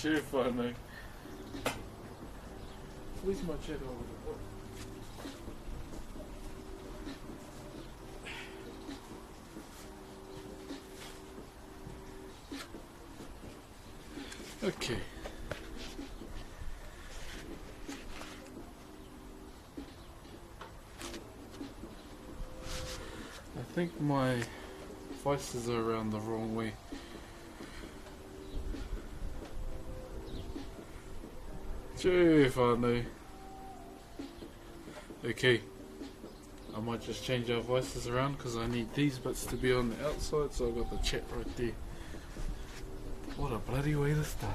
Too funny. Where's my chat over there? Okay. I think my vices are around the wrong way. Too funny. Okay, I might just change our vices around because I need these bits to be on the outside, so I've got the chat right there. What a bloody way to start.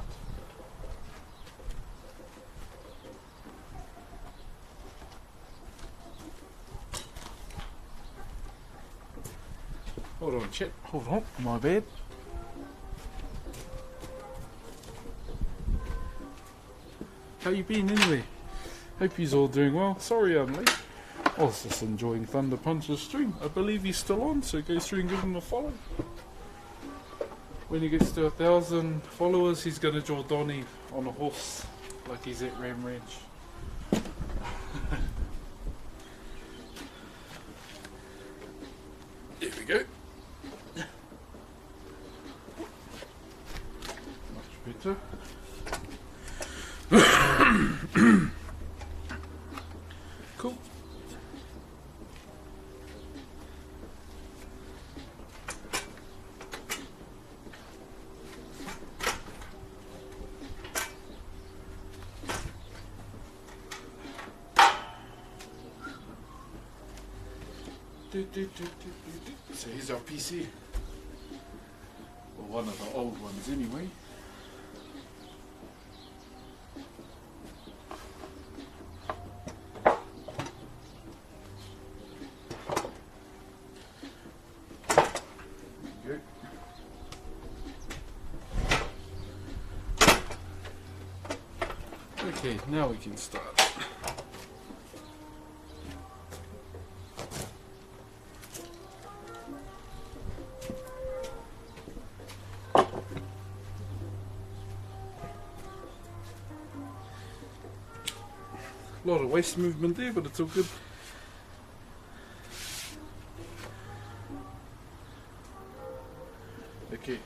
Hold on, chat. Hold on, my bad. How you been anyway? Hope you's all doing well. Sorry I'm late. I was just enjoying Thunder Punch's stream. I believe he's still on, so go through and give him a follow. When he gets to 1,000 followers, he's going to draw Donnie on a horse, like he's at Ram Ranch. There we go. Much better. Cool. So here's our PC, or one of the old ones anyway. Okay, now we can start. A lot of waist movement there, but it's all good. Okay.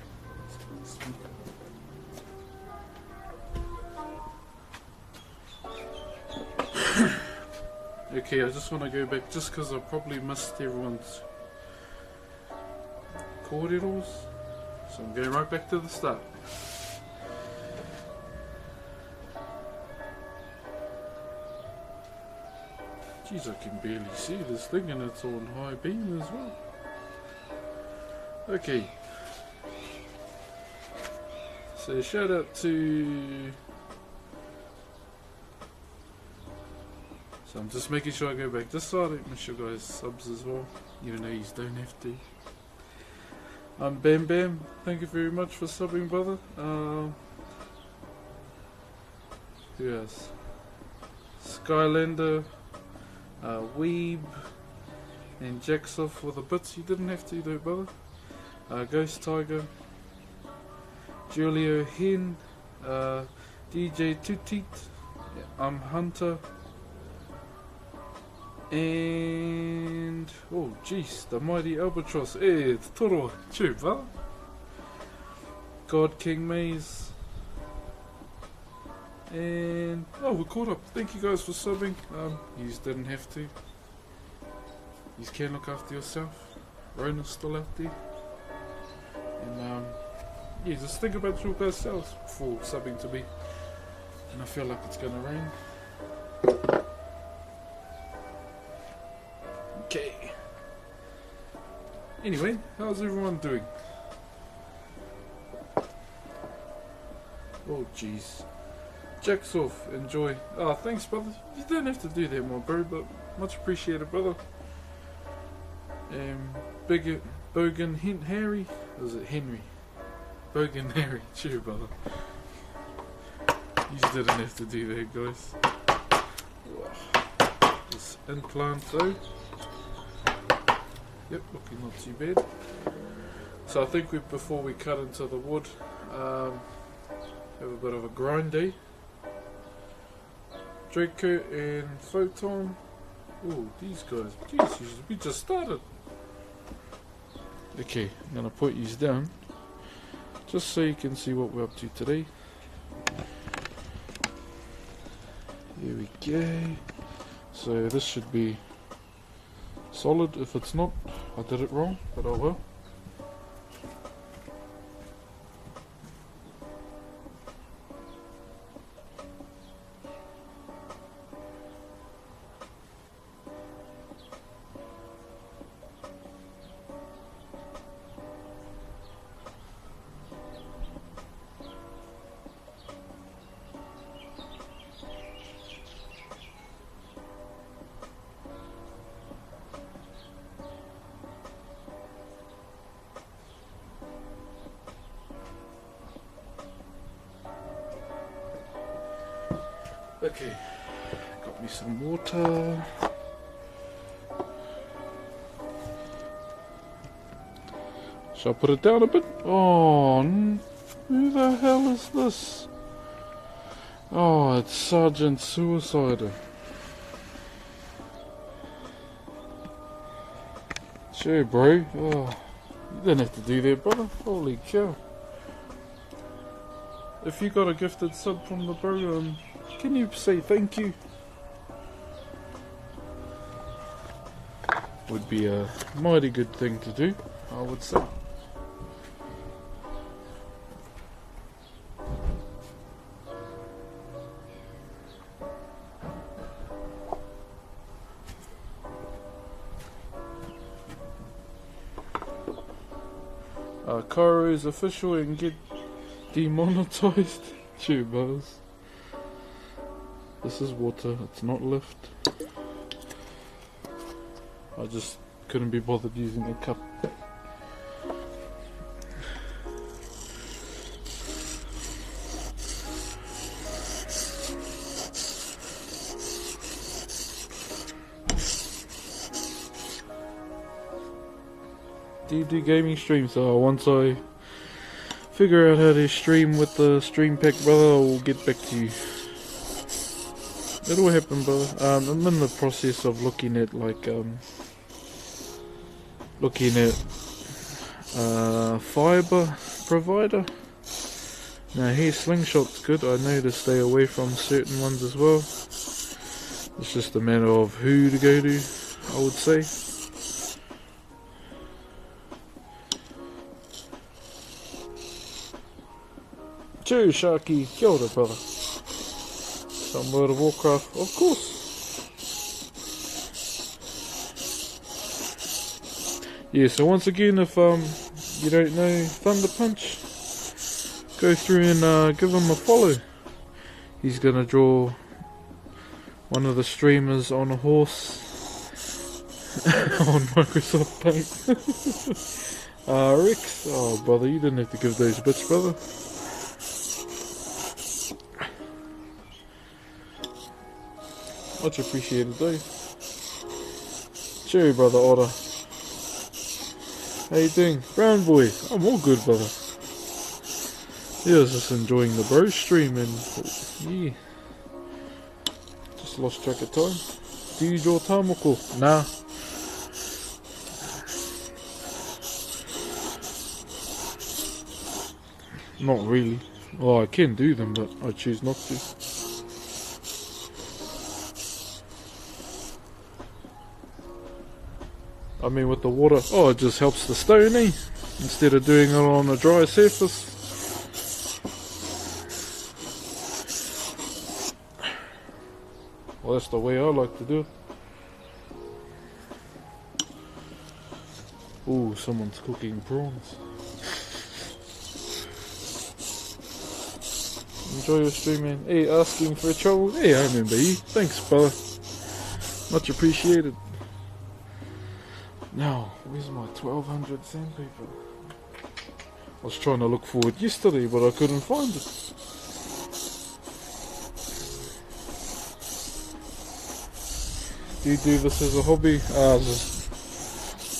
Okay, I just want to go back just because I probably missed everyone's corridors, so I'm going right back to the start. Jeez, I can barely see this thing and it's on high beam as well. Okay. So shout out to... So I'm just making sure I go back this side, I miss you guys subs as well, even though you don't have to. Bam Bam, thank you very much for subbing, brother. Who else? Skylander, Weeb, and Jacksoff for the bits. You didn't have to though, brother. Ghost Tiger, Julio Hen, DJ Tutit, I'm Hunter, and oh jeez, the mighty Albatross. Hey, it's Toro, true, brother. God King Maze, and oh, we're caught up. Thank you guys for subbing. You didn't have to. You can look after yourself. Rona's still out there, and yeah, just think about your guys' selves before subbing to me. And I feel like it's gonna rain. Okay. Anyway, how's everyone doing? Oh jeez. Jacksoff, enjoy. Oh, thanks, brother. You don't have to do that, my bro, but much appreciated, brother. Big Bogan Harry. Or is it Henry? Bogan Harry. Cheer, brother. You didn't have to do that, guys. This implant, though. Yep, looking not too bad. So I think before we cut into the wood, have a bit of a grind day. Draco and Photon. Oh, these guys. Jeez, we just started. Okay, I'm gonna put these down just so you can see what we're up to today. Here we go. So this should be solid. If it's not, I did it wrong, but oh well. Okay, got me some water. Shall I put it down a bit? Oh, who the hell is this? Oh, it's Sergeant Suicider. Sure, bro. Oh, you didn't have to do that, brother. Holy cow. If you got a gifted sub from the bro, can you say thank you? Would be a mighty good thing to do, I would say. Cairo is official and get demonetized. Chew buzz. This is water, it's not lift. I just couldn't be bothered using a cup. DD gaming stream, so once I figure out how to stream with the stream pack, brother, I will get back to you. It'll happen, brother. I'm in the process of looking at fiber provider. Now here Slingshot's good. I know to stay away from certain ones as well. It's just a matter of who to go to, I would say. Cheers, Sharky. Kia ora, brother. Some World of Warcraft, of course. Yeah, so once again, if you don't know Thunder Punch, go through and give him a follow. He's gonna draw one of the streamers on a horse on Microsoft Paint. Rex, oh brother, you didn't have to give those bits, brother. Much appreciated, though. Cheerio, brother Otter. How you doing? Brown boy, I'm all good, brother. Yeah, I was just enjoying the bro stream and yeah, just lost track of time. Do you draw tamoko? Nah. Not really. Well, I can do them, but I choose not to. I mean, with the water, oh, it just helps the stone, eh? Instead of doing it on a dry surface. Well, that's the way I like to do it. Ooh, someone's cooking prawns. Enjoy your stream, man. Hey, asking for trouble. Hey, I remember you. Thanks, brother. Much appreciated. Now, where's my 1200 sandpaper? I was trying to look for it yesterday, but I couldn't find it. Do you do this as a hobby? As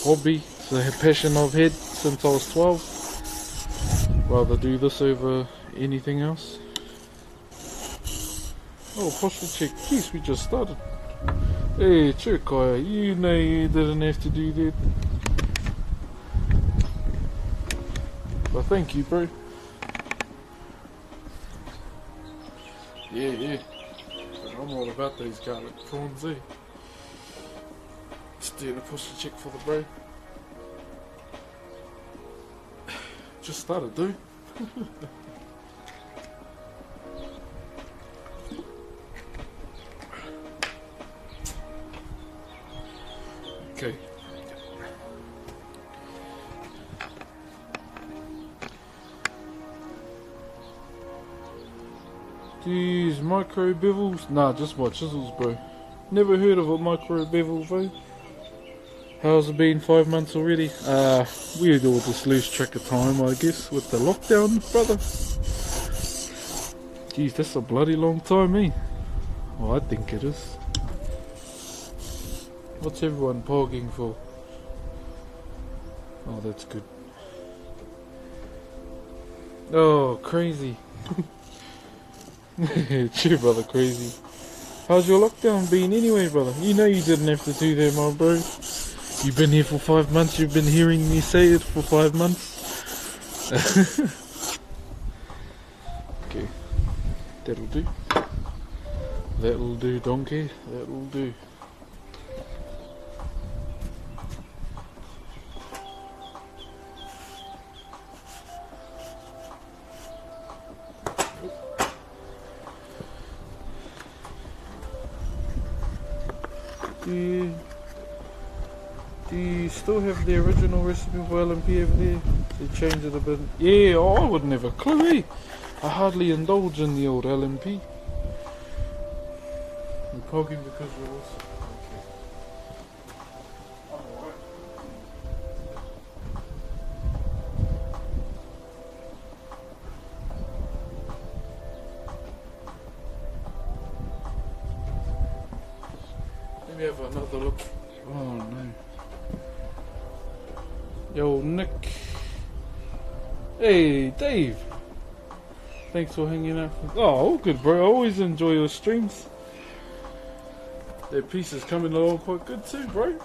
a hobby, it's a passion I've had since I was 12. Rather do this over anything else. Oh, posture check. Jeez, we just started. Hey, Chirkaya, you know you didn't have to do that. Well, thank you, bro. Yeah. But I'm all about those garlic prawns, eh? Just doing a posture check for the bro. Just started, dude. Okay. These micro bevels? Nah, just my chisels, bro. Never heard of a micro bevel, bro. How's it been? 5 months already? We'd all just lose track of time, I guess, with the lockdown, brother. Jeez, that's a bloody long time, eh? Oh, I think it is. What's everyone pogging for? Oh, that's good. Oh, crazy. Cheer, brother, crazy. How's your lockdown been anyway, brother? You know you didn't have to do that, my bro. You've been here for 5 months, you've been hearing me say it for 5 months. Okay, that'll do. That'll do, donkey, that'll do. Do you still have the original recipe for LMP over there? They changed it a bit. Yeah, oh, I would never clue, eh? I hardly indulge in the old LMP. I'm pogging because you're awesome. Let me have another look. Oh no. Yo, Nick. Hey, Dave. Thanks for hanging out. Oh, all good, bro. I always enjoy your streams. That piece is coming along quite good too, bro.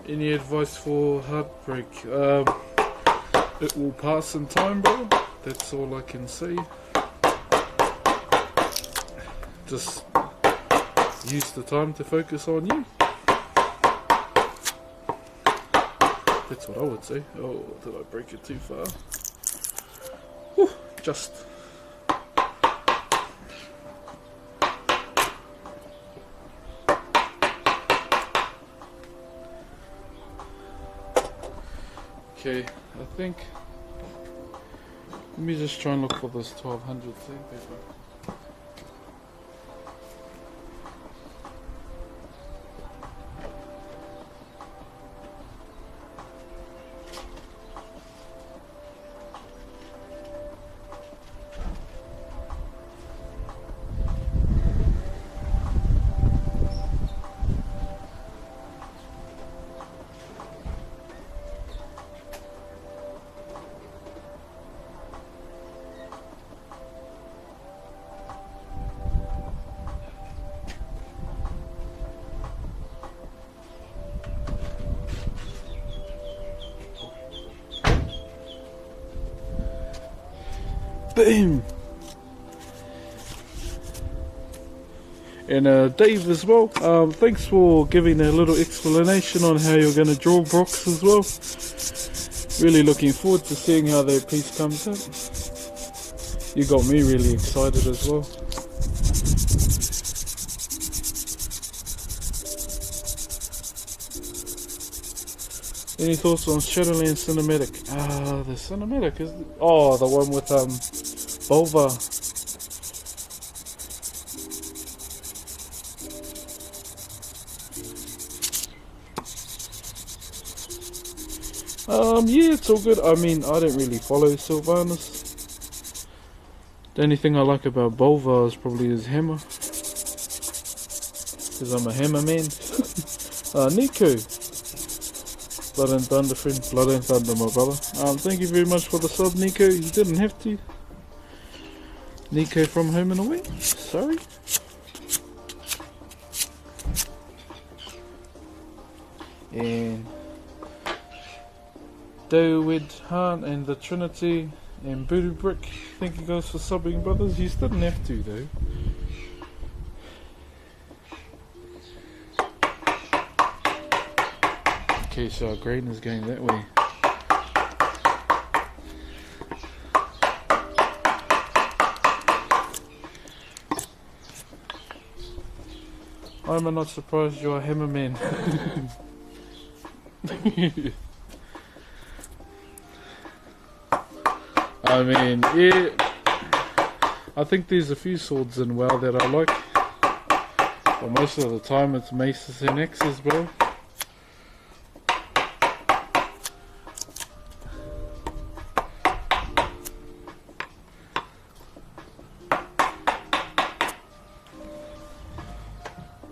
Any advice for heartbreak? It will pass in time, bro. That's all I can say. Just use the time to focus on you. That's what I would say. Oh, did I break it too far? Whew, just. Okay, I think. Let me just try and look for this 1200 thing paper. Boom! And Dave as well, thanks for giving a little explanation on how you're going to draw Brox as well. Really looking forward to seeing how that piece comes out. You got me really excited as well. Any thoughts on Shadowland cinematic? The cinematic is... Oh, the one with Volva. Yeah, it's all good. I mean, I don't really follow Sylvanas. The only thing I like about Volva is probably his hammer. Because I'm a hammer man. Nico. Blood and Thunder, friend. Blood and Thunder, my brother. Thank you very much for the sub, Nico. You didn't have to. Nico from Home and Away. Sorry. And David Hart and the Trinity and Voodoo Brick. Thank you guys for subbing, brothers. You didn't have to, though. Okay, so our grain is going that way. I'm not surprised you're a hammerman. I mean, yeah, I think there's a few swords in WoW that I like, but most of the time it's maces and axes, bro.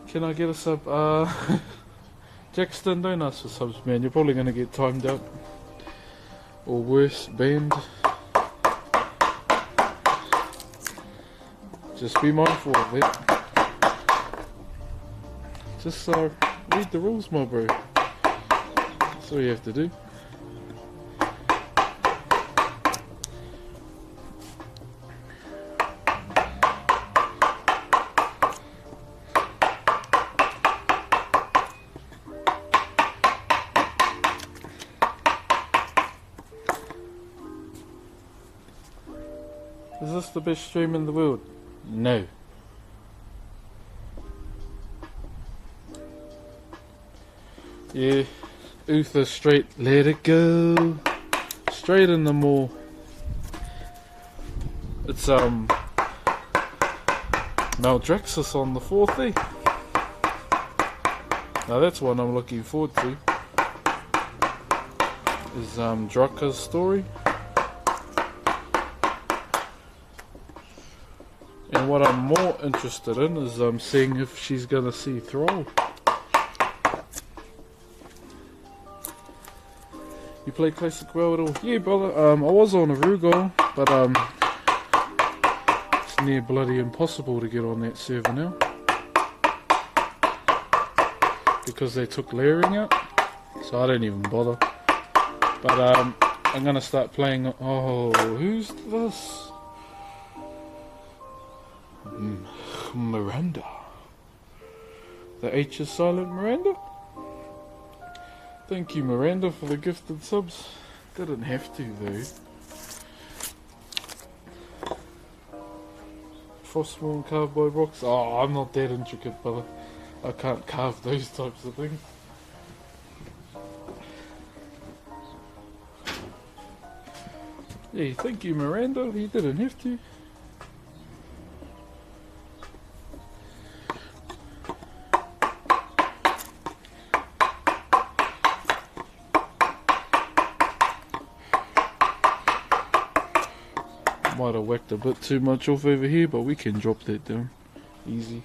Can I get a sub? Jackson, don't ask for subs, man. You're probably going to get timed out. Or worse, banned. Just be mindful of it. Just read the rules, my bro. That's all you have to do. Is this the best stream in the world? No. Yeah, Uther straight, let it go. Straight in the mall. It's Maldraxxus on the 4th, eh? Now that's one I'm looking forward to. Is Draka's story. And what I'm more interested in is seeing if she's gonna see Thrall. You play Classic WoW at all? Yeah, brother. I was on a Rugol, but it's near bloody impossible to get on that server now because they took layering out. So I don't even bother. But I'm gonna start playing. Oh, who's this? Miranda. The H is silent, Miranda. Thank you, Miranda, for the gifted subs. Didn't have to, though. Frostmourne carved by rocks. Oh, I'm not that intricate, brother. I can't carve those types of things. Yeah, thank you, Miranda. You didn't have to. Might have whacked a bit too much off over here, but we can drop that down easy.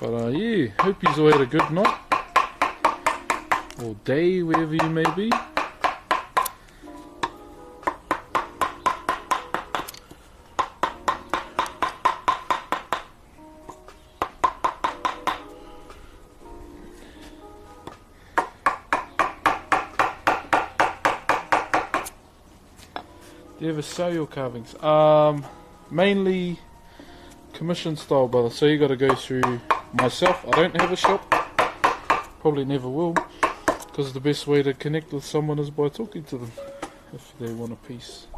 But yeah, hope you've all had a good night or day, wherever you may be. Do you ever sell your carvings? Mainly commission style, brother. So you got to go through myself. I don't have a shop. Probably never will. Because the best way to connect with someone is by talking to them. If they want a piece.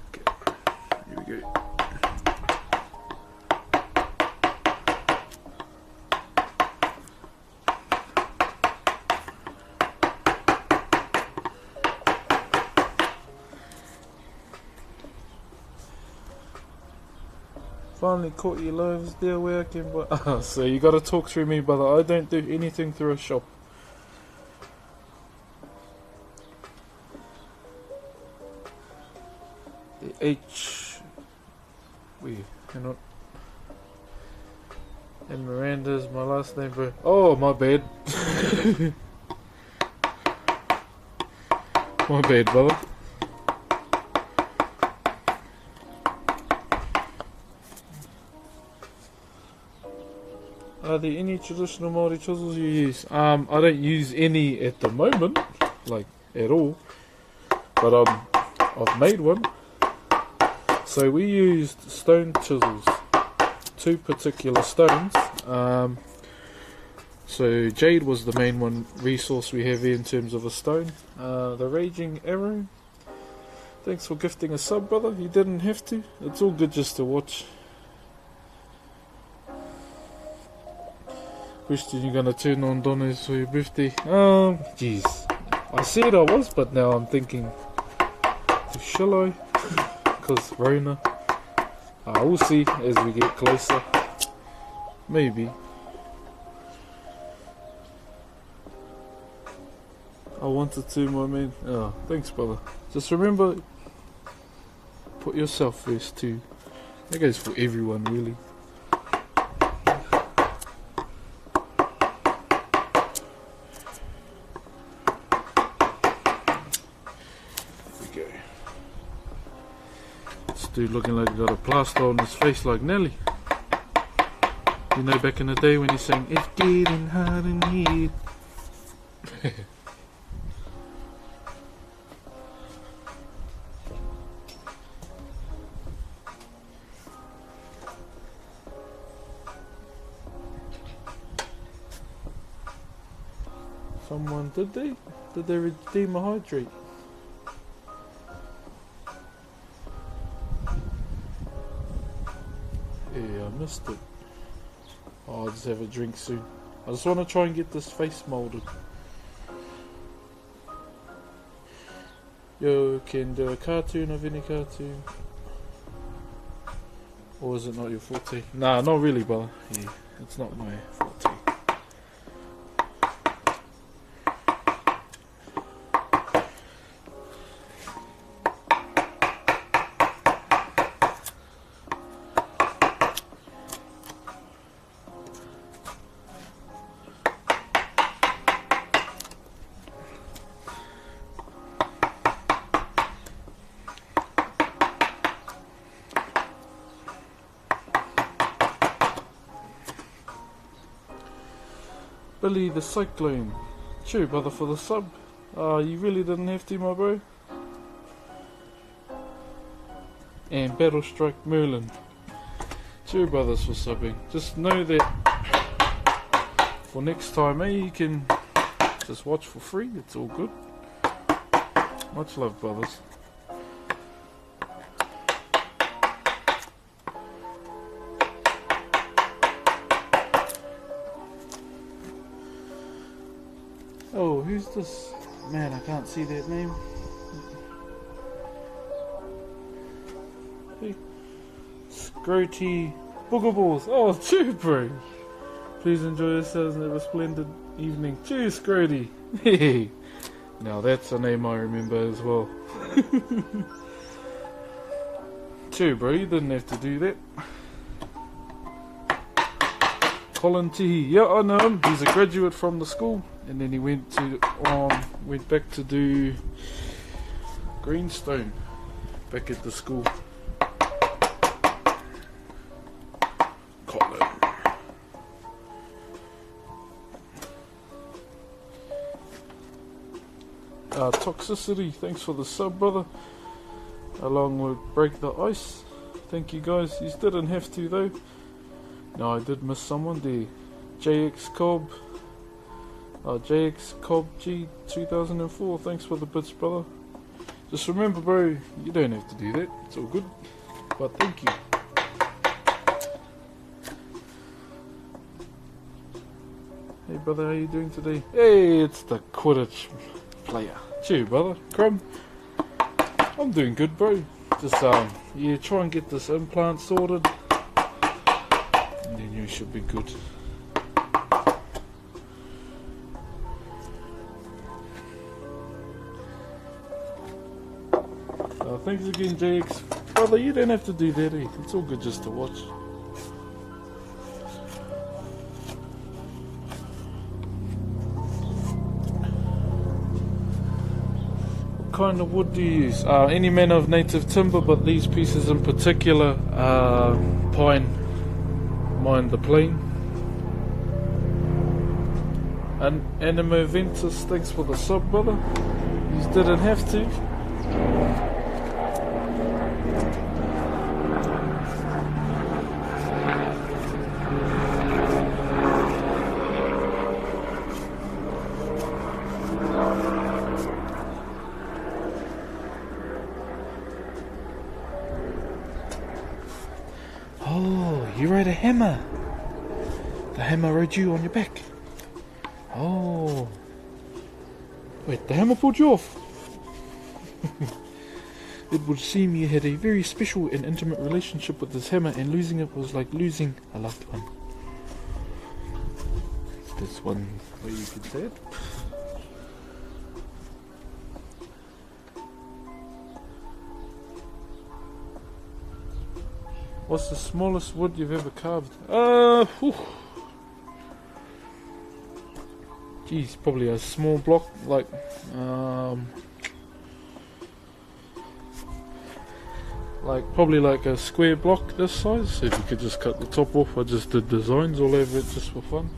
Okay. Here we go. Finally caught your loaves there where I can buy. So you gotta talk through me, brother. I don't do anything through a shop. H. Wait, cannot. And Miranda's my last name, bro. Oh, my bad. My bad, brother. Are there any traditional Māori chisels you use? I don't use any at the moment, like at all. But I've made one. So we used stone chisels, 2 particular stones. So jade was the main one resource we have here in terms of a stone. The Raging Arrow. Thanks for gifting a sub, brother. You didn't have to. It's all good just to watch. Question, you gonna turn on Donna's for your birthday? Jeez. I said I was, but now I'm thinking, shall I? Because Rona. We'll see as we get closer. Maybe. I wanted to, my man. Oh, thanks, brother. Just remember, put yourself first too. That goes for everyone, really. Dude looking like he got a plaster on his face like Nelly. You know, back in the day when he sang, "It's getting hot in here." Someone, did they redeem a hydrate? Yeah, I missed it. I'll just have a drink soon. I just want to try and get this face molded. Yo, can do a cartoon of any cartoon? Or is it not your forte? Nah, not really, brother. Yeah, it's not my forte. Billy the Cyclone. Chew, brother, for the sub. You really didn't have to, my bro. And Battlestrike Merlin. Chew, brothers, for subbing. Just know that for next time, you can just watch for free. It's all good. Much love, brothers. Oh, who's this? Man, I can't see that name. Hey. Scroty Boogerballs. Oh, chew, bro. Please enjoy yourselves and have a splendid evening. Cheers, Scroty. Hey. Now that's a name I remember as well. Chew, bro. You didn't have to do that. Colin T. Yeah, I know him. He's a graduate from the school. And then he went back to do Greenstone back at the school. Colin. Toxicity, thanks for the sub, brother. Along with Break the Ice. Thank you guys. You didn't have to though. No, I did miss someone there. JX Cobb. JX Cobb G 2004, thanks for the bits, brother. Just remember, bro, you don't have to do that, it's all good, but thank you. Hey brother, how you doing today? Hey, it's the Quidditch player. Cheer, brother. Crumb. I'm doing good, bro. Just yeah, try and get this implant sorted, and then you should be good. Thanks again, JX, Brother, you don't have to do that, eh? It's all good just to watch. What kind of wood do you use? Any manner of native timber, but these pieces in particular are pine. Mine the plain. And Animo Ventus, thanks for the sub, brother. You didn't have to. Oh, you rode a hammer. The hammer rode you on your back. Oh. Wait, the hammer pulled you off? It would seem you had a very special and intimate relationship with this hammer, and losing it was like losing a loved one. That's one way you could say it. What's the smallest wood you've ever carved? Geez, probably a small block, like probably like a square block this size. So if you could just cut the top off, I just did designs all over it just for fun.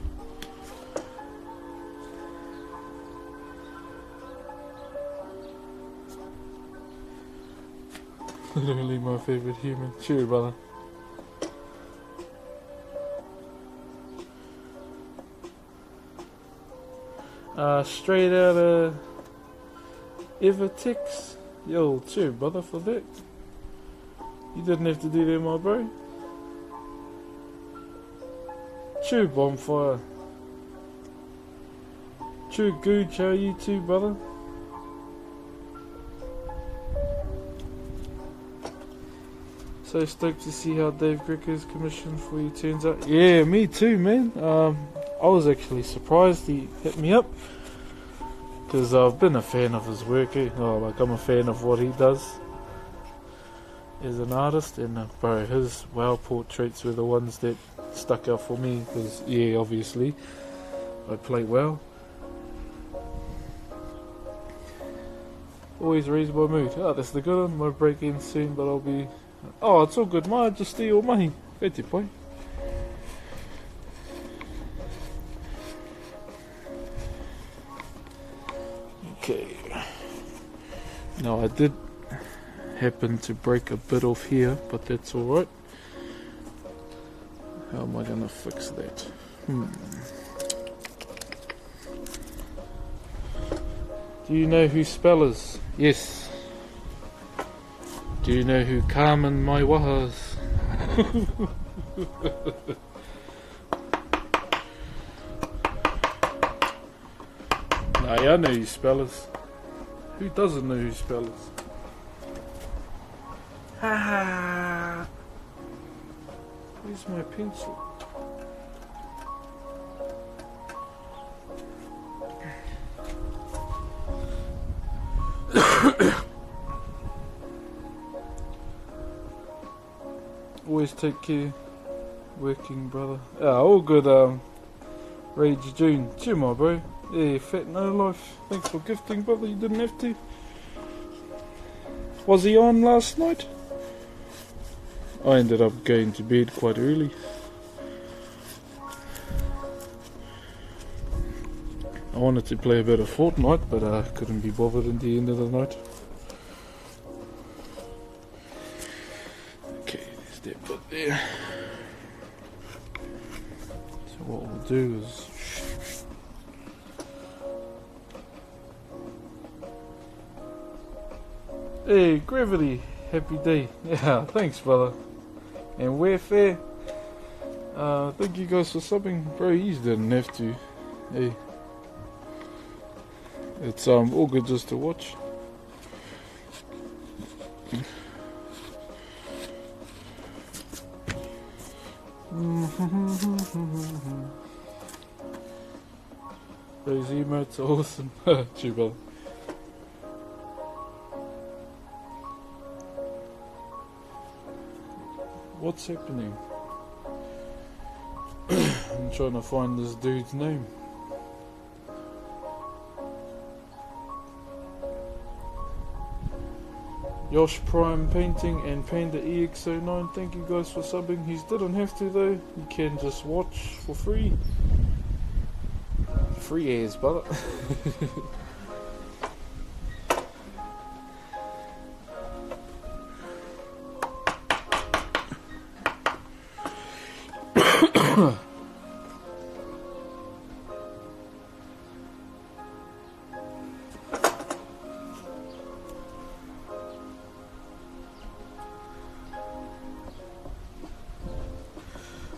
Literally my favourite human. Cheery, brother. Straight out of Evertex. Yo, cheer, brother, for that. You didn't have to do that, my bro. Chew, bonfire. Chew, gooch, how are you too, brother? So stoked to see how Dave Gricker's commission for you turns out. Yeah, me too, man. I was actually surprised he hit me up, because I've been a fan of his work. I'm a fan of what he does as an artist, and bro, his wow portraits were the ones that stuck out for me, because yeah, obviously I play well. Always raise my mood. That's the good one. Might break in soon, but I'll be... Oh, it's all good, mate. Just steal money. Good point. Okay. Now I did happen to break a bit off here, but that's alright. How am I gonna fix that? Do you know who Spell is? Yes. Do you know who Carmen my was? Nah, I know who Spell is. Who doesn't know who Spell is? Ha! Where's my pencil? Always take care, working brother. All good. Rage June, cheer my bro. Yeah, fat no life. Thanks for gifting, brother. You didn't have to. Was he on last night? I ended up going to bed quite early. I wanted to play a bit of Fortnite, but I couldn't be bothered at the end of the night. Okay, there's that bit there. So what we'll do is... Hey, Gravity, happy day. Yeah, thanks, brother. And Warfare, thank you guys for subbing. Bro, you didn't have to. Hey. It's all good just to watch. Those emotes are awesome. Chew, brother. What's happening? I'm trying to find this dude's name. Yosh Prime Painting and Panda EX09, thank you guys for subbing. He didn't have to though, you can just watch for free. Free airs, brother.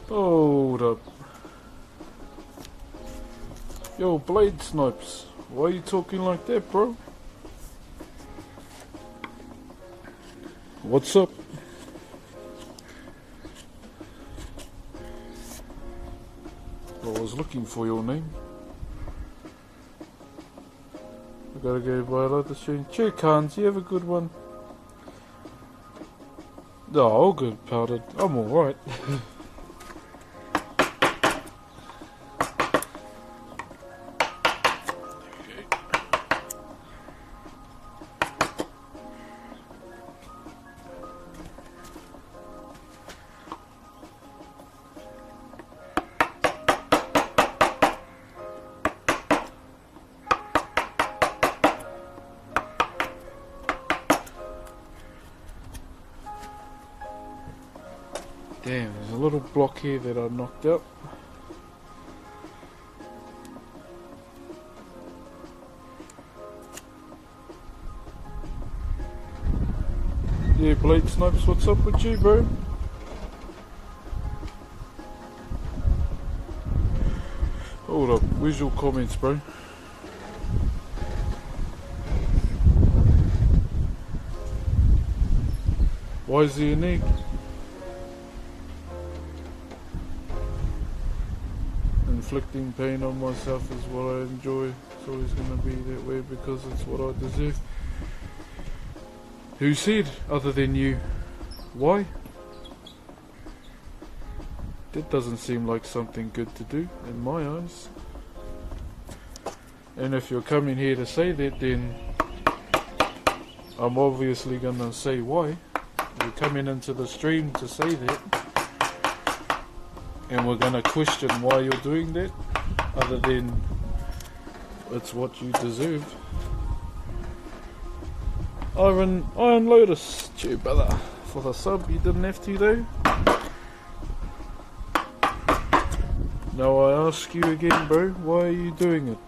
Hold up. Yo, Blade Snipes, why are you talking like that, bro? What's up? I was looking for your name. I gotta go buy a lot of stream. Cheer cans, you have a good one. No, all good, powdered. I'm alright. Damn, there's a little block here that I knocked up. Yeah, Blade Snipes, what's up with you, bro? Hold up, where's your comments, bro? Why is there an egg? Inflicting pain on myself is what I enjoy. It's always going to be that way because it's what I deserve. Who said other than you? Why? That doesn't seem like something good to do in my eyes. And if you're coming here to say that, then I'm obviously going to say why. You're coming into the stream to say that. And we're going to question why you're doing that, other than it's what you deserve. Iron Lotus, cheer brother, for the sub, you didn't have to though. Now I ask you again, bro, why are you doing it?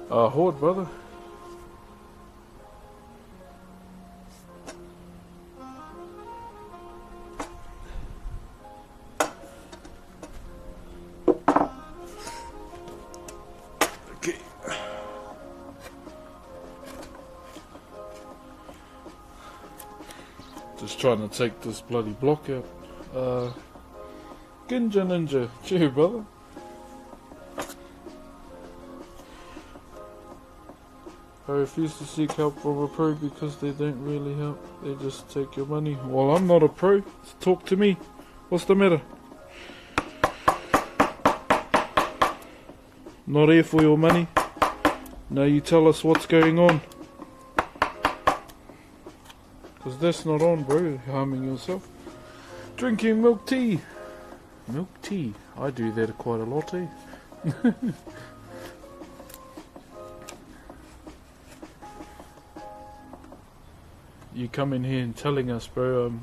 Horde, brother. Okay. Just trying to take this bloody block out. Ginja Ninja, cheer, brother. I refuse to seek help from a pro because they don't really help. They just take your money. Well, I'm not a pro. Talk to me. What's the matter? Not here for your money. Now you tell us what's going on. Because that's not on, bro. You're harming yourself. Drinking milk tea. Milk tea. I do that quite a lot, eh? You come in here and telling us, bro,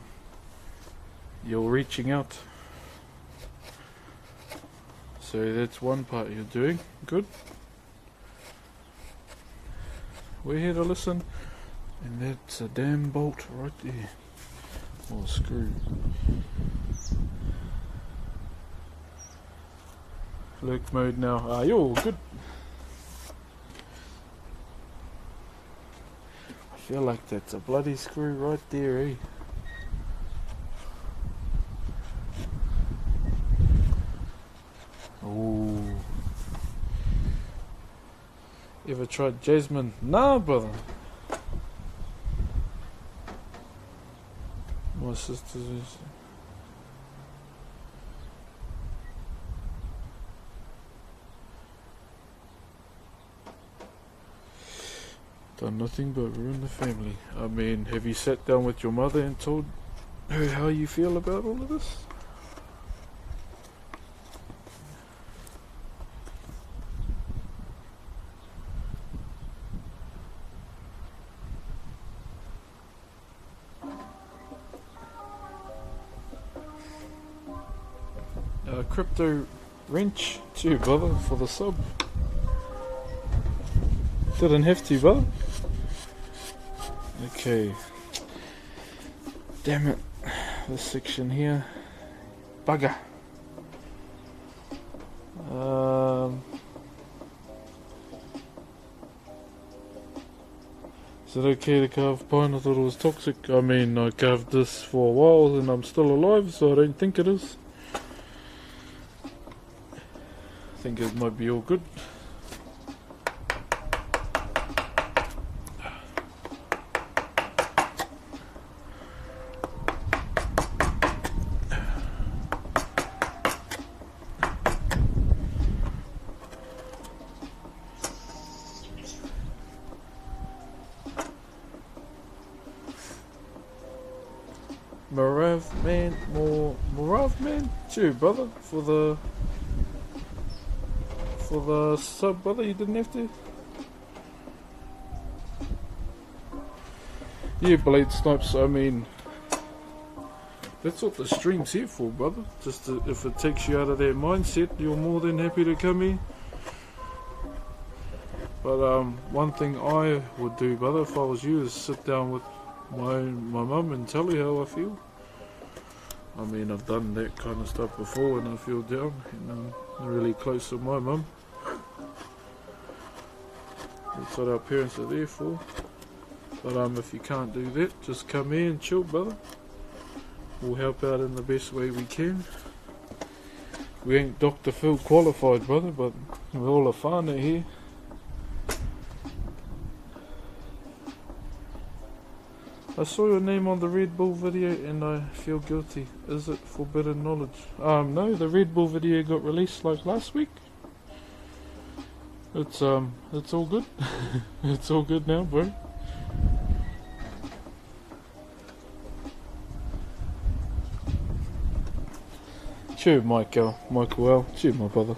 you're reaching out. So that's one part you're doing. Good. We're here to listen. And that's a damn bolt right there. Or screw. Lurk mode now. Yo, good. I feel like that's a bloody screw right there, eh? Oh, Ever tried jasmine? Nah, brother. My sister's is... Done nothing but ruin the family. I mean, have you sat down with your mother and told her how you feel about all of this? Crypto wrench too, brother, for the sub. Didn't have to, brother. Okay. Damn it. This section here. Bugger. Is it okay to carve pine? I thought it was toxic. I mean, I carved this for a while and I'm still alive, so I don't think it is. I think it might be all good. Morav man, too, brother, for the sub, brother. You didn't have to. Yeah, blade snipes. I mean, that's what the stream's here for, brother. Just to, if it takes you out of that mindset, you're more than happy to come here. But one thing I would do, brother, if I was you, is sit down with my mum and tell her how I feel. I mean, I've done that kind of stuff before when I feel down, and I'm really close to my mum. That's what our parents are there for. But if you can't do that, just come here and chill, brother. We'll help out in the best way we can. We ain't Dr. Phil qualified, brother, but we're all a whānau here. I saw your name on the Red Bull video and I feel guilty. Is it forbidden knowledge? No, the Red Bull video got released like last week. It's all good. It's all good now, bro. Cheer, Michael L. Cheer, my brother.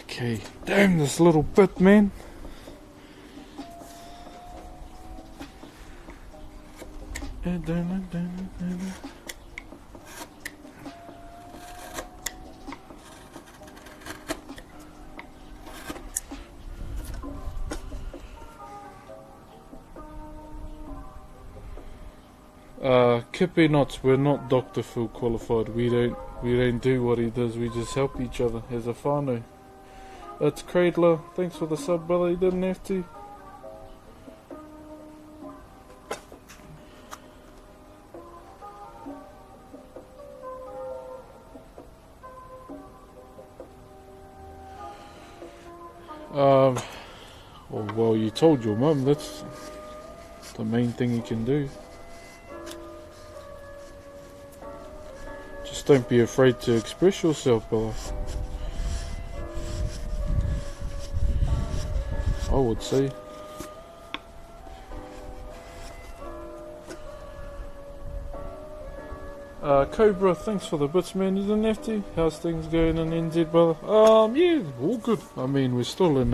Okay, damn this little bit, man. Kippy Knots, we're not Dr. Phil qualified. We don't do what he does. We just help each other as a whānau. That's Cradler. Thanks for the sub, brother. You didn't have to. Well, you told your mum. That's the main thing you can do. Just don't be afraid to express yourself, brother. I would say. Cobra, thanks for the bits, man. You didn't have to. How's things going in NZ, brother? Yeah, all good. I mean, we're still in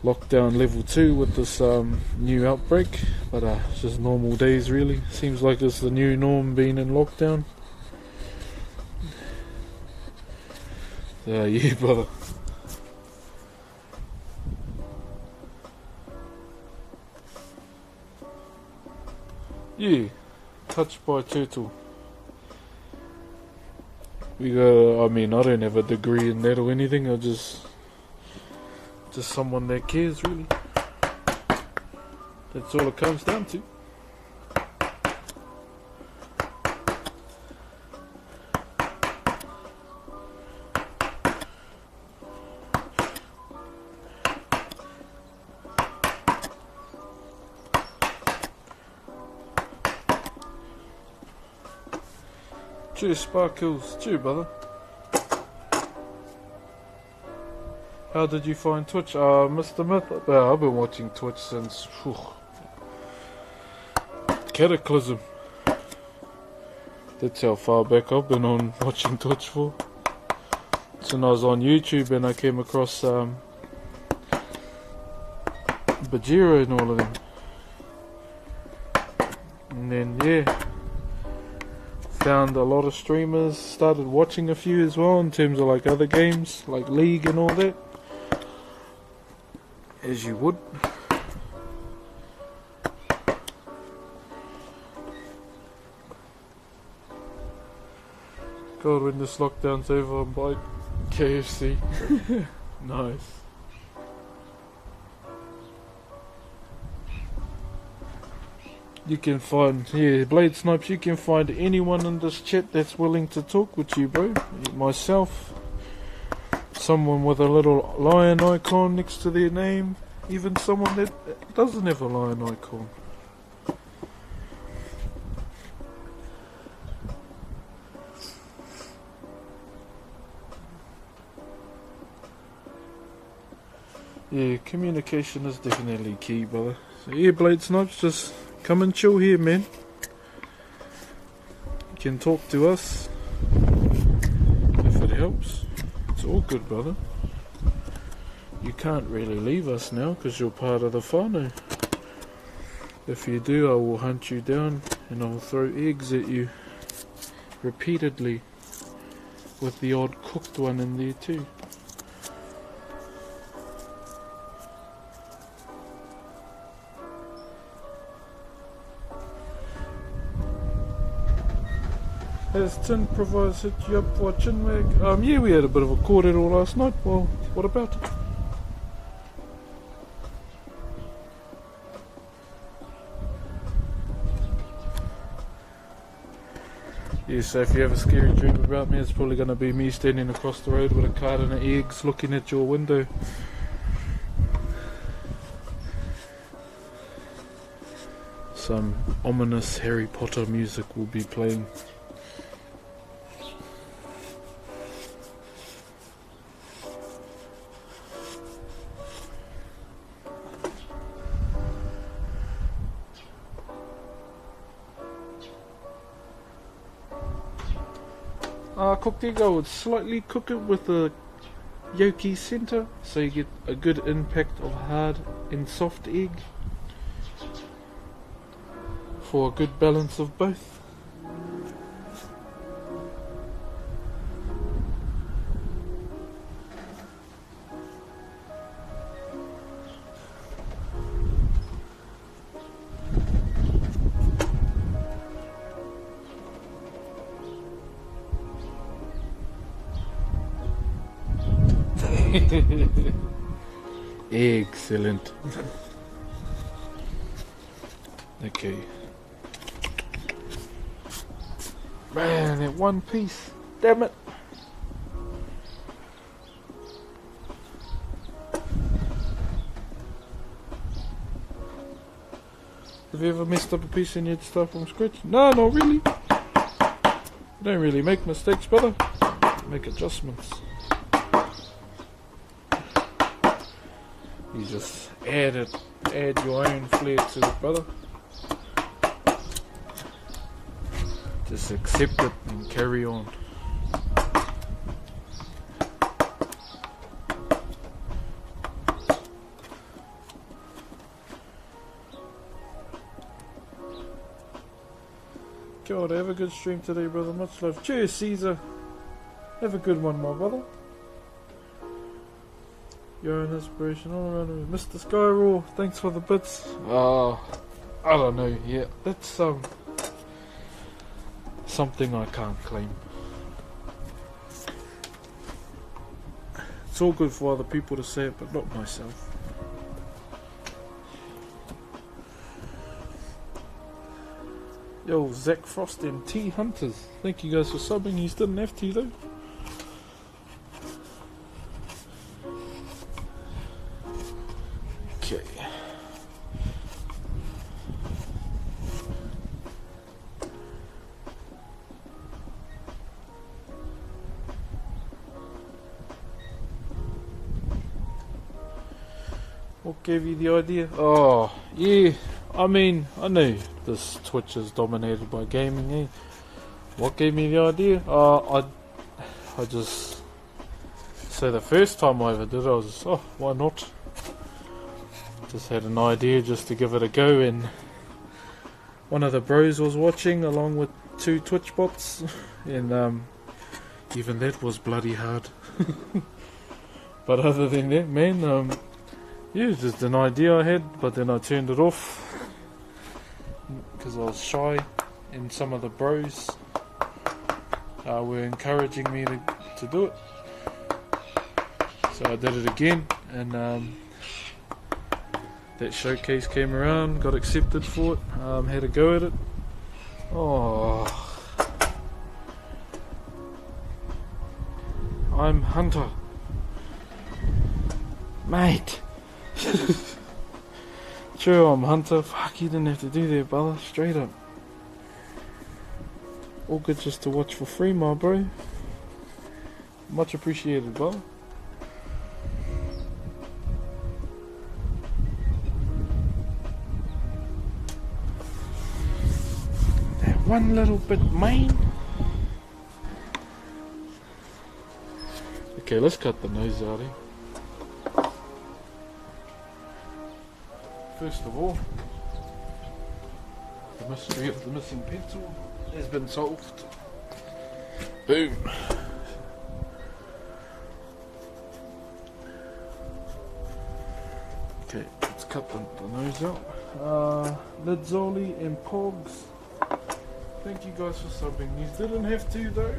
lockdown level 2 with this new outbreak, but it's just normal days, really. Seems like it's the new norm, being in lockdown. Yeah, brother. Yeah, touched by turtle. I mean, I don't have a degree in that or anything. I just someone that cares, really. That's all it comes down to. Cheers, Sparkles. Cheers, brother. How did you find Twitch? Mr. Myth? I've been watching Twitch since Cataclysm. That's how far back I've been on watching Twitch for. So when I was on YouTube and I came across Bajiro and all of them. And then, yeah, found a lot of streamers, started watching a few as well in terms of like other games, like League and all that. As you would. God, when this lockdown's over, I'm buying KFC. Nice. You can find, Blade Snipes, you can find anyone in this chat that's willing to talk with you, bro. Myself, someone with a little lion icon next to their name, even someone that doesn't have a lion icon. Yeah, communication is definitely key, brother. So yeah, Blade Snipes, just come and chill here, man. You can talk to us if it helps. It's all good, brother. You can't really leave us now because you're part of the whānau. If you do, I will hunt you down and I'll throw eggs at you repeatedly with the odd cooked one in there too. Has Tin Provides hit you up for a chinwag? Yeah, we had a bit of a kōrero last night. Well, what about it? Yeah, so if you have a scary dream about me, it's probably going to be me standing across the road with a carton of eggs looking at your window. Some ominous Harry Potter music will be playing. Cooked egg, I would slightly cook it with a yolky centre so you get a good impact of hard and soft egg for a good balance of both. Excellent. Okay. Man, that one piece. Damn it. Have you ever messed up a piece and you had to start from scratch? No, not really. You don't really make mistakes, brother. Make adjustments. You just add your own flair to it, brother. Just accept it and carry on. God, have a good stream today, brother. Much love. Cheers, Caesar. Have a good one, my brother. You're an inspiration all around. Mr. Skyraw, thanks for the bits. I don't know, yeah, that's something I can't claim. It's all good for other people to say it, but not myself. Yo, Zach Frost and T Hunters, thank you guys for subbing. You didn't have to though. Okay. What gave you the idea? Oh, yeah. I mean, I know this Twitch is dominated by gaming, eh? What gave me the idea? I just... So the first time I ever did it, I was just, oh, why not? Just had an idea just to give it a go, and one of the bros was watching along with 2 Twitch bots, and even that was bloody hard. But other than that, man, yeah, just an idea I had, but then I turned it off because I was shy, and some of the bros were encouraging me to do it. So I did it again, and that showcase came around, got accepted for it, had a go at it. Oh, I'm Hunter, mate. True, I'm Hunter. Fuck, you didn't have to do that, brother. Straight up. All good just to watch for free, my bro. Much appreciated, brother. One little bit main. Okay, let's cut the nose out here. First of all, the mystery of the missing pencil has been solved. Boom. Okay, let's cut the nose out. Lidzoli and Pogs. Thank you guys for subbing. You didn't have to though.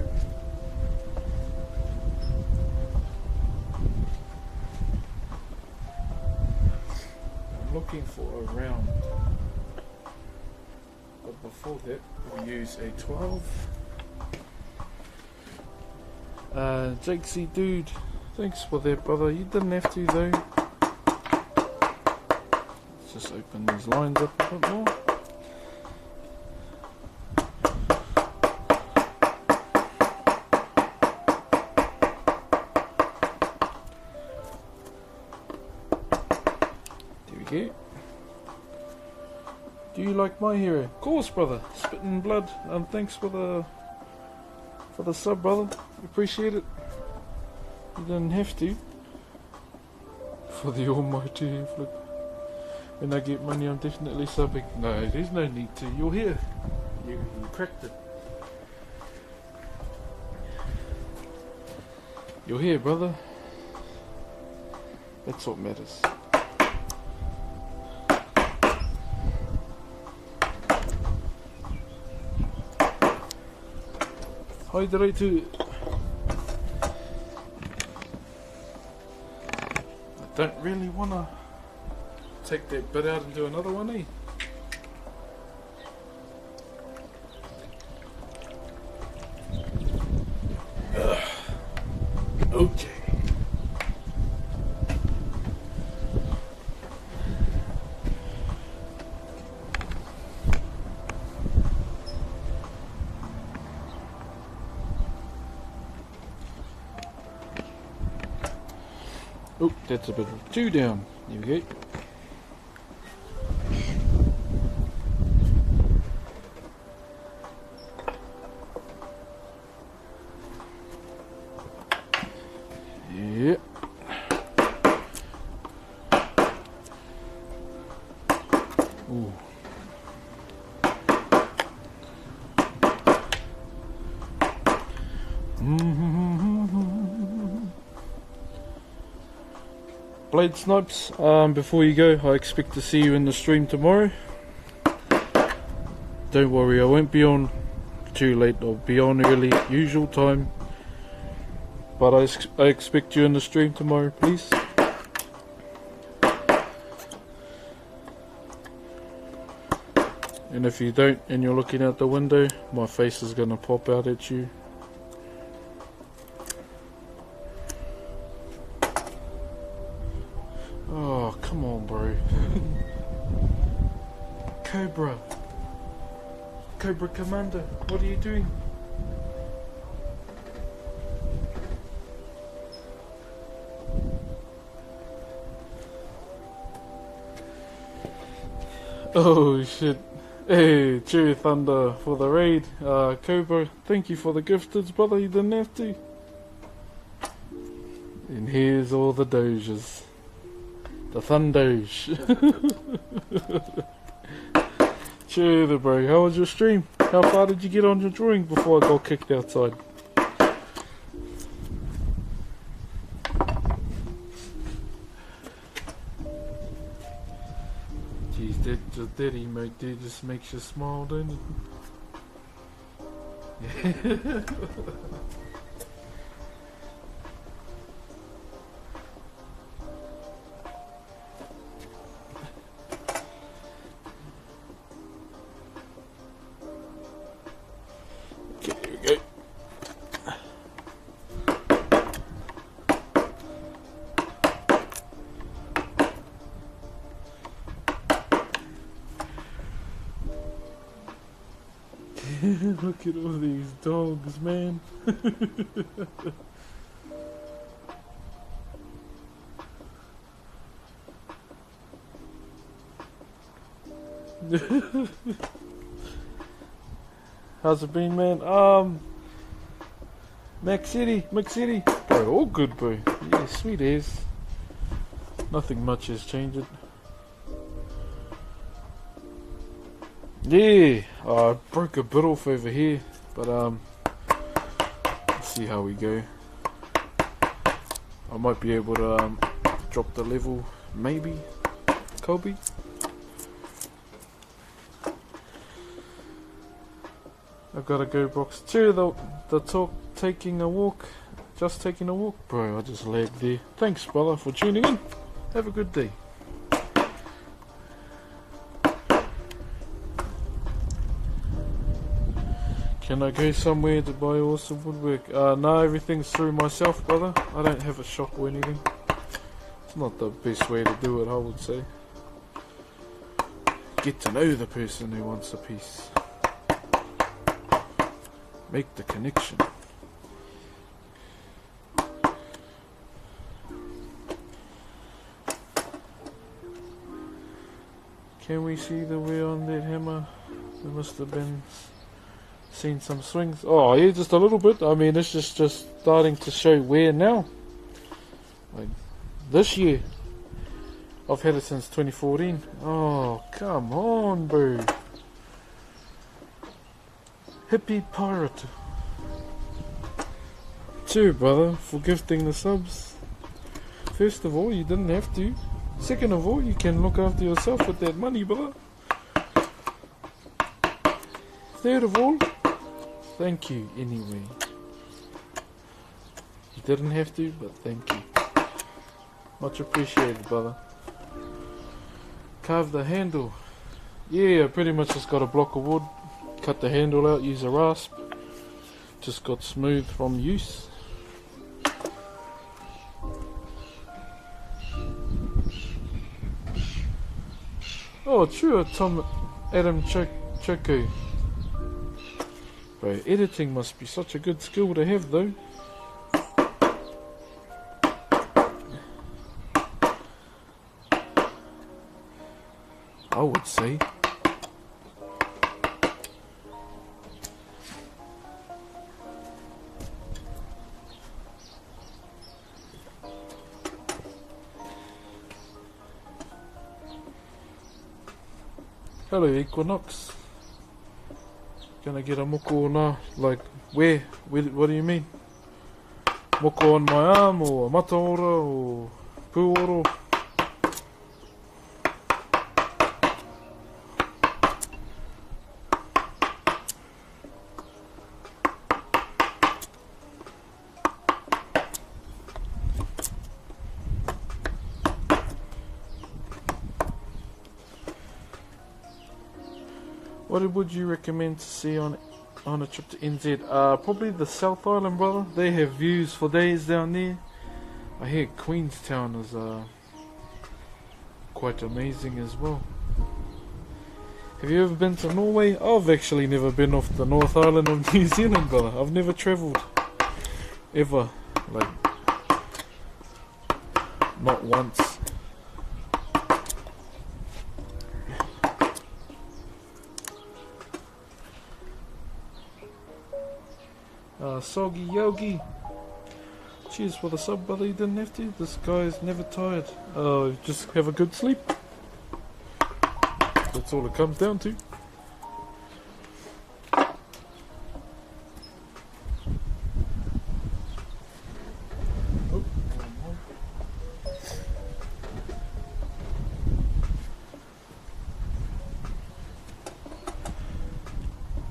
I'm looking for a round. But before that, we'll use a 12. Jake C. Dude, thanks for that, brother. You didn't have to though. Let's just open these lines up a bit more. Do you like my hero? Of course, brother. Spitting blood. Thanks for the sub, brother. Appreciate it. You didn't have to. For the almighty flip. When I get money, I'm definitely subbing. No, there's no need to. You're here. You cracked it. You're here, brother. That's what matters. Hydrate too. I don't really want to take that bit out and do another one, eh? Okay. Oh, that's a bit too down. There we go. Yeah. Ooh. Blade Snipes, before you go, I expect to see you in the stream tomorrow. Don't worry, I won't be on too late, I'll be on early, usual time. But I expect you in the stream tomorrow, please. And if you don't, and you're looking out the window, my face is gonna pop out at you. Oh, come on, bro. Cobra Commander, what are you doing? Oh shit. Hey, Cherry Thunder for the raid. Cobra, thank you for the gifteds, brother. You didn't have to. And here's all the doges. The Thundoge. Cheer there, bro. How was your stream? How far did you get on your drawing before I got kicked outside? Jeez, that emote there just makes you smile, don't it? Look at all these dogs, man. How's it been, man? Mac City. Bro, all good, bro. Yeah, sweet as. Nothing much has changed. Yeah, I broke a bit off over here, but let's see how we go. I might be able to drop the level, maybe, Kobe. I've got to go box 2, the talk, taking a walk, just taking a walk. Bro, I just lagged there. Thanks, brother, for tuning in. Have a good day. Can I go somewhere to buy awesome woodwork? No, everything's through myself, brother. I don't have a shop or anything. It's not the best way to do it, I would say. Get to know the person who wants a piece. Make the connection. Can we see the wear on that hammer? There must have been... seen some swings. Oh yeah, just a little bit. I mean, it's just starting to show wear now. Like this year, I've had it since 2014. Oh come on, bro. Hippie pirate. Cheers, brother, for gifting the subs. First of all, you didn't have to. Second of all, you can look after yourself with that money, brother. Third of all, thank you anyway. You didn't have to, but thank you. Much appreciated, brother. Carve the handle. Yeah, I pretty much just got a block of wood, cut the handle out, use a rasp. Just got smooth from use. Oh, true, Tom Adam Choco. Bro, editing must be such a good skill to have, though. I would say. Hello, Equinox. Gonna get a moko now? Like, where? What do you mean? Moko on my arm, or mataora, or puoro? What would you recommend to see on a trip to NZ? Probably the South Island, brother. They have views for days down there. I hear Queenstown is quite amazing as well. Have you ever been to Norway? I've actually never been off the North Island of New Zealand, brother. I've never travelled. Ever. Like, not once. soggy yogi. Cheers for the sub, brother. You didn't have to. This guy's never tired. Oh, just have a good sleep. That's all it comes down to.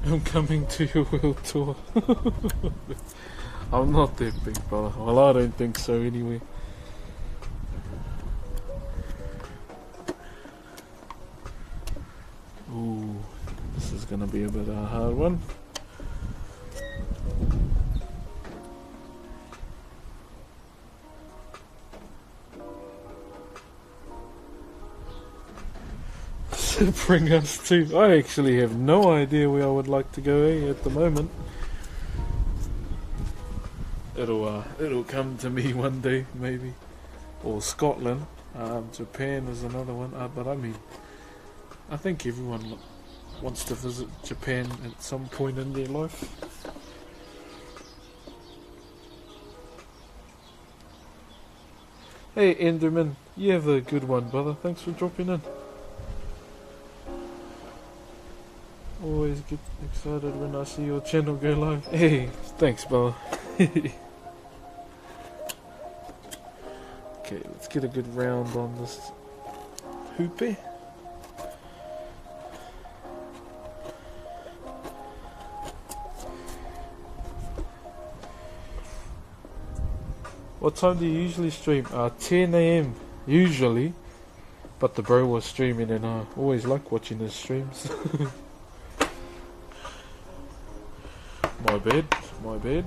I'm coming to your world tour. I'm not that big, brother. Well, I don't think so anyway. Ooh, this is gonna be a bit of a hard one. Bring us to. I actually have no idea where I would like to go at the moment. It'll come to me one day maybe, or Scotland. Japan is another one. But I mean, I think everyone wants to visit Japan at some point in their life. Hey Enderman, you have a good one, brother. Thanks for dropping in. Always get excited when I see your channel go live. Hey, thanks, brother. Okay, let's get a good round on this hoopy. What time do you usually stream? 10 AM usually, but the bro was streaming and I always like watching his streams. My bad, my bad.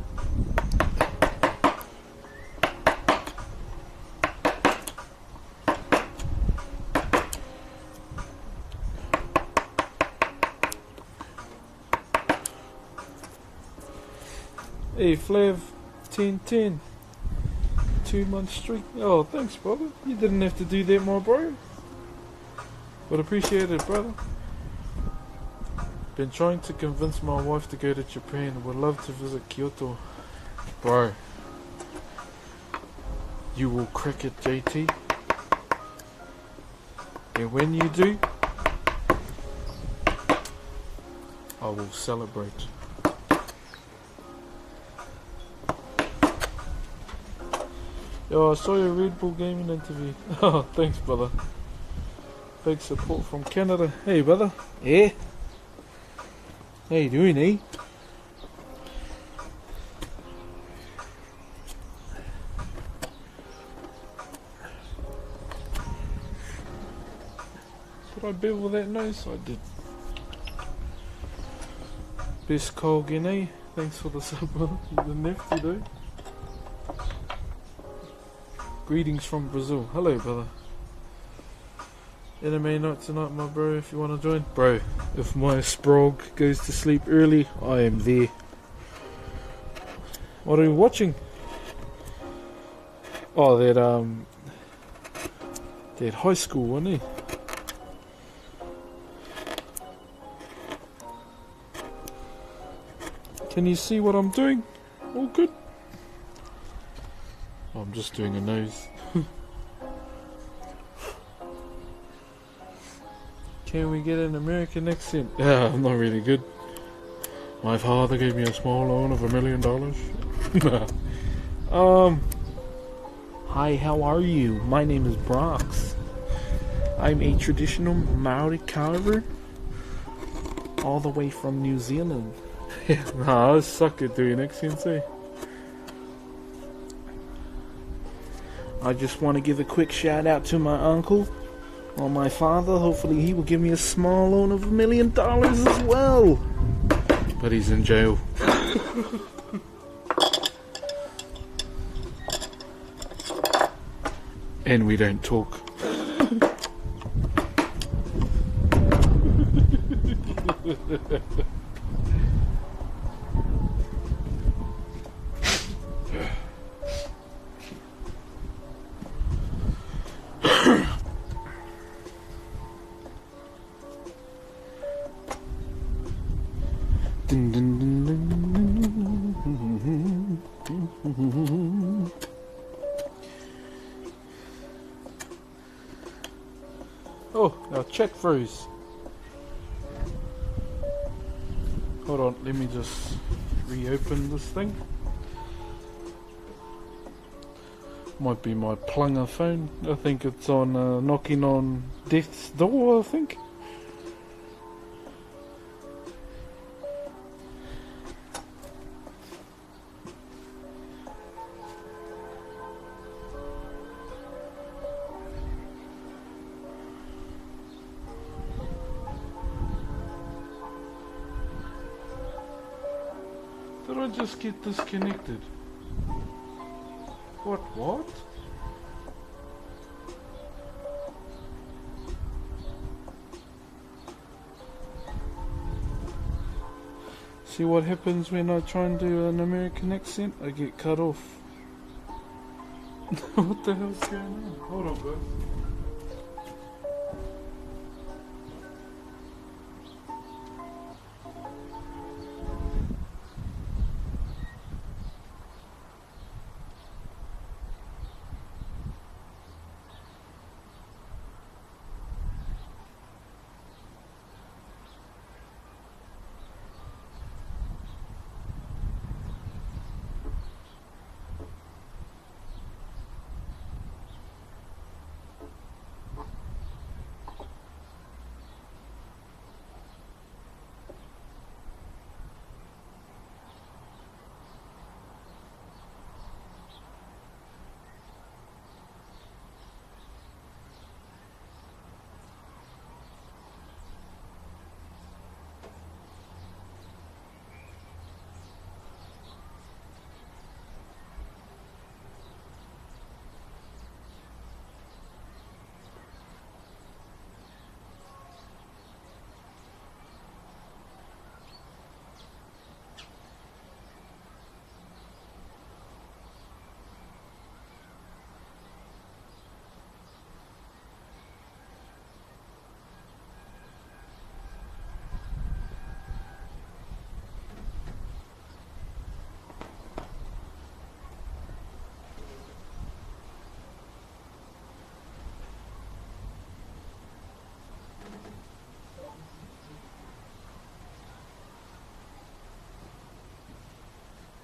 Hey Flav, 10-10. 2-month streak. Oh, thanks, brother. You didn't have to do that, my bro. But appreciate it, brother. Been trying to convince my wife to go to Japan. Would love to visit Kyoto. Bro, you will crack it, JT. And when you do, I will celebrate. Yo, I saw your Red Bull Gaming interview. Oh, thanks, brother. Big support from Canada. Hey, brother. Yeah? How you doing, eh? Did I bevel that nose? I did. Best Colgan, eh? Thanks for the sub, brother. You didn't have to, though. Greetings from Brazil. Hello, brother. Anime night tonight, my bro, if you want to join. Bro, if my sprog goes to sleep early, I am there. What are you watching? Oh, that high school one, eh? Can you see what I'm doing? All good? Oh, I'm just doing a nose. Can we get an American accent? Yeah, I'm not really good. My father gave me a small loan of $1 million. Hi, how are you? My name is Brox. I'm a traditional Maori carver, all the way from New Zealand. Nah, I suck at doing accents, eh? I just want to give a quick shout out to my uncle. Or my father. Hopefully he will give me a small loan of $1 million as well. But he's in jail. And we don't talk. Dun, dun, dun, dun, dun, dun. Oh, our chat froze. Hold on, let me just reopen this thing. Might be my plunger phone. I think it's on knocking on death's door, I think. Did I just get disconnected? What? See what happens when I try and do an American accent? I get cut off. What the hell's going on? Hold on, guys.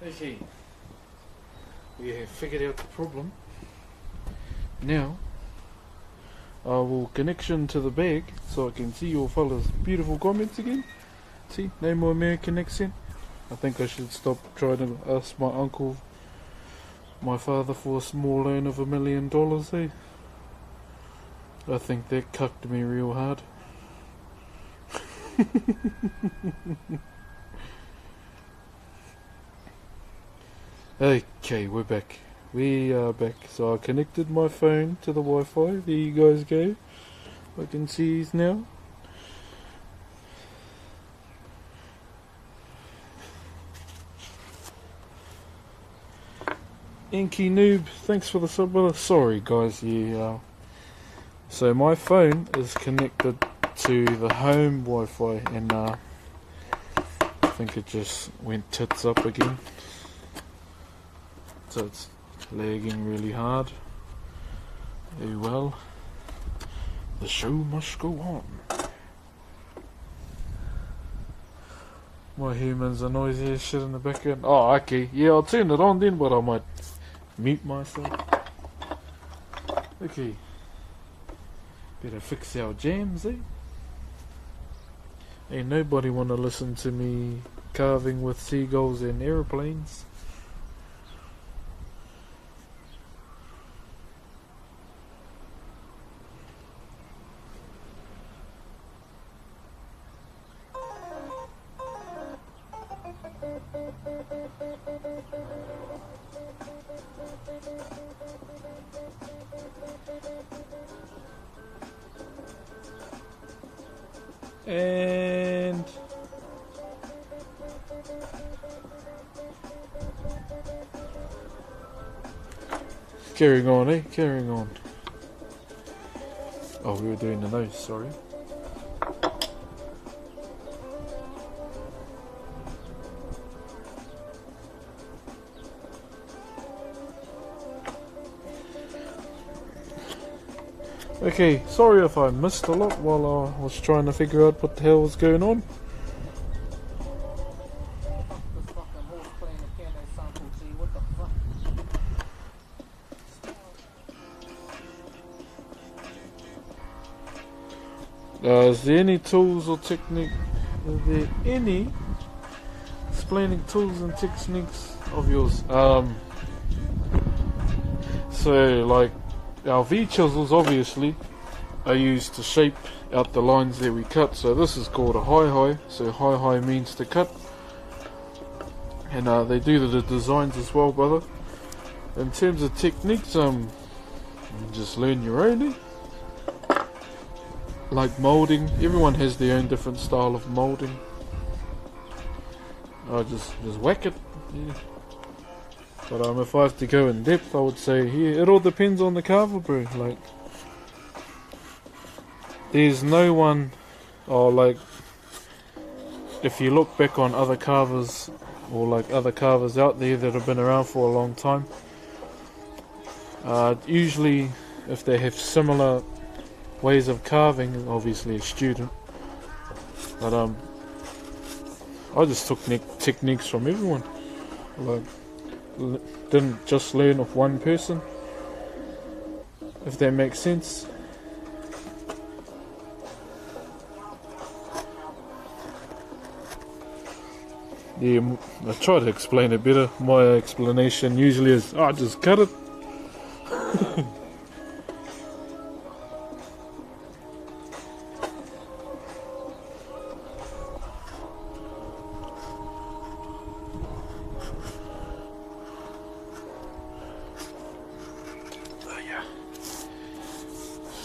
Okay, we have figured out the problem. Now, I will connection to the bag so I can see your fellas' beautiful comments again. See, no more American accent. I think I should stop trying to ask my uncle, my father, for a small loan of $1 million, eh? I think that cucked me real hard. Okay, we're back. We are back. So I connected my phone to the Wi-Fi. There you guys go. I can see these now. Inky Noob, thanks for the sub. Sorry guys, yeah. So my phone is connected to the home Wi-Fi and I think it just went tits up again. So it's lagging really hard. Oh well, the show must go on. My humans are noisy as shit in the background. Oh, okay, yeah, I'll turn it on then, but I might mute myself. Okay, better fix our jams, eh? Ain't nobody wanna listen to me carving with seagulls and aeroplanes. And carrying on, eh? Carrying on. Oh, we were doing the nose, sorry. Okay, sorry if I missed a lot while I was trying to figure out what the hell was going on. Is there any tools or technique? Is there any explaining tools and techniques of yours? So like our V-chisels obviously are used to shape out the lines that we cut. So this is called a high. So high means to cut, and they do the designs as well, brother. In terms of techniques, you just learn your own. Eh? Like moulding, everyone has their own different style of moulding. I just whack it. Yeah. But if I have to go in depth, I would say it all depends on the carver, bro. Like, there's no one, like, if you look back on other carvers, or like other carvers out there that have been around for a long time, usually if they have similar ways of carving, obviously a student, but I just took techniques from everyone. Like, didn't just learn of one person, if that makes sense. Yeah, I try to explain it better. My explanation usually is, I just cut it.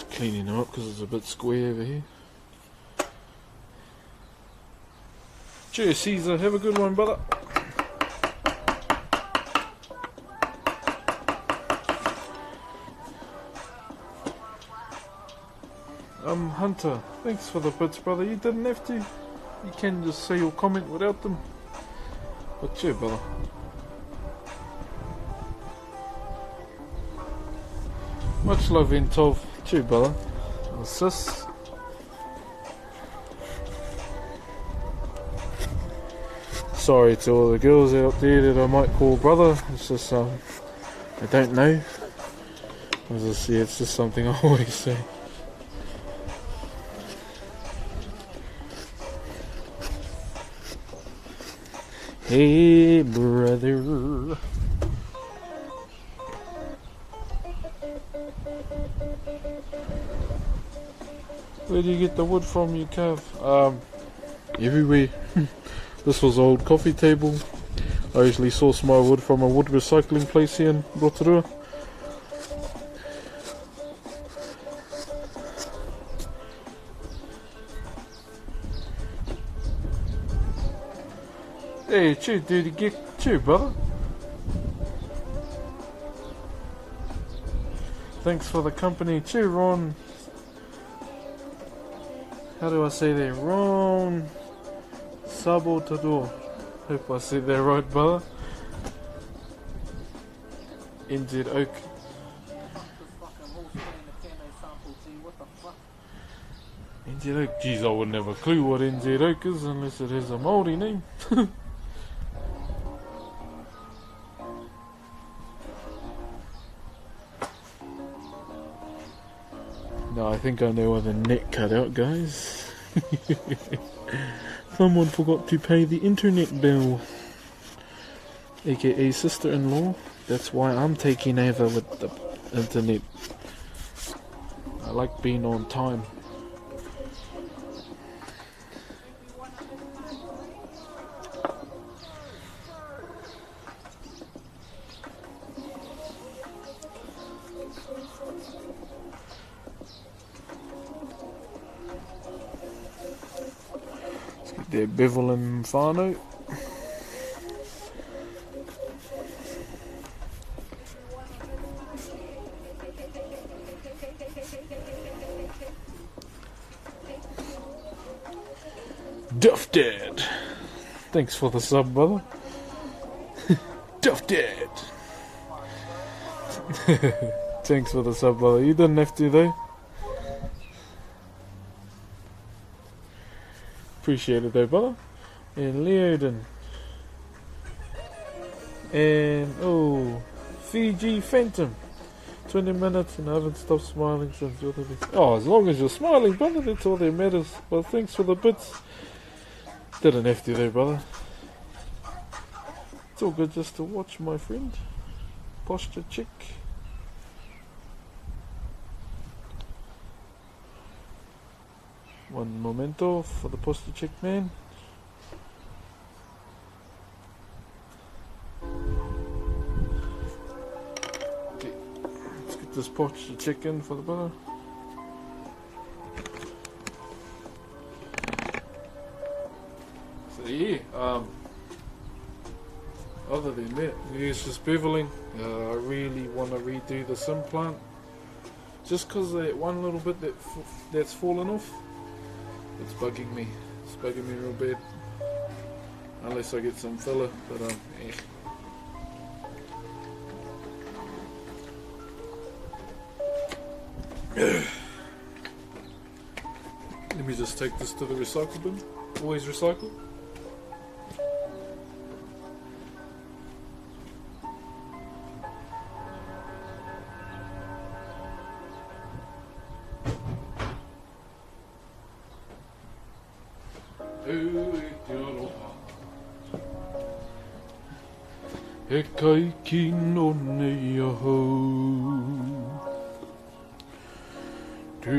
Cleaning them up because it's a bit square over here. Cheers, Caesar. Have a good one, brother. Hunter, thanks for the bits, brother. You didn't have to. You can just say your comment without them. But cheers, brother. Much love, Intov. Cheers, brother. Sis. Sorry to all the girls out there that I might call brother. It's just I don't know. It's just something I always say. Hey, brother. Where do you get the wood from you carve? Everywhere. This was an old coffee table. I usually source my wood from a wood recycling place here in Rotorua. Hey, cheers, dude. Cheers, brother. Thanks for the company. Cheers, Ron. How do I say that? Ron Sabotador. Hope I said that right, brother. NZ Oak. NZ Oak. Jeez, I wouldn't have a clue what NZ Oak is unless it has a Māori name. No, I think I know why the net cut out, guys. Someone forgot to pay the internet bill, aka sister-in-law. That's why I'm taking over with the internet. I like being on time. They're bevel and whānau. Duff Dad. Thanks for the sub, brother. Duff Dad. Thanks for the sub, brother. You didn't have to though. Appreciate it though, brother. And Leoden. And oh, Fiji Phantom. 20 minutes and I haven't stopped smiling since the other day. Oh, as long as you're smiling, brother, that's all that matters. Well, thanks for the bits. Didn't have to though, brother. It's all good just to watch, my friend. Posture check. One momento for the posture check, man. Okay, let's get this posture check in for the brother. So yeah, other than that, it's just beveling. I really want to redo this implant, just because that one little bit that's fallen off. It's bugging me. It's bugging me real bad. Unless I get some filler, but Let me just take this to the recycle bin. Always recycle. E kai ki no nei ahau Te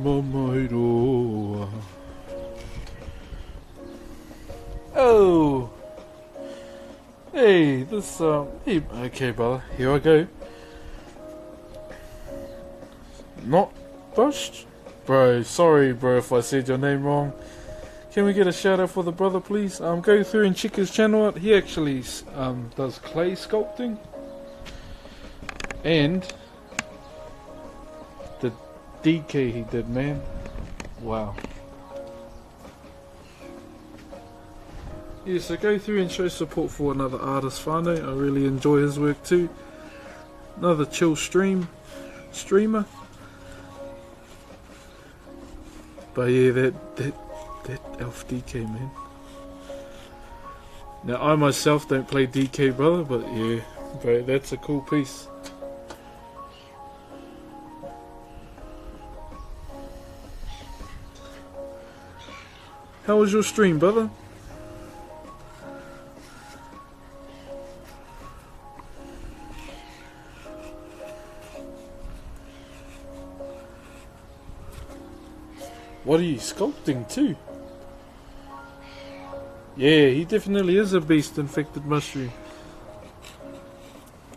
mamairoa. Oh! Hey, this, hey, okay brother, here I go. Not Bush? Bro, sorry bro if I said your name wrong. Can we get a shout out for the brother, please? Go through and check his channel out. He actually does clay sculpting, and the DK he did, man. Wow. Yeah, so go through and show support for another artist, whānau. I really enjoy his work too. Another chill streamer. But yeah, that elf DK, man. Now I myself don't play DK, brother, but yeah, bro, that's a cool piece. How was your stream, brother? What are you sculpting too? Yeah, he definitely is a beast, infected mushroom.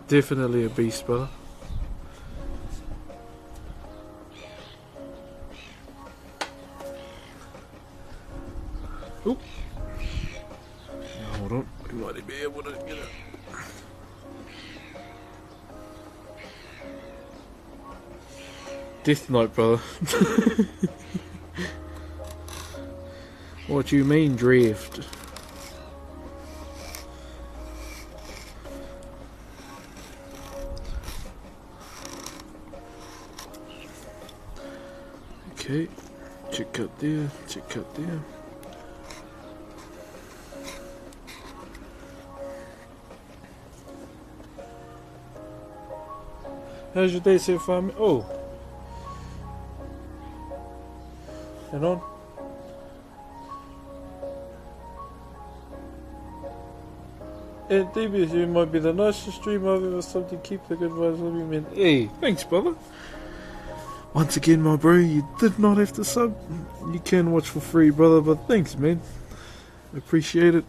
Definitely a beast, brother. Oop. Hold on, we might be able to get it. Death Knight, brother. What you mean, drift? Okay, check out there, check out there. How's your day so far? Oh, hang on. And DBS, you might be the nicest stream I've ever subbed to. Keep the good vibes, love you, man. Hey, thanks, brother. Once again, my bro, you did not have to sub. You can watch for free, brother, but thanks, man. Appreciate it.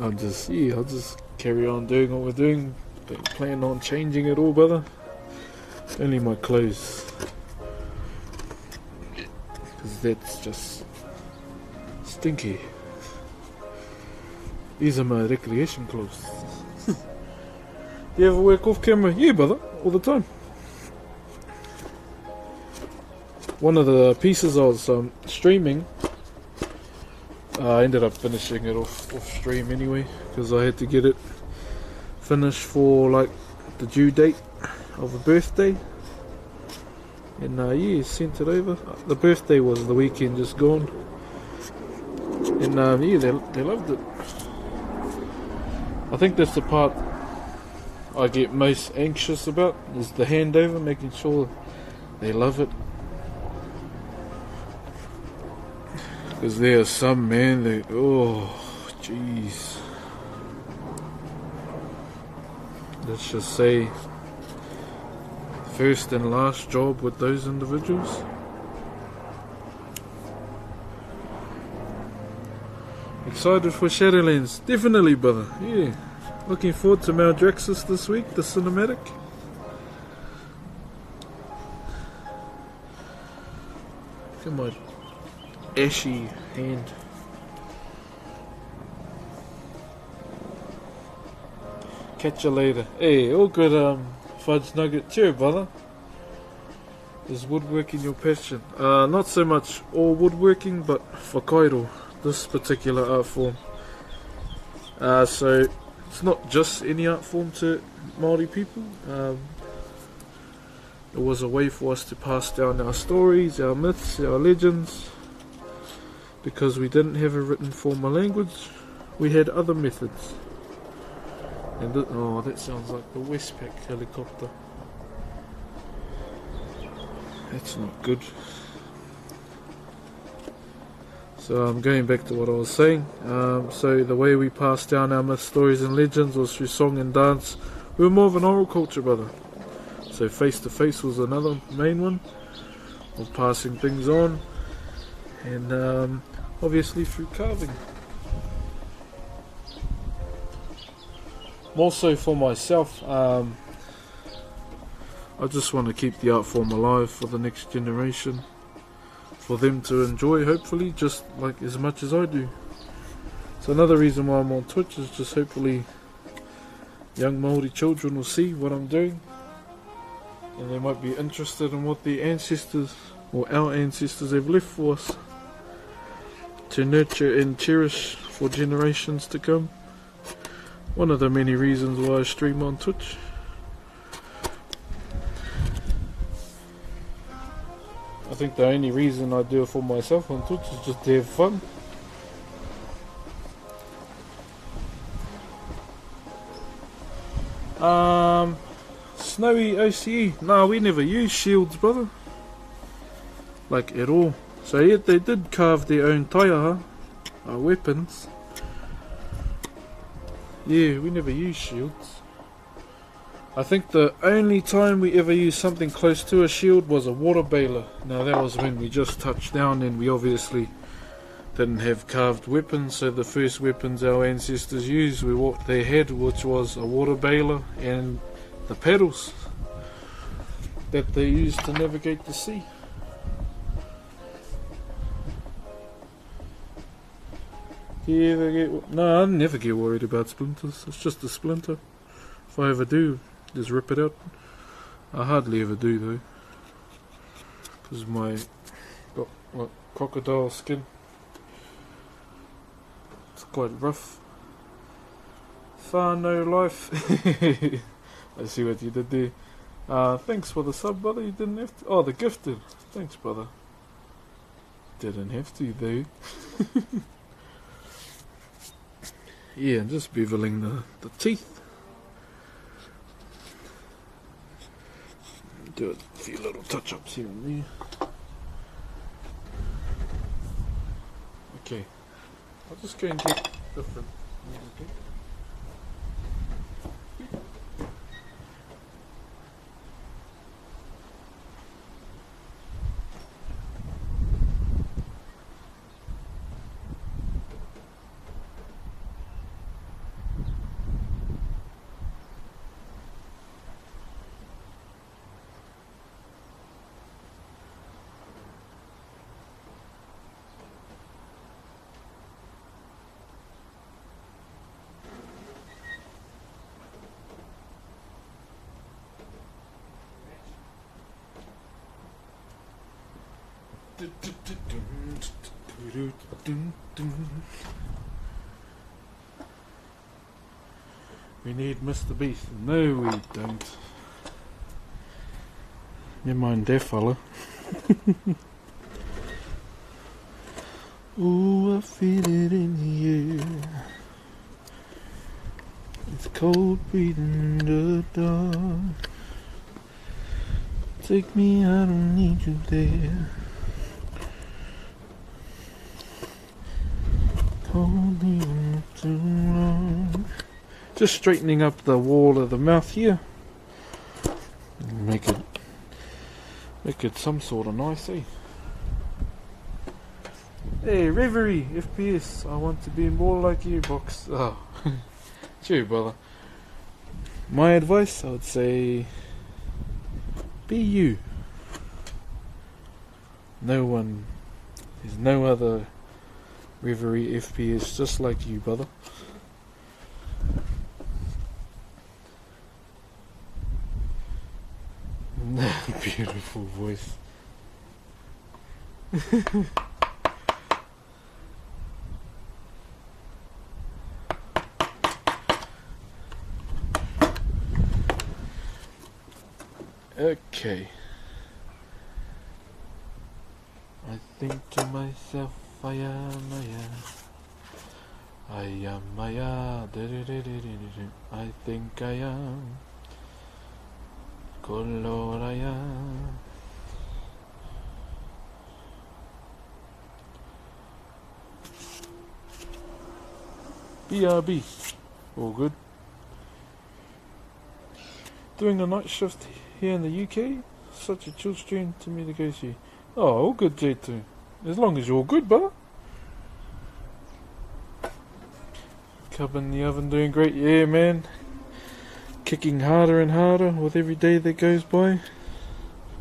I'll just carry on doing what we're doing. Don't plan on changing it all, brother. Only my clothes. Because that's just stinky. These are my recreation clothes. Do you ever work off camera? Yeah, brother, all the time. One of the pieces I was streaming, I ended up finishing it off stream anyway, because I had to get it finished for like the due date of a birthday. And yeah, sent it over. The birthday was the weekend just gone. And yeah, they loved it. I think that's the part I get most anxious about, is the handover, making sure they love it. Because there are some, man, they, oh, jeez. Let's just say, first and last job with those individuals. Excited for Shadowlands, definitely, brother. Yeah, looking forward to Maldraxxus this week, the cinematic. Come on, ashy hand. Catch you later. Hey, all good, Fudge Nugget. Cheer, brother. Is woodworking your passion? Not so much all woodworking, but whakairo, this particular art form. So it's not just any art form to Māori people. It was a way for us to pass down our stories, our myths, our legends. Because we didn't have a written formal language, we had other methods. And oh, that sounds like the Westpac helicopter. That's not good. So I'm going back to what I was saying. So the way we passed down our myth, stories and legends was through song and dance. We were more of an oral culture, brother. So face to face was another main one of passing things on. And obviously through carving. More so for myself, I just want to keep the art form alive for the next generation, for them to enjoy, hopefully, just like as much as I do. So another reason why I'm on Twitch is just hopefully young Māori children will see what I'm doing, and they might be interested in what their ancestors, or our ancestors, have left for us to nurture and cherish for generations to come. One of the many reasons why I stream on Twitch. I think the only reason I do it for myself on Twitch is just to have fun. Snowy OCE. Nah, we never use shields, brother. Like at all. So yeah, they did carve their own taiaha, weapons. Yeah, we never use shields. I think the only time we ever used something close to a shield was a water baler. Now that was when we just touched down and we obviously didn't have carved weapons, so the first weapons our ancestors used were what they had, which was a water baler and the paddles that they used to navigate the sea. No, I never get worried about splinters. It's just a splinter. If I ever do, just rip it out. I hardly ever do though, because my got what, crocodile skin. It's quite rough. Whānau life. I see what you did there. Thanks for the sub, brother. You didn't have to. Oh, the gifted. Thanks, brother. Didn't have to though. Yeah, just beveling the teeth. Do a few little touch-ups here and there. Okay, I'll just go and get different music. We need Mr. Beast. No, we don't. Never mind that fella. Ooh, I feel it in the air. It's cold breathing in the dark. Take me, I don't need you there. Hold me not too long. Just straightening up the wall of the mouth here. Make it some sort of nice, eh? Hey, Reverie, FPS, I want to be more like you, Box. Oh, cheer, brother. My advice, I would say, be you. There's no other Reverie FPS just like you, brother. Beautiful voice. Okay. I think to myself, I am. I think I am. Good Lord, I am. BRB. All good. Doing a night shift here in the UK. Such a chill stream to me to go see. Oh, all good, J2. As long as you're all good, brother. Cub in the oven doing great. Yeah, man. Kicking harder and harder with every day that goes by.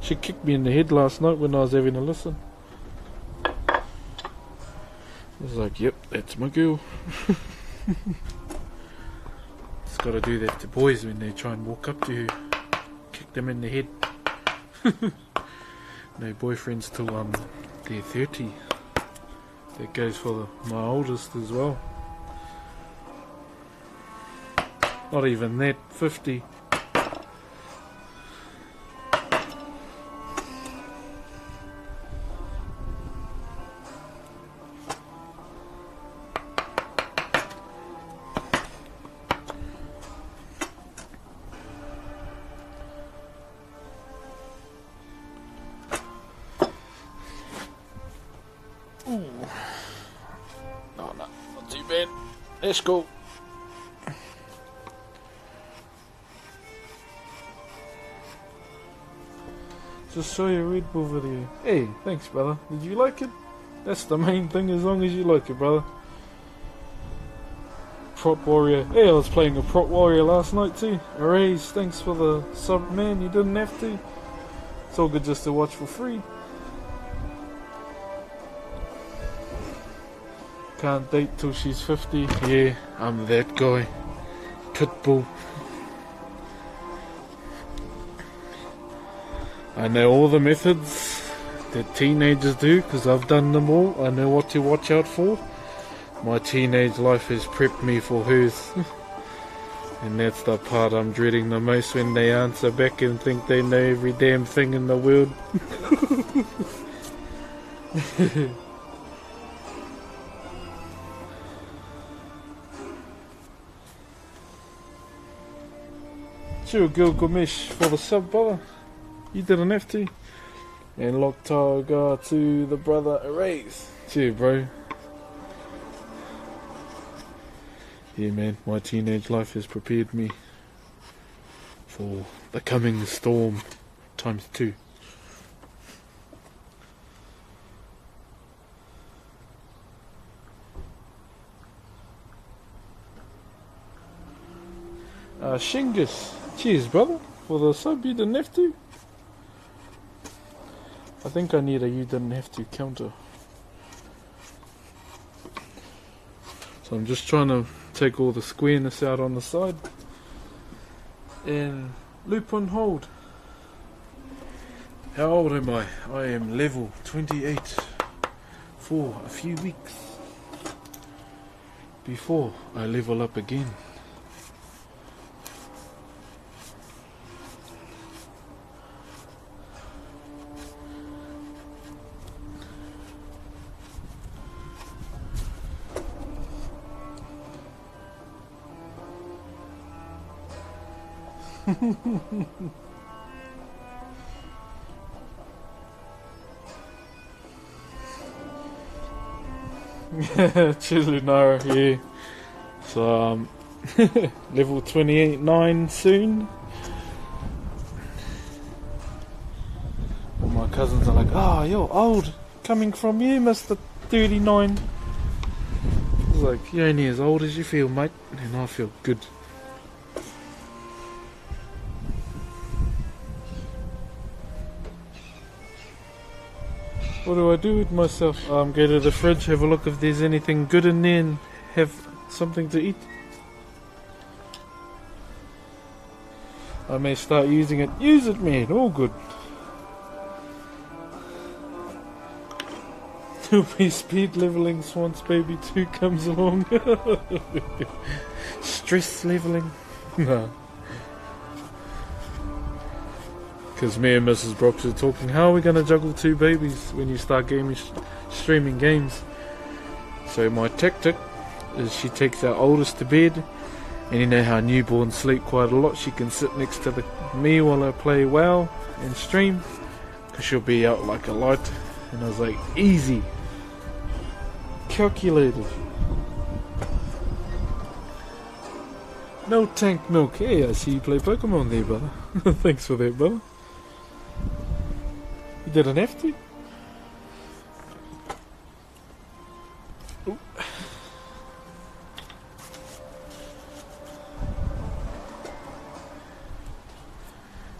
She kicked me in the head last night when I was having a listen. I was like, yep, that's my girl. Just gotta do that to boys when they try and walk up to you. Kick them in the head. No boyfriends till they're 30. That goes for my oldest as well. Not even that, 50. Ooh. No, not too bad. Let's go. Just saw your Red Bull video. Hey, thanks, brother. Did you like it? That's the main thing, as long as you like it, brother. Prot Warrior. Hey, I was playing a Prot Warrior last night too. Arrays, thanks for the sub, man. You didn't have to. It's all good just to watch for free. Can't date till she's 50. Yeah, I'm that guy. Pitbull. I know all the methods that teenagers do because I've done them all. I know what to watch out for. My teenage life has prepped me for hers. And that's the part I'm dreading the most, when they answer back and think they know every damn thing in the world. Sure, Gilgamesh for the sub, brother. You didn't have to. And Lock Tiger to the brother Arrays. Cheer, bro. Yeah, man, my teenage life has prepared me for the coming storm ×2. Shingus, cheers, brother, for the sub. You didn't have to. I think I need a you didn't have to counter. So I'm just trying to take all the squareness out on the side and loop on hold. How old am I? I am level 28 for a few weeks before I level up again. Chillinara, yeah. So, level 28-9 soon. All my cousins are like, "Oh, you're old. Coming from you, Mr. 39. I was like, "You're only as old as you feel, mate." And I feel good. What do I do with myself? Go to the fridge, have a look if there's anything good in there, and have something to eat. I may start using it. Use it, man. All good. To be speed leveling once baby 2 comes along. Stress leveling. No. Because me and Mrs. Brooks are talking, how are we going to juggle 2 babies when you start streaming games? So my tactic is she takes our oldest to bed, and you know how newborns sleep quite a lot. She can sit next to me while I play WoW and stream, because she'll be out like a light. And I was like, easy. Calculated. No tank milk. Hey, I see you play Pokemon there, brother. Thanks for that, brother. You didn't have to. Ooh.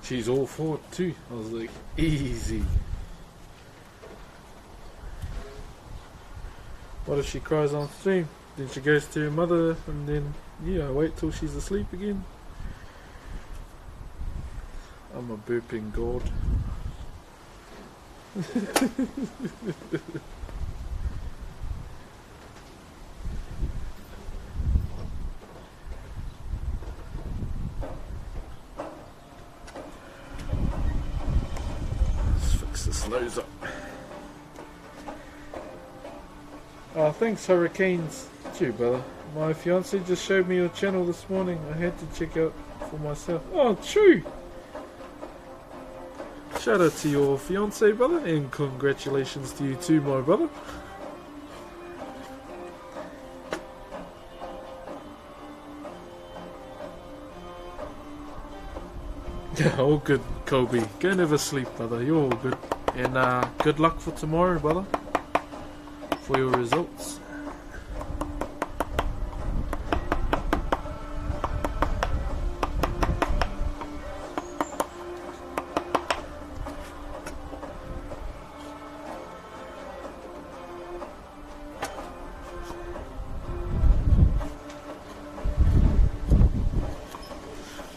She's all for it too. I was like, easy. What if she cries on stream? Then she goes to her mother, and then, yeah, I wait till she's asleep again. I'm a burping god. Let's fix this nose up. Oh, thanks, Hurricanes. Cheers, brother. My fiance just showed me your channel this morning. I had to check out for myself. Oh, true. Shout out to your fiance, brother, and congratulations to you too, my brother. Yeah, all good, Kobe. Go never sleep, brother. You're all good. And good luck for tomorrow, brother, for your results.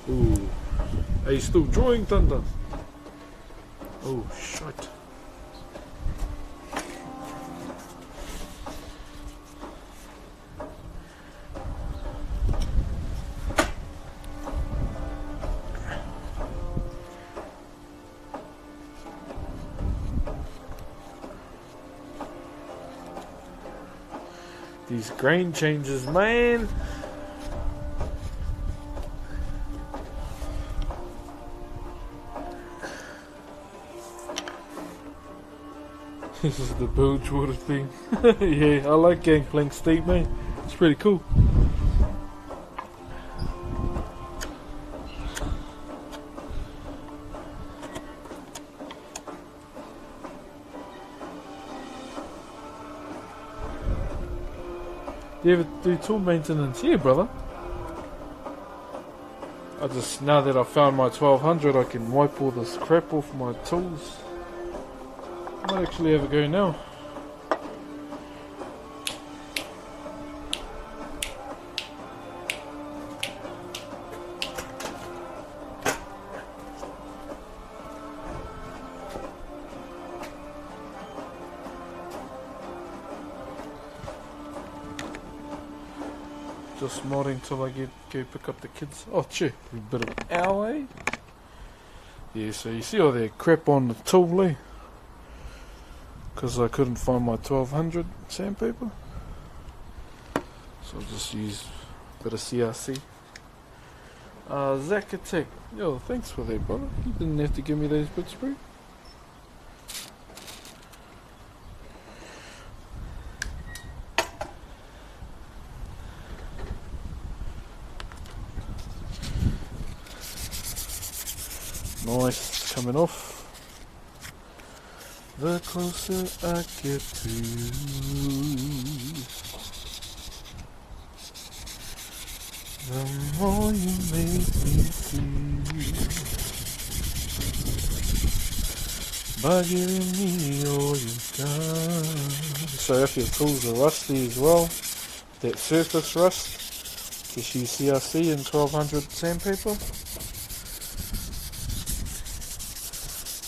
Ooh. Are you still drawing, Thunder? Oh, shit. These grain changes, man. This is the bilge water thing. Yeah, I like Gangplank State, man. It's pretty cool. Do you ever do tool maintenance? Yeah, brother. I just, now that I've found my 1200, I can wipe all this crap off my tools. I might actually have a go now. Just modding till I go pick up the kids. Oh, gee, a bit of ow, eh? Yeah, so you see all that crap on the tool, eh? Because I couldn't find my 1200 sandpaper, so I'll just use a bit of CRC. Zacatech. Yo, thanks for that, brother. You didn't have to give me those bits, bro. Nice, coming off. The closer I get to you, the more you make me feel. By giving me all you got. So if your tools are rusty as well, that surface rust, just use CRC and 1200 sandpaper.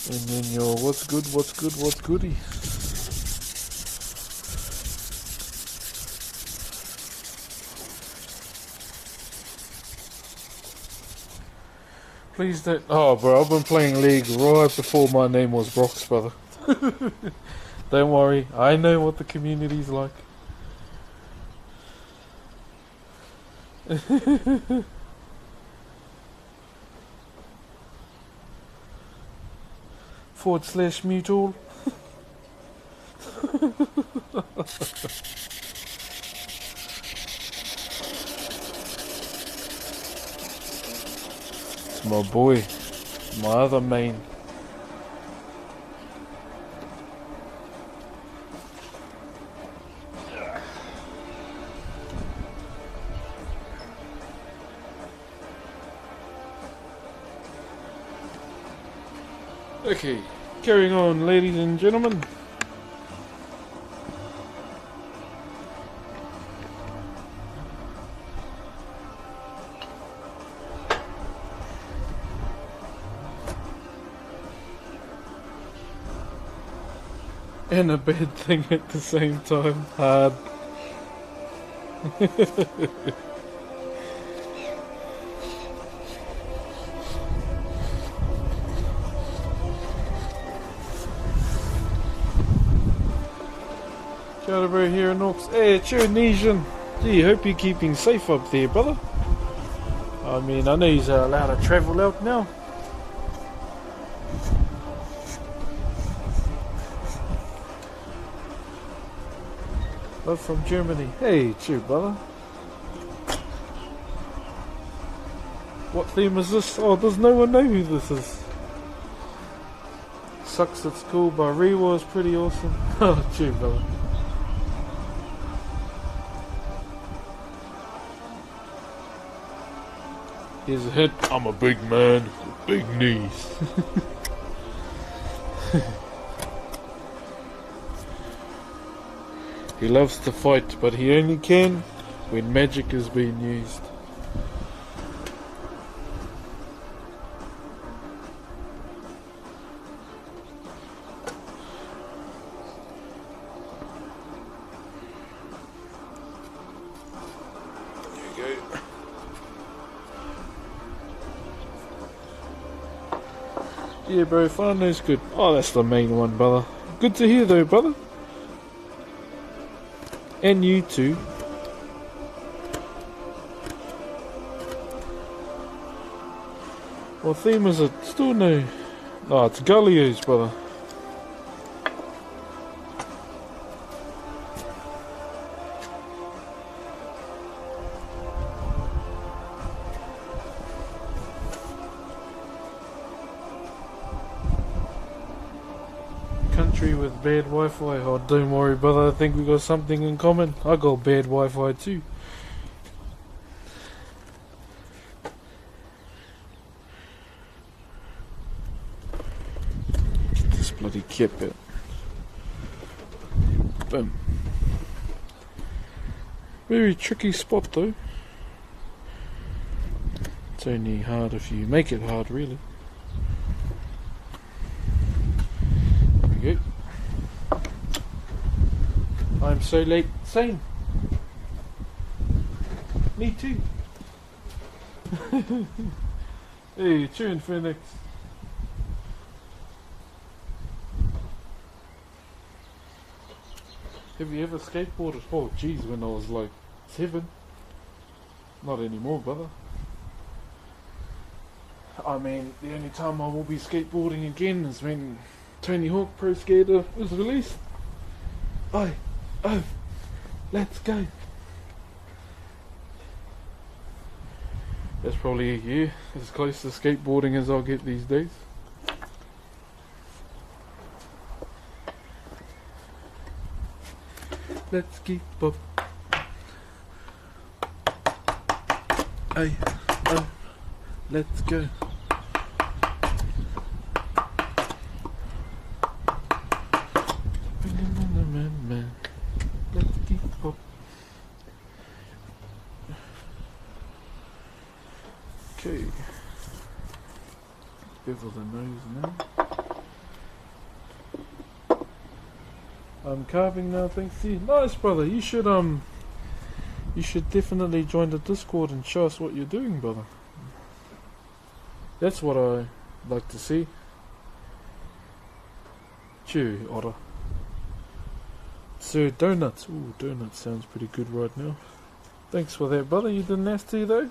And then your what's good, what's goody. Please don't. Oh, bro, I've been playing League right before my name was Brox, brother. Don't worry, I know what the community's like. /mute all. It's my boy, my other main. Okay, carrying on, ladies and gentlemen. And a bad thing at the same time. Hard. Bro here in Orcs. Hey, Tunisian. Gee, hope you're keeping safe up there, brother. I mean, I know he's allowed to travel out now. Love from Germany. Hey, cheer, brother. What theme is this? Oh, does no one know who this is? Sucks It's Cool by Rewa is pretty awesome. Oh, cheer, brother. Here's a hit. I'm a big man with big knees. He loves to fight, but he only can when magic is being used. Yeah, bro, Farno's good. Oh, that's the main one, brother. Good to hear, though, brother. And you too. What theme is it? Still no. Oh, it's Gallio's, brother. With bad Wi-Fi. Oh, don't worry, brother. I think we got something in common. I got bad Wi-Fi too. Get this bloody cap out. Boom. Very tricky spot though. It's only hard if you make it hard, really. There we go. I'm so late. Same. Me too. Hey, tune Phoenix. Have you ever skateboarded? Oh, geez, when I was like 7. Not anymore, brother. I mean, the only time I will be skateboarding again is when Tony Hawk Pro Skater is released. Oh, let's go. That's probably a year, as close to skateboarding as I'll get these days. Let's keep up. Hey, let's go. Let's keep up. Okay. Bevel the nose now. I'm carving now, thanks to you. Nice, brother. You should definitely join the Discord and show us what you're doing, brother. That's what I like to see. Chew, Otter. So donuts. Ooh, donuts sounds pretty good right now. Thanks for that, brother. You didn't have to, though.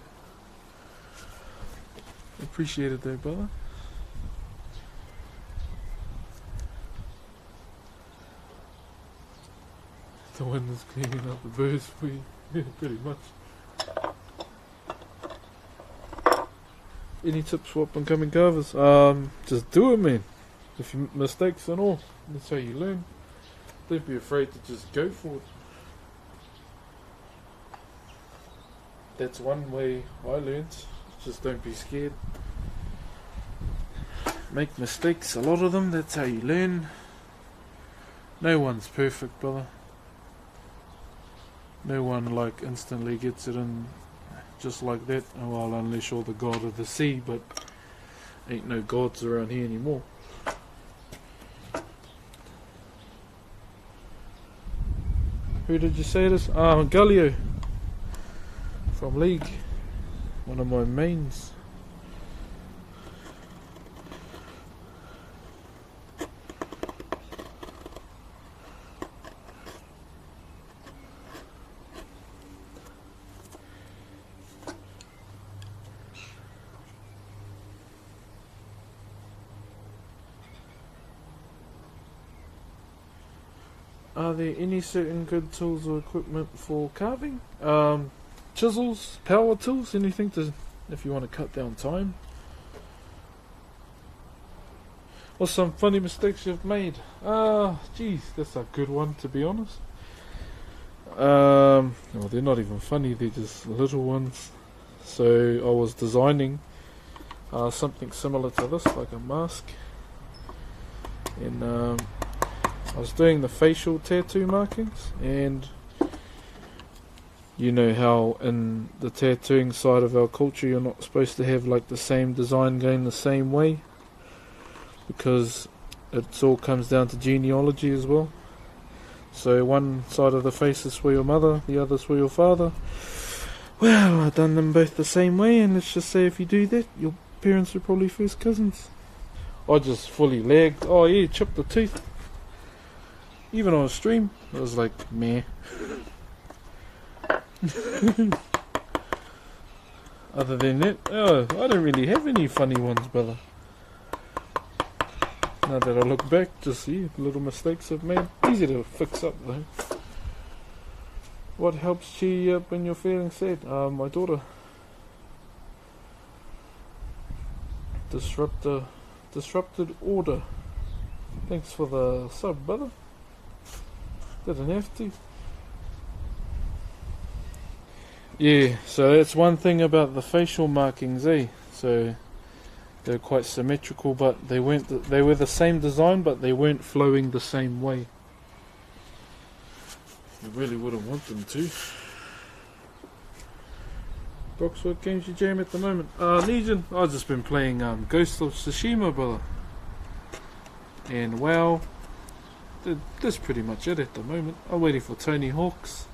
Appreciate it, though, brother. The one that's cleaning up the birds for you. Yeah, pretty much. Any tips for up and coming carvers? Just do it, man. If you mistakes and all, that's how you learn. Don't be afraid to just go for it. That's one way I learned. Just don't be scared. Make mistakes, a lot of them. That's how you learn. No one's perfect, brother. No one like instantly gets it in just like that. Oh, well, unless you're the god of the sea, but ain't no gods around here anymore. Who did you say this? Gallio from League, one of my mains. Are there any certain good tools or equipment for carving? Chisels, power tools, anything to, if you want to cut down time. What's some funny mistakes you've made? Geez, that's a good one, to be honest. Well, they're not even funny, they're just little ones. So I was designing something similar to this, like a mask, and I was doing the facial tattoo markings, and you know how in the tattooing side of our culture you're not supposed to have like the same design going the same way, because it all comes down to genealogy as well. So one side of the face is for your mother, the other's for your father. Well, I've done them both the same way, and let's just say if you do that, your parents are probably first cousins. I just fully lagged. Oh yeah, chipped the tooth. Even on a stream, I was like, meh. Other than that, I don't really have any funny ones, brother. Now that I look back, just see little mistakes I've made. Easy to fix up though. What helps cheer you up when you're feeling sad? My daughter. Disrupted order. Thanks for the sub, brother. Didn't have to. Yeah, so that's one thing about the facial markings, eh? So they're quite symmetrical, but they were the same design, but they weren't flowing the same way. You really wouldn't want them to. Box, what games you jam at the moment? Legion. I've just been playing Ghost of Tsushima, brother. And WoW. That's pretty much it at the moment. I'm waiting for Tony Hawk's.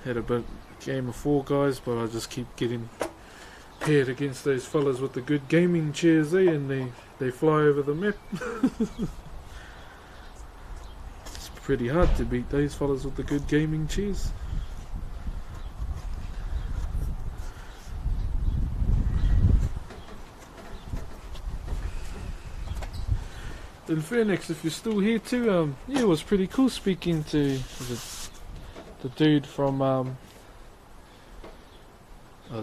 Had a bit game of Fall Guys, but I just keep getting paired against those fellas with the good gaming chairs, eh? And they fly over the map. It's pretty hard to beat those fellas with the good gaming chairs. And Phoenix, if you're still here too, yeah, it was pretty cool speaking to the dude from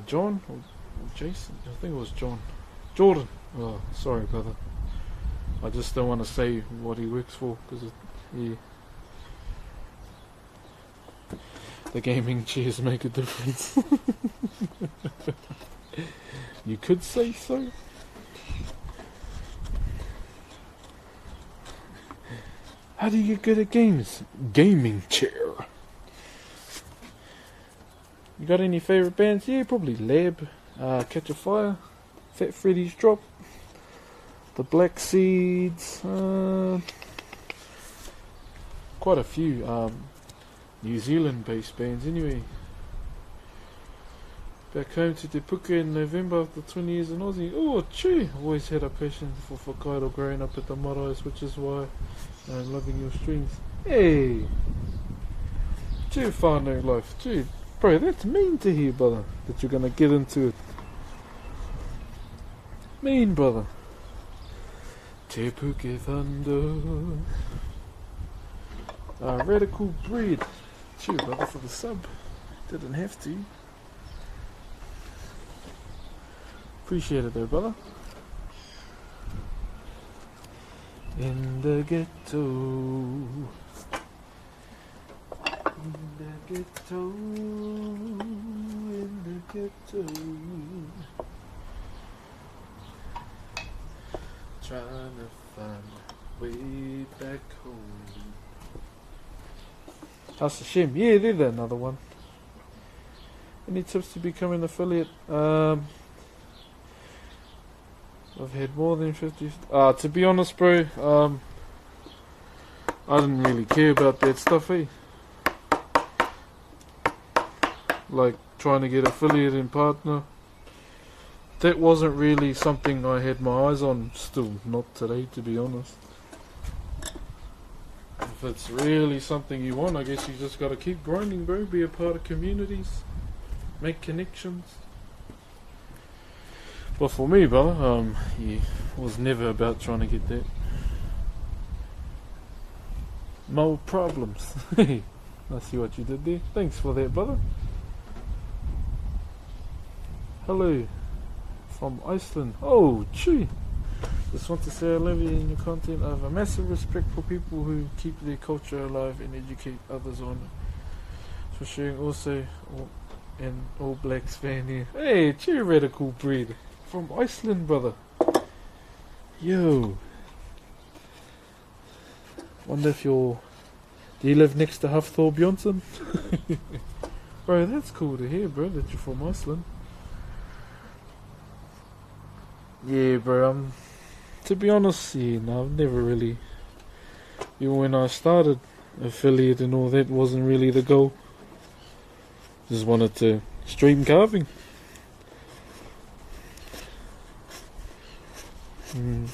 John or Jason. I think it was Jordan. Oh, sorry, brother. I just don't want to say what he works for because the gaming chairs make a difference. You could say so. How do you get good at games? Gaming chair. You got any favourite bands? Yeah, probably Lab, Catch a Fire, Fat Freddy's Drop, The Black Seeds, quite a few New Zealand based bands anyway. Back home to Te Puke in November after 20 years in Aussie. Oh, gee, always had a passion for whakairo growing up at the Marais, which is why I'm loving your streams. Hey! Gee, whānau life. Gee, bro, that's mean to hear, brother, that you're gonna get into it. Mean, brother. Te Puke Thunder. Radical Breed. Gee, brother, for the sub. Didn't have to. Appreciate it though, brother. In the ghetto. In the ghetto. In the ghetto. Trying to find my way back home. How's the shim? Yeah, they're another one. Any tips to become an affiliate? I've had more than 50. To be honest, bro, I didn't really care about that stuff, eh? Like trying to get affiliate and partner. That wasn't really something I had my eyes on. Still, not today, to be honest. If it's really something you want, I guess you just gotta keep grinding, bro. Be a part of communities, make connections. But for me, brother, it was never about trying to get that. No problems. I see what you did there. Thanks for that, brother. Hello from Iceland. Oh, gee. Just want to say I love you and your content. I have a massive respect for people who keep their culture alive and educate others on it. For sharing also, an All Blacks fan here. Hey, gee, Radical Breed. From Iceland, brother. Yo. Wonder if do you live next to Hafthor Bjornsson? Bro, that's cool to hear, bro, that you're from Iceland. Yeah, bro, to be honest, yeah, no, I've never really, even when I started affiliate and all that, wasn't really the goal. Just wanted to stream carving.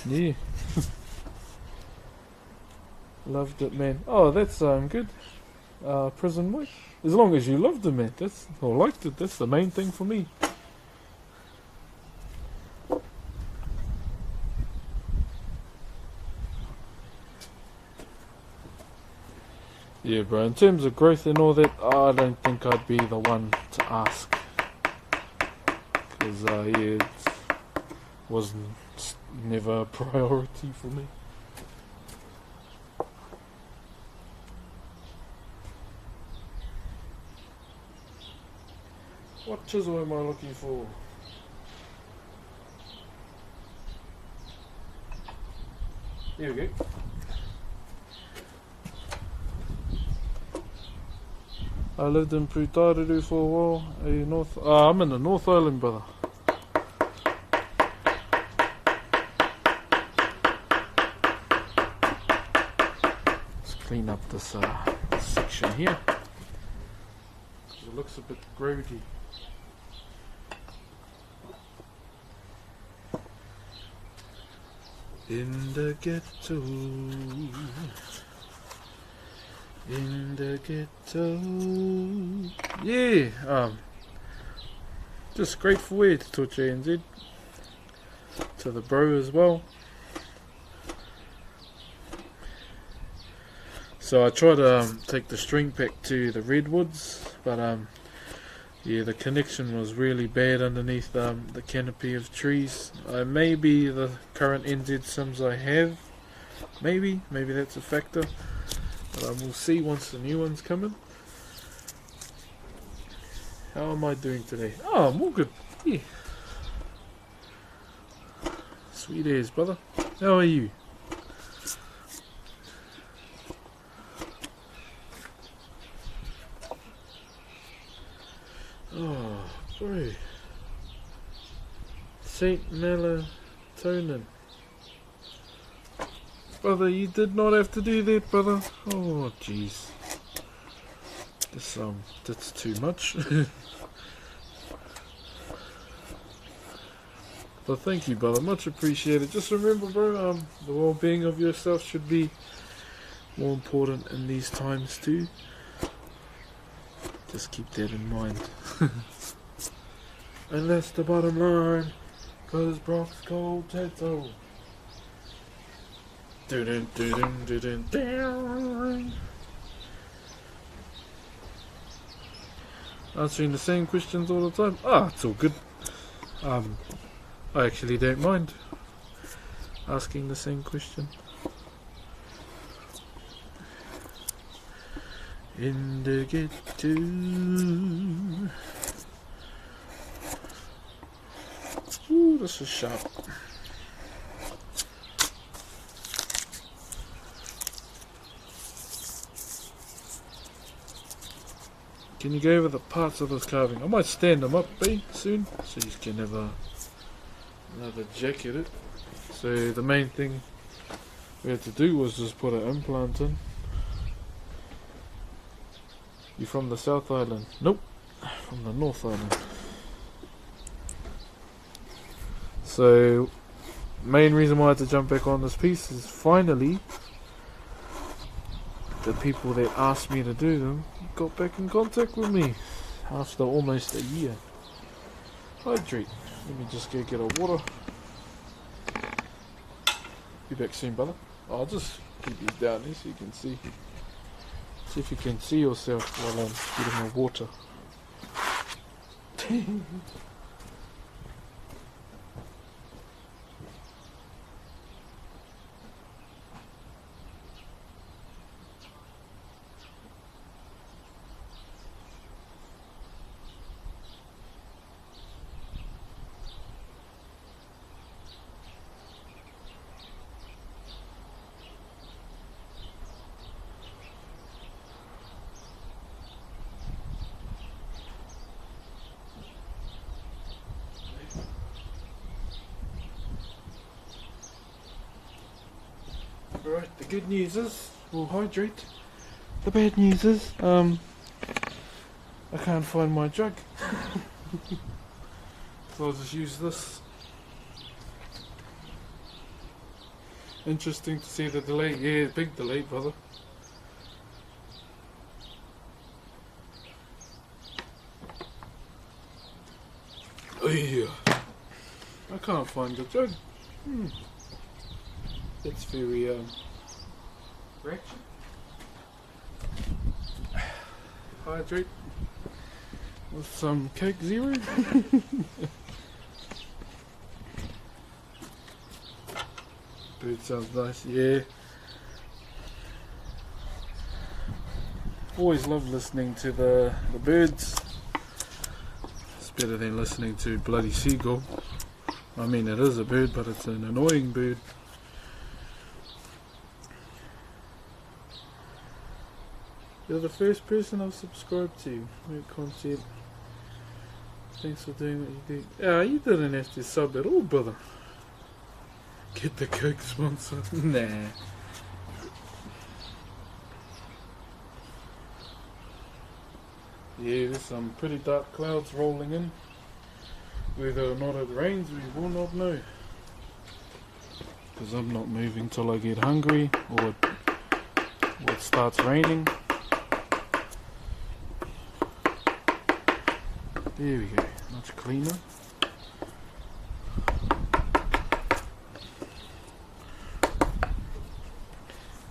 Yeah. Loved it, man. Oh, that's good. Prison Mike. As long as you loved it, man. Or liked it. That's the main thing for me. Yeah, bro. In terms of growth and all that, I don't think I'd be the one to ask. Because, yeah, it wasn't never a priority for me. What chisel am I looking for? Here we go. I lived in Pūtāreru for a while. I'm in the North Island, brother. Let's clean up this section here. It looks a bit grody. In the ghetto, in the ghetto, yeah. Just grateful way to Touch ANZ, to the bro as well. So I tried to take the string back to the redwoods, but yeah, the connection was really bad underneath the canopy of trees. Maybe the current NZ sims I have, maybe that's a factor, but we'll see once the new ones come in. How am I doing today? Oh, I'm all good. Yeah. Sweet as, brother. How are you? Oh, bro. Saint Melatonin. Brother, you did not have to do that, brother. Oh, jeez. That's too much. But thank you, brother. Much appreciated. Just remember, bro, the well-being of yourself should be more important in these times too. Just keep that in mind. And that's the bottom line, cause Brock's cold tattoo. Answering the same questions all the time. It's all good. I actually don't mind asking the same question. Indicator. Ooh, this is sharp. Can you go over the parts of this carving? I might stand them up, soon, so you can have another jack at it. So the main thing we had to do was just put an implant in. You from the South Island? Nope, from the North Island. So main reason why I had to jump back on this piece is finally the people that asked me to do them got back in contact with me after almost a year. Hydrate. Let me just go get a water. Be back soon, brother. I'll just keep these down here so you can see. See if you can see yourself while I'm getting my water. Alright, the good news is we'll hydrate. The bad news is I can't find my jug. So I'll just use this. Interesting to see the delay. Yeah, big delay, brother. Oh yeah. I can't find the jug. It's very ratchet. Hydrate with some Coke Zero. Bird sounds nice, yeah. Always love listening to the birds. It's better than listening to bloody seagull. I mean, it is a bird, but it's an annoying bird. You're the first person I've subscribed to. Make content. Thanks for doing what you do. You didn't have to sub at all, brother. Get the Coke sponsor. Nah. Yeah, there's some pretty dark clouds rolling in. Whether or not it rains, we will not know. Because I'm not moving till I get hungry or it starts raining. There we go, much cleaner.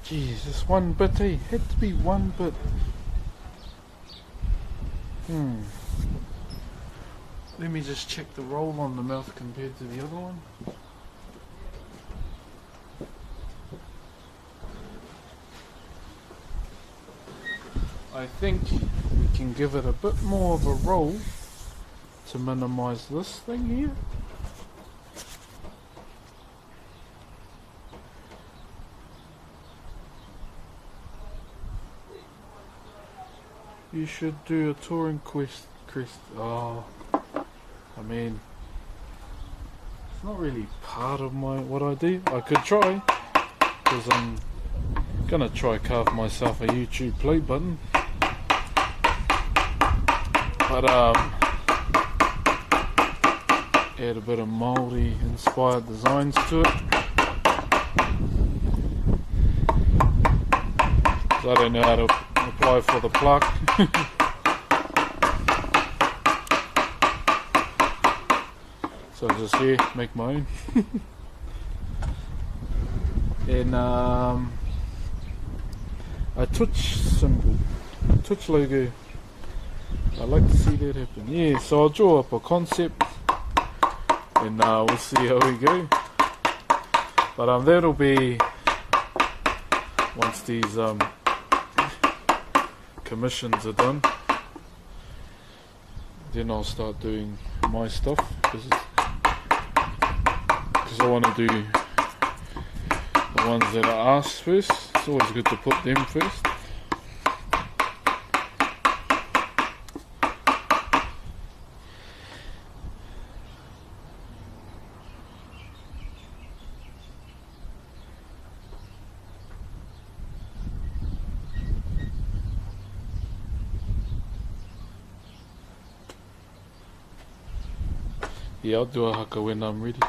Jeez, just one bit, eh? Had to be one bit. Let me just check the roll on the mouth compared to the other one. I think we can give it a bit more of a roll to minimize this thing here. You should do a touring crest. Oh, I mean, it's not really part of what I do. I could try, because I'm gonna try carve myself a YouTube play button. But add a bit of mouldy inspired designs to it. So I don't know how to apply for the plaque. So I'll just here make my own. And a touch symbol, touch logo. I like to see that happen. Yeah, so I'll draw up a concept and we'll see how we go. But that'll be once these commissions are done. Then I'll start doing my stuff because I want to do the ones that are asked first. It's always good to put them first. Yeah, I'll do a haka when I'm ready.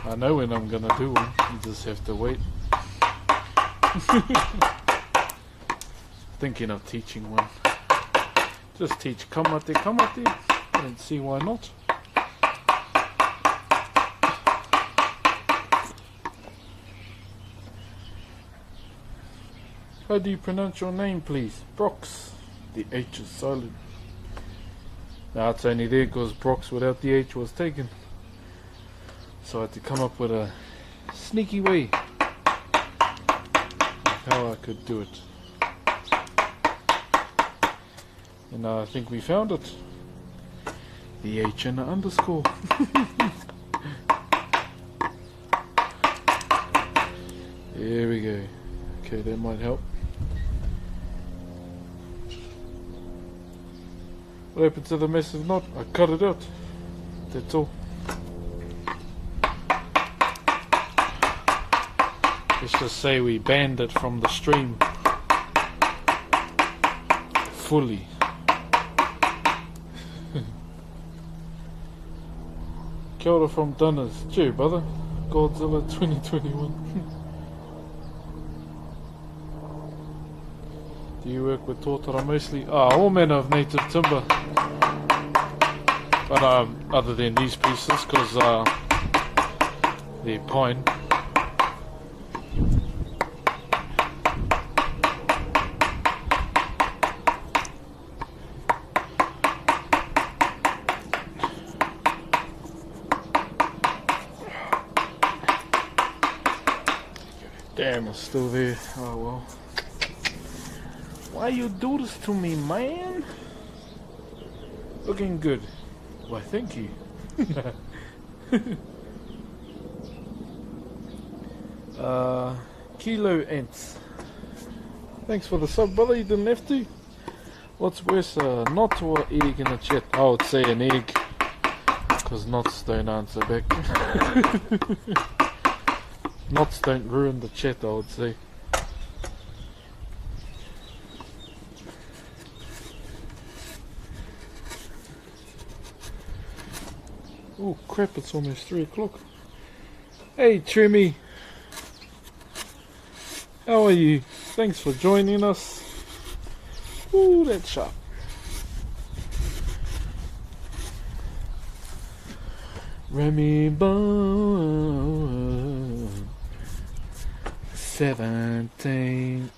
I know when I'm gonna do one, you just have to wait. Thinking of teaching one. Just teach kamate. I don't see why not. How do you pronounce your name, please? Brox. The H is silent. Now it's only there because Brox without the H was taken. So I had to come up with a sneaky way of how I could do it. And I think we found it. The H and the underscore. There we go. Okay, that might help. What happened to the massive knot? I cut it out. That's all. Let's just say we banned it from the stream. Fully. Kia ora from Dunners. Gee, brother. Godzilla 2021. Do you work with tōtara mostly? All manner of native timber. But other than these pieces, because they're pine. Damn, it's still there. Oh well. Why you do this to me, man? Looking good. Why, thank you. Kilo Ants. Thanks for the sub, brother. You didn't have to. What's worse, a knot or an egg in the chat? I would say an egg, because knots don't answer back. Knots don't ruin the chat, I would say. Oh crap, it's almost 3 o'clock. Hey Trimmy, how are you? Thanks for joining us. Ooh, that's sharp. Remy Bone. 17.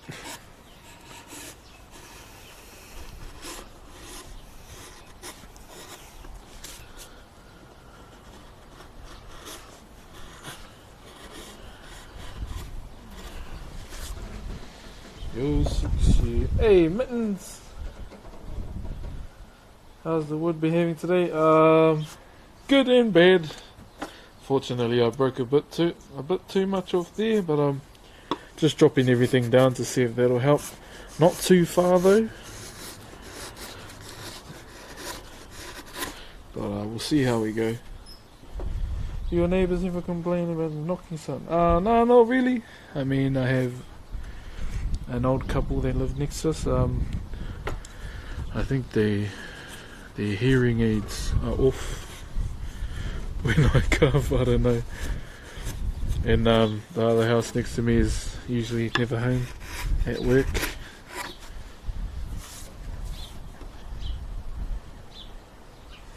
Yo, 60. Hey, Mittens! How's the wood behaving today? Good and bad. Fortunately, I broke a bit too much off there, but I'm just dropping everything down to see if that'll help. Not too far though, but we'll see how we go. Your neighbours ever complain about knocking something? No, not really. I mean, I have an old couple that live next to us. I think their hearing aids are off when I carve, I don't know. And the other house next to me is usually never home at work.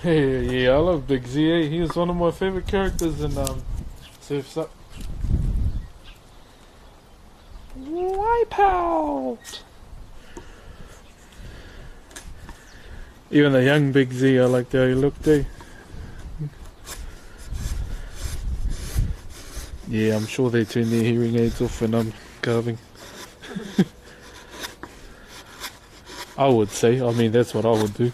Hey, yeah, I love Big Z. Eh? He was one of my favourite characters in Surf's Up. Wipeout! Even the young Big Z, I like how he looked too. Yeah, I'm sure they turn their hearing aids off when I'm carving. I would say, I mean that's what I would do.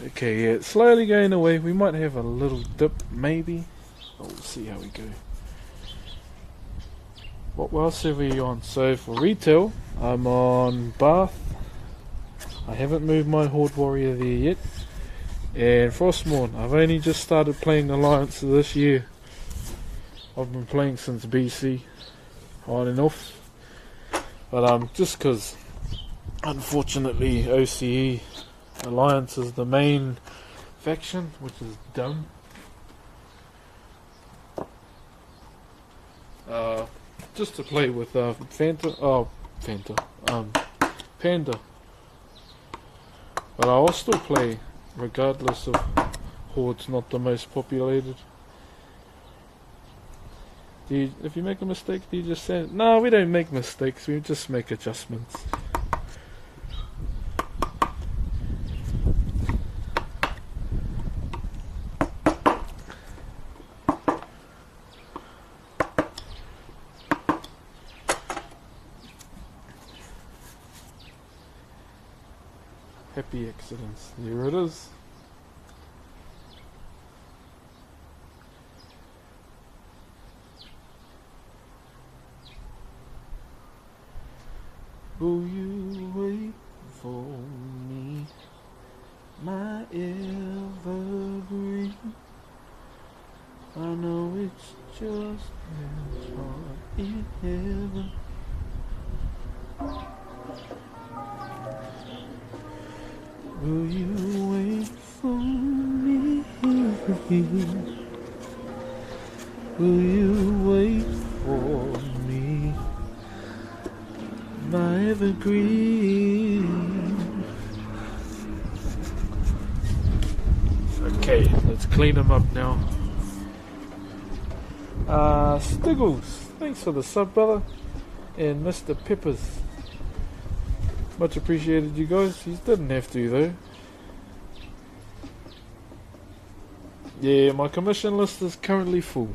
Okay, yeah, it's slowly going away. We might have a little dip, maybe. But we'll see how we go. What else are we on? So for retail, I'm on Bath. I haven't moved my Horde Warrior there yet. And Frostmourne, I've only just started playing Alliance this year. I've been playing since BC, on and off. But just because, unfortunately, OCE Alliance is the main faction, which is dumb. Just to play with Panda. But I'll still play regardless of Horde's not the most populated. If you make a mistake, do you just say, no, we don't make mistakes, we just make adjustments. Happy accidents. There it is. Will you wait for me, my evergreen? I know it's just as hard in heaven. Will you wait for me? Will you wait for me, my evergreen? Okay, let's clean them up now. Stiggles, thanks for the sub, brother. And Mr. Peppers, much appreciated, you guys. You didn't have to though. Yeah, my commission list is currently full.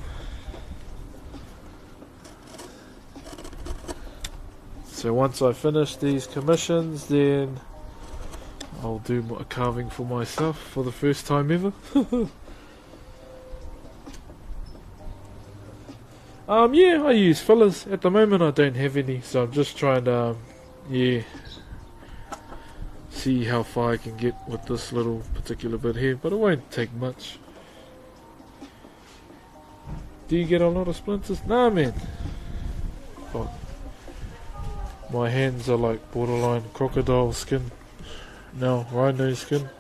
So once I finish these commissions, then I'll do a carving for myself for the first time ever. Yeah, I use fillers. At the moment I don't have any, so I'm just trying to, see how far I can get with this little particular bit here, but it won't take much. Do you get a lot of splinters? Nah, man. Oh, my hands are like borderline crocodile skin. No, rhino skin.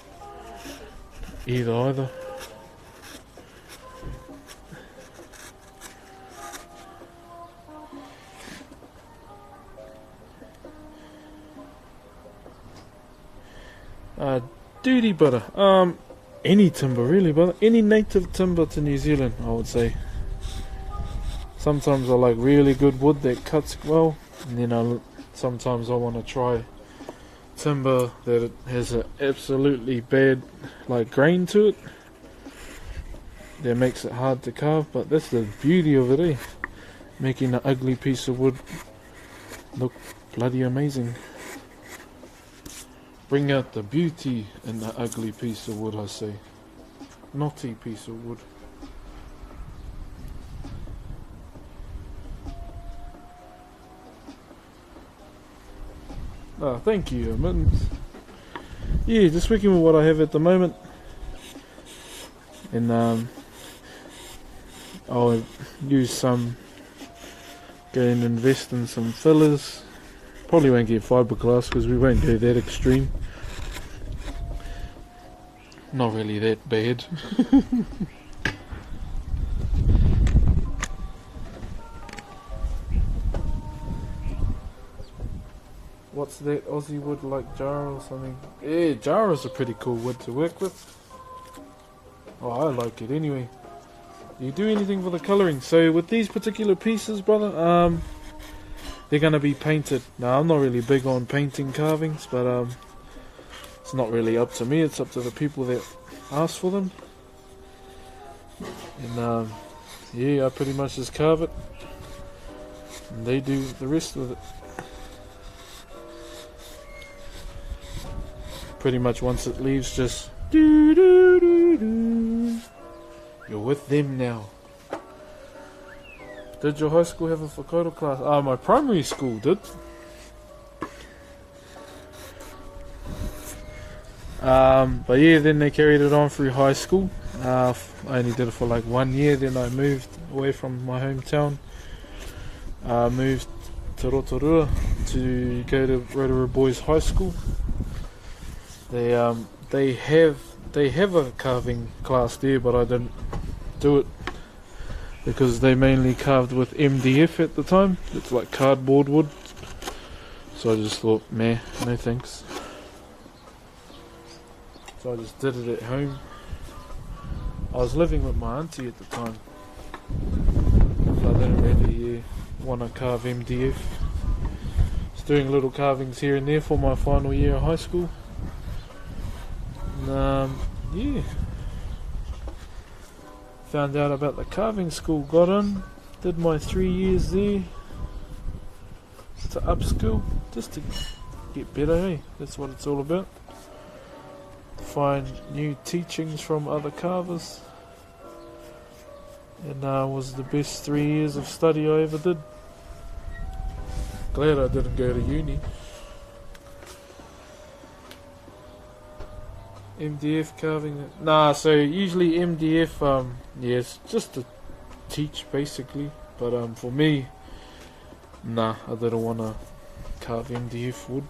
Either. Duty butter. any timber really, but any native timber to New Zealand, I would say. Sometimes I like really good wood that cuts well, and then sometimes I want to try timber that has an absolutely bad like grain to it. That makes it hard to carve, but that's the beauty of it, eh? Making an ugly piece of wood look bloody amazing. Bring out the beauty in the ugly piece of wood, I say. Knotty piece of wood. Oh, thank you, Mittens. Yeah, just working with what I have at the moment. And I'll use some, go and invest in some fillers. Probably won't get fiberglass because we won't go that extreme. Not really that bad. What's that Aussie wood, like Jarrah or something? Yeah, Jarrah's a pretty cool wood to work with. Oh, I like it anyway. Do you do anything for the colouring? So with these particular pieces, brother, they're going to be painted. Now, I'm not really big on painting carvings, but it's not really up to me. It's up to the people that ask for them. And yeah, I pretty much just carve it, and they do the rest with it. Pretty much once it leaves, just do do do do. You're with them now. Did your high school have a whakaaro class? My primary school did. But yeah, then they carried it on through high school. I only did it for like 1 year, then I moved away from my hometown. Moved to Rotorua to go to Rotorua Boys High School. They have a carving class there, but I didn't do it because they mainly carved with MDF at the time. It's like cardboard wood. So I just thought, meh, no thanks. So I just did it at home. I was living with my auntie at the time, so I didn't really want to carve MDF. Just doing little carvings here and there for my final year of high school. And yeah, found out about the carving school, got in, did my 3 years there to upskill, just to get better, hey? That's what it's all about. Find new teachings from other carvers, and was the best 3 years of study I ever did. Glad I didn't go to uni. MDF carving? Nah, so usually MDF, yeah, it's just to teach basically, but for me, nah, I didn't want to carve MDF wood.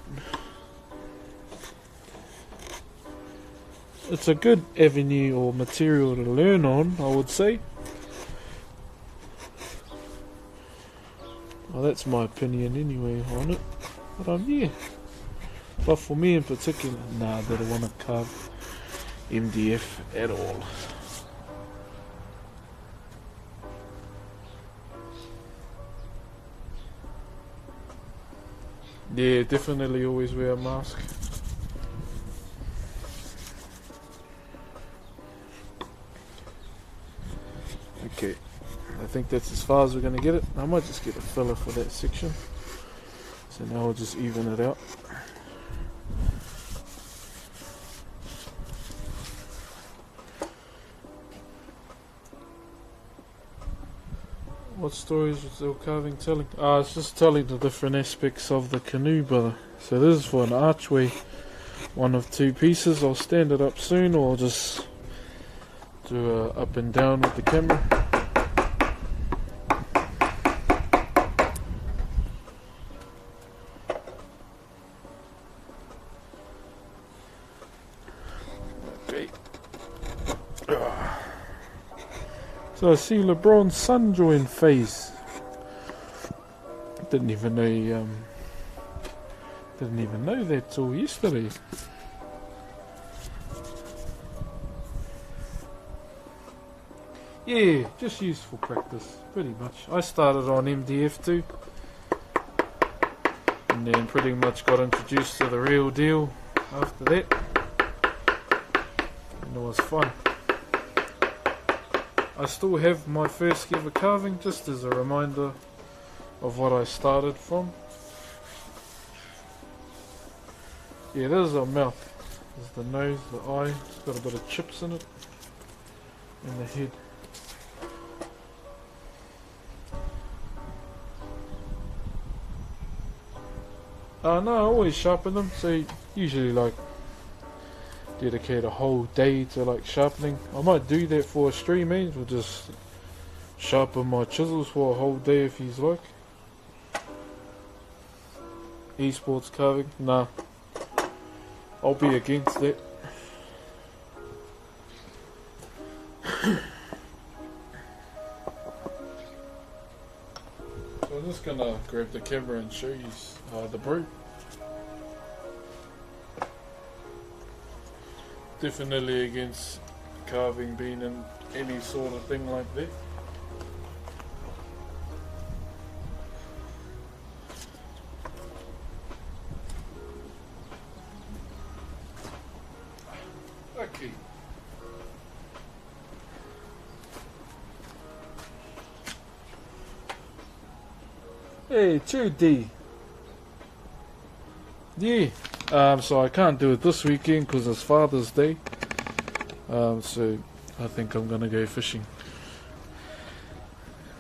It's a good avenue or material to learn on, I would say. Well, that's my opinion anyway on it, but yeah. But for me in particular, nah, I didn't want to carve MDF at all. Yeah, definitely always wear a mask. Okay, I think that's as far as we're going to get it. I might just get a filler for that section. So now I'll just even it out. What stories was the carving telling? It's just telling the different aspects of the canoe, brother. So this is for an archway, one of two pieces. I'll stand it up soon, or just do a up and down with the camera. Okay. So I see LeBron's son join phase. Didn't even know that till yesterday. Yeah, just useful practice, pretty much. I started on MDF2, and then pretty much got introduced to the real deal after that, and it was fun. I still have my first ever carving, just as a reminder of what I started from. Yeah, there's our mouth. There's the nose, the eye. It's got a bit of chips in it. And the head. No, I always sharpen them. So usually like dedicate a whole day to like sharpening. I might do that for a stream, or just sharpen my chisels for a whole day if he's like. Esports carving? Nah. I'll be against that. So I'm just gonna grab the camera and show you the brew. Definitely against carving being in any sort of thing like that. Okay. Hey, 2D. Yeah. So I can't do it this weekend because it's Father's Day. So I think I'm gonna go fishing.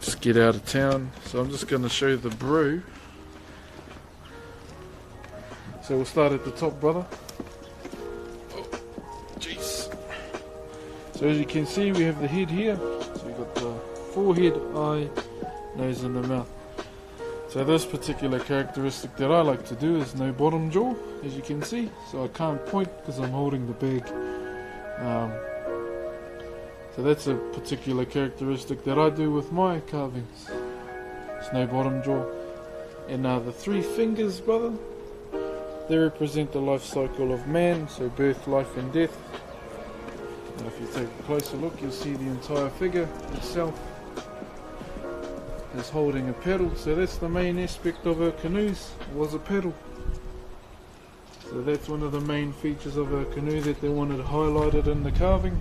Just get out of town. So I'm just gonna show the brew. So we'll start at the top, brother. Oh, jeez. So as you can see, we have the head here. So we've got the forehead, eye, nose, and the mouth. So this particular characteristic that I like to do is no bottom jaw, as you can see. So I can't point because I'm holding the bag. So that's a particular characteristic that I do with my carvings. It's no bottom jaw. And the 3 fingers, brother, they represent the life cycle of man, so birth, life and death. And if you take a closer look, you'll see the entire figure itself is holding a paddle. So that's the main aspect of our canoes, was a paddle. So that's one of the main features of our canoe that they wanted highlighted in the carving.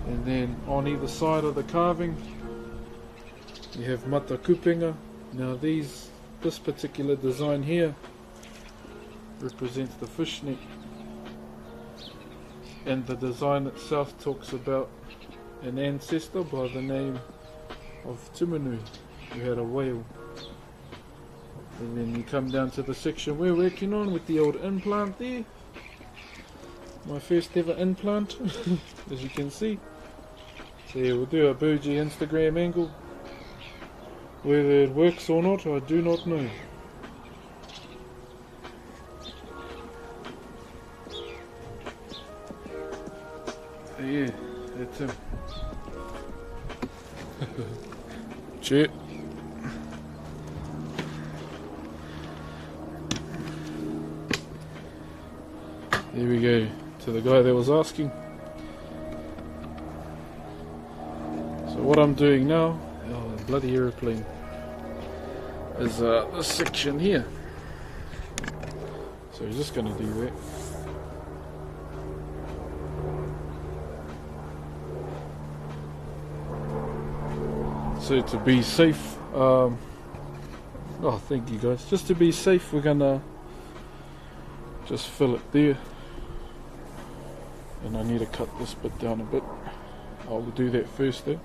And then on either side of the carving you have mata kupenga. Now this particular design here represents the fishnet, and the design itself talks about an ancestor by the name of Tumanui who had a whale. And then you come down to the section we're working on with the old implant there, my first ever implant as you can see. So yeah, we'll do a bougie Instagram angle. Whether it works or not, I do not know. So yeah, that's him. Shit. There we go, to the guy that was asking. So what I'm doing now, oh bloody aeroplane, is this section here. So we're just going to do that. So to be safe, oh thank you guys, just to be safe we're going to just fill it there. And I need to cut this bit down a bit. I'll do that first though.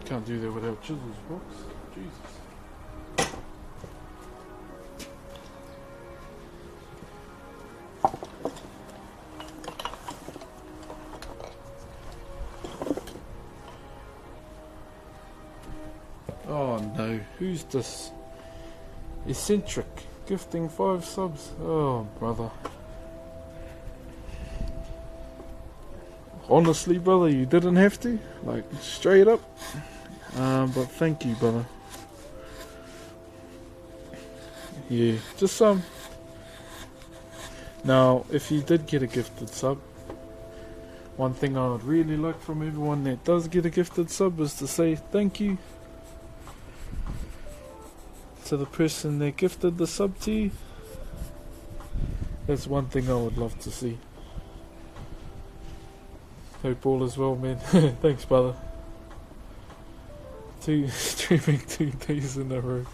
Can't do that without chisels, box. Jesus. Oh no, who's this? Eccentric, gifting 5 subs. Oh brother. Honestly, brother, you didn't have to, like straight up. But thank you, brother. Yeah, just some. Now, if you did get a gifted sub, One thing I would really like from everyone that does get a gifted sub is to say thank you to the person that gifted the sub to you. That's one thing I would love to see. Hope all is well, man. Thanks, brother. Streaming 2 days in a row.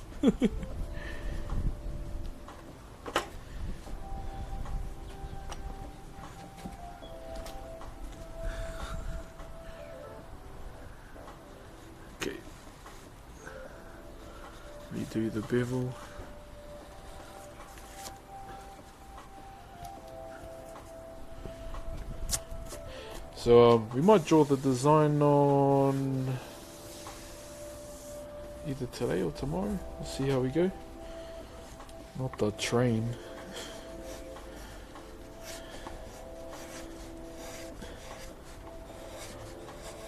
Okay. Redo the bevel. So we might draw the design on either today or tomorrow. We'll see how we go. Not the train.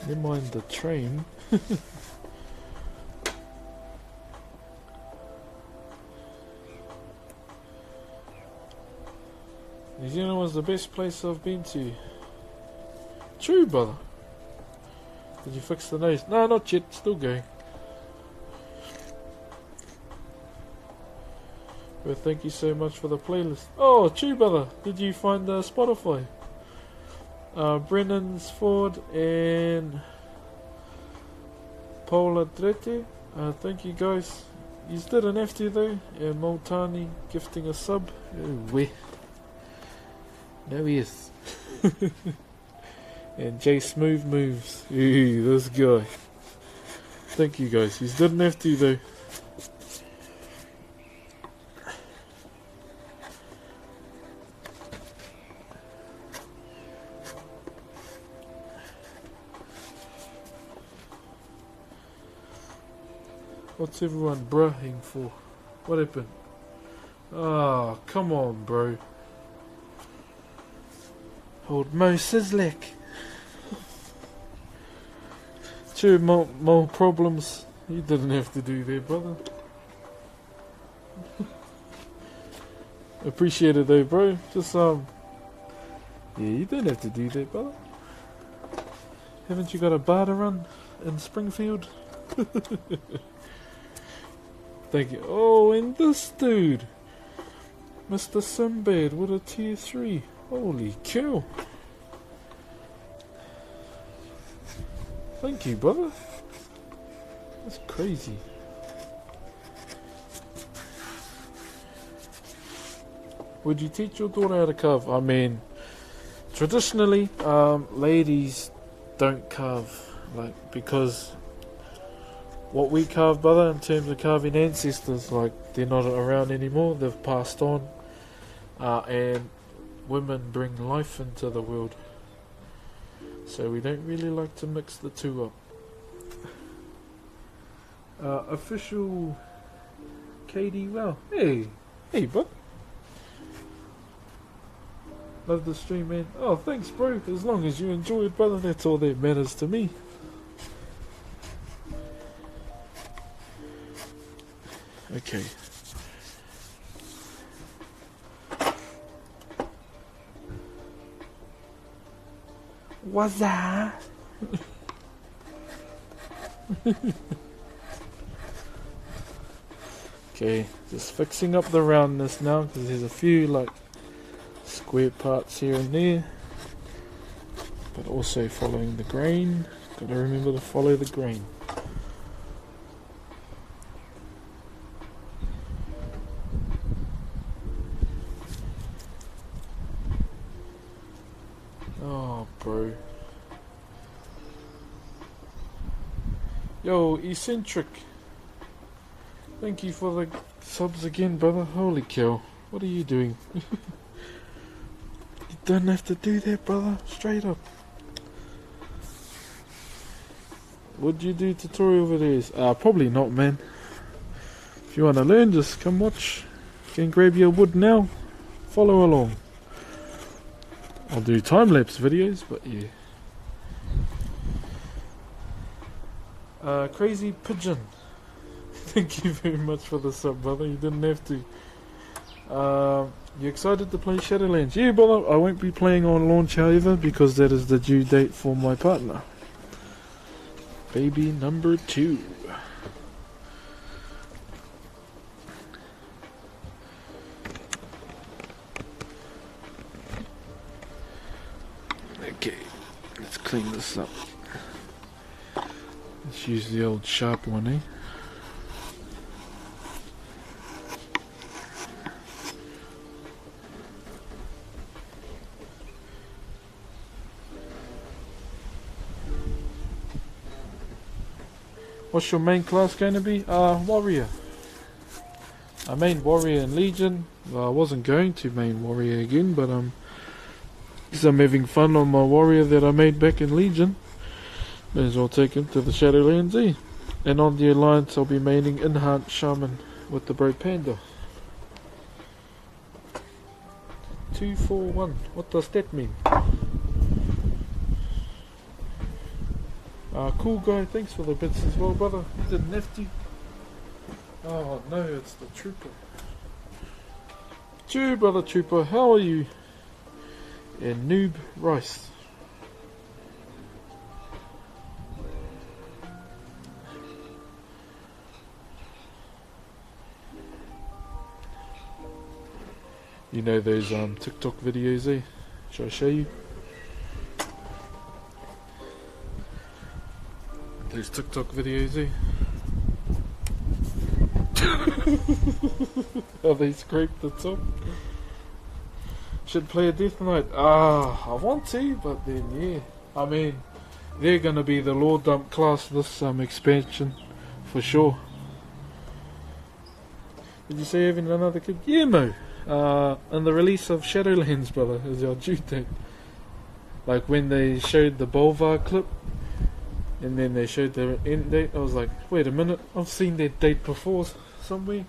Never mind the train. New Zealand was the best place I've been to. True, brother. Did you fix the nose? No, not yet. Still going. Well, thank you so much for the playlist. Oh, true, brother. Did you find Spotify? Brennan's Ford and Paula Drete. Thank you, guys. You didn't have to, though. And Multani gifting a sub. Oh, no, he is. And J Smooth Moves. Ooh, this guy. Thank you, guys. You didn't have to, though. What's everyone bruhing for? What happened? Oh, come on, bro. Old Mo Sizzlack. Sure, more problems. You didn't have to do that, brother. Appreciate it though, bro. Just yeah, you don't have to do that, brother. Haven't you got a bar to run in Springfield? Thank you. Oh, and this dude, Mr. Sinbad with a tier 3. Holy cow. Thank you, brother. That's crazy. Would you teach your daughter how to carve? I mean, traditionally, ladies don't carve, like, because what we carve, brother, in terms of carving ancestors, like, they're not around anymore. They've passed on, and women bring life into the world. So we don't really like to mix the two up. Official KD, well, hey, bud. Love the stream, man. Oh, thanks, bro. As long as you enjoy it, brother, that's all that matters to me. Okay. What's that? Okay, just fixing up the roundness now because there's a few like square parts here and there, but also following the grain. Gotta remember to follow the grain. Oh, bro. Yo, Eccentric. Thank you for the subs again, brother. Holy cow. What are you doing? You don't have to do that, brother. Straight up. Would you do tutorial videos? Probably not, man. If you want to learn, just come watch. You can grab your wood now. Follow along. I'll do time-lapse videos, but yeah. Crazy Pigeon. Thank you very much for the sub, brother. You didn't have to. You excited to play Shadowlands? Yeah, brother. I won't be playing on launch, however, because that is the due date for my partner. Baby number 2. Okay, let's clean this up. Let's use the old sharp one, eh? What's your main class going to be? Warrior. I main Warrior in Legion. Well, I wasn't going to main Warrior again, but because I'm having fun on my Warrior that I made back in Legion, may as well take him to the Shadowlands, eh? And on the Alliance, I'll be maining Enhanced Shaman with the Bro Panda. 241. What does that mean? Cool guy, thanks for the bits as well, brother. You didn't have to. Oh no, it's the Trooper. Chew, brother Trooper, how are you? And Noob Rice. You know those TikTok videos, eh? Shall I show you? Those TikTok videos, eh? How they scrape the top. Should play a Death Knight. I want to, but then yeah. I mean, they're gonna be the Lore Dump class this expansion, for sure. Did you say having another kid? Yeah, Mo. And the release of Shadowlands, brother, is our due date. Like when they showed the Bolvar clip, and then they showed the end date, I was like, wait a minute, I've seen that date before somewhere.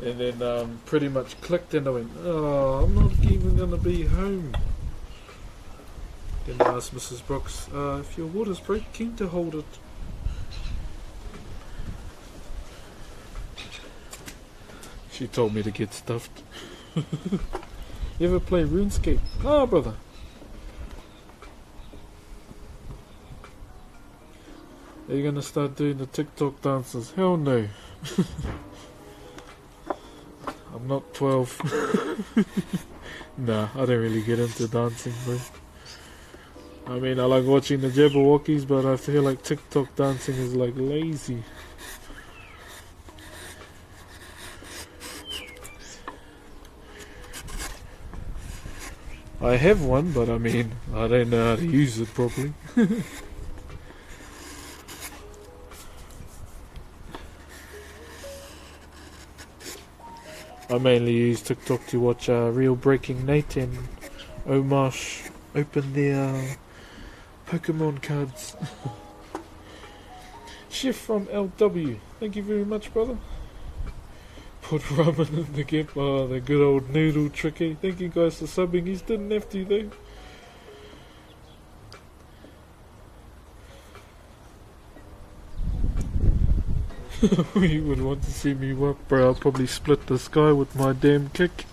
And then pretty much clicked and I went, oh, I'm not even going to be home. Then I asked Mrs. Brooks, if your water's broke, keen to hold it. She told me to get stuffed. You ever play RuneScape? Ah, brother. Are you gonna start doing the TikTok dances? Hell no. I'm not 12. Nah, I don't really get into dancing, bro. I mean, I like watching the Jabberwockies, but I feel like TikTok dancing is like lazy. I have one, but I mean, I don't know how to use it properly. I mainly use TikTok to watch Real Breaking Nate and Omash open their Pokemon cards. Chef from LW, thank you very much, brother. Put ramen in the gap. Oh, the good old noodle tricky. Thank you guys for subbing. He didn't have to though. You would want to see me what, bro? I'll probably split the sky with my damn kick.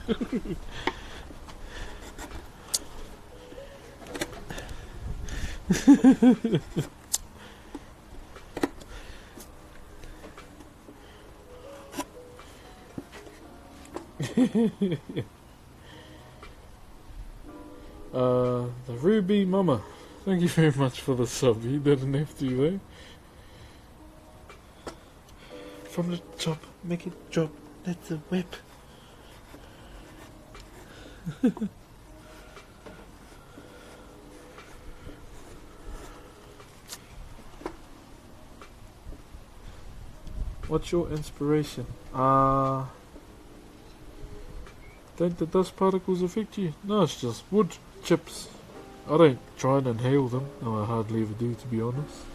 The Ruby Mama, thank you very much for the sub. You didn't have to though. From the top, make it drop, that's a whip. What's your inspiration? Don't the dust particles affect you? No, it's just wood chips. I don't try and inhale them. No, I hardly ever do, to be honest.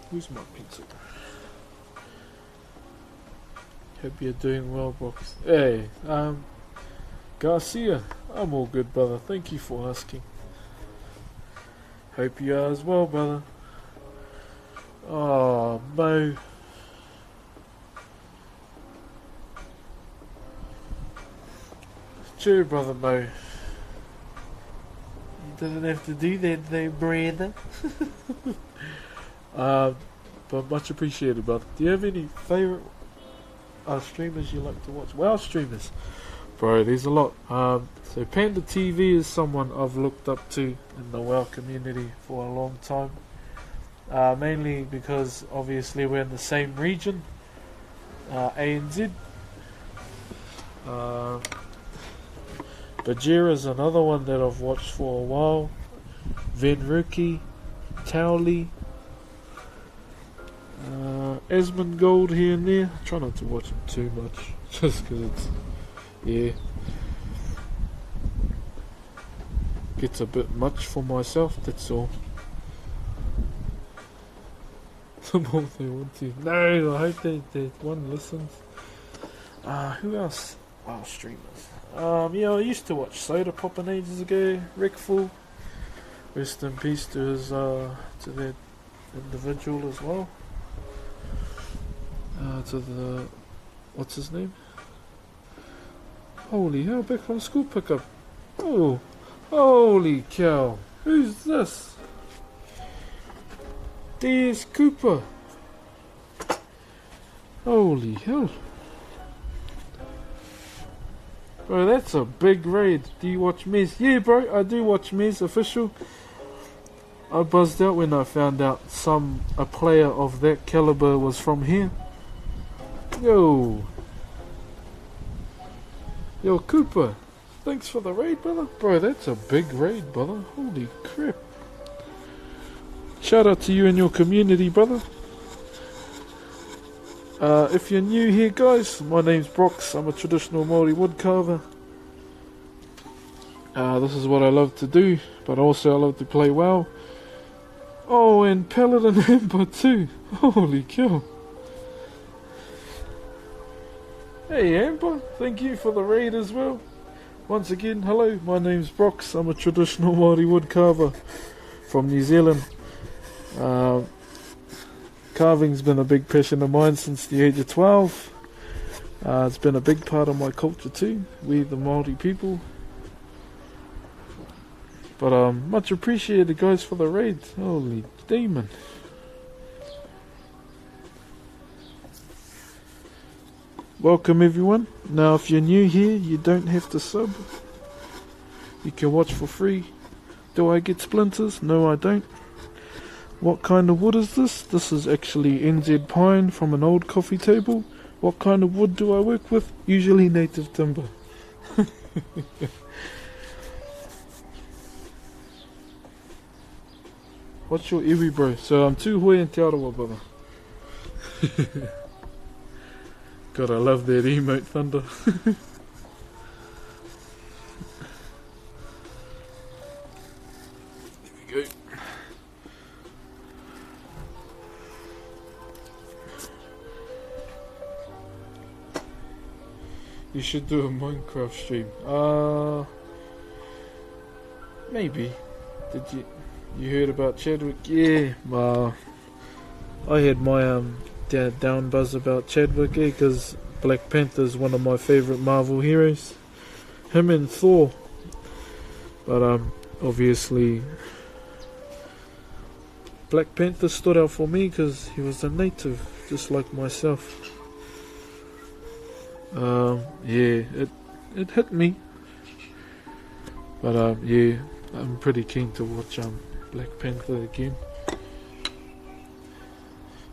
Where's my pencil? Hope you're doing well, Box. Hey, Garcia, I'm all good, brother. Thank you for asking. Hope you are as well, brother. Oh, Mo. True, brother Mo. You didn't have to do that, though, brother. But much appreciated, brother. Do you have any favourite streamers you like to watch? WoW streamers, bro. There's a lot. So Panda TV is someone I've looked up to in the WoW community for a long time. Mainly because obviously we're in the same region, ANZ. Bajira's another one that I've watched for a while. Venruki, Towley, Esmond here and there. I try not to watch him too much, just because it's, yeah, gets a bit much for myself, that's all. The more they want to. No, I hope that one listens. Who else? Wow, streamers. Yeah, I used to watch Soda Poppin' ages ago. Rickful. Rest in peace to his, to that individual as well. To the, what's his name? Holy hell, back from school pickup. Oh, holy cow. Who's this? There's Cooper. Holy hell. Bro, that's a big raid. Do you watch Mez? Yeah, bro, I do watch Mez official. I buzzed out when I found out a player of that caliber was from here. Yo, Cooper. Thanks for the raid, brother. Bro, that's a big raid, brother. Holy crap. Shout out to you and your community, brother. If you're new here, guys, my name's Brox. I'm a traditional Māori wood carver. This is what I love to do, but also I love to play WoW. Oh, and Paladin Amber too. Holy cow. Hey Amber, thank you for the raid as well. Once again, hello, my name's Brox. I'm a traditional Māori wood carver from New Zealand. Carving's been a big passion of mine since the age of 12. It's been a big part of my culture too, we the Māori people. But much appreciated, guys, for the raid. Holy demon. Welcome everyone. Now if you're new here, you don't have to sub. You can watch for free. Do I get splinters? No, I don't. What kind of wood is this? This is actually NZ pine from an old coffee table. What kind of wood do I work with? Usually native timber. What's your iwi, bro? So I'm too hoi and te arawa, brother. God, I love that emote, Thunder. There we go. You should do a Minecraft stream. Maybe. Did you heard about Chadwick? Yeah. I had my down buzz about Chadwick, because Black Panther is one of my favourite Marvel heroes. Him and Thor. But obviously Black Panther stood out for me because he was a native, just like myself. Yeah, it hit me. But yeah, I'm pretty keen to watch Black Panther again.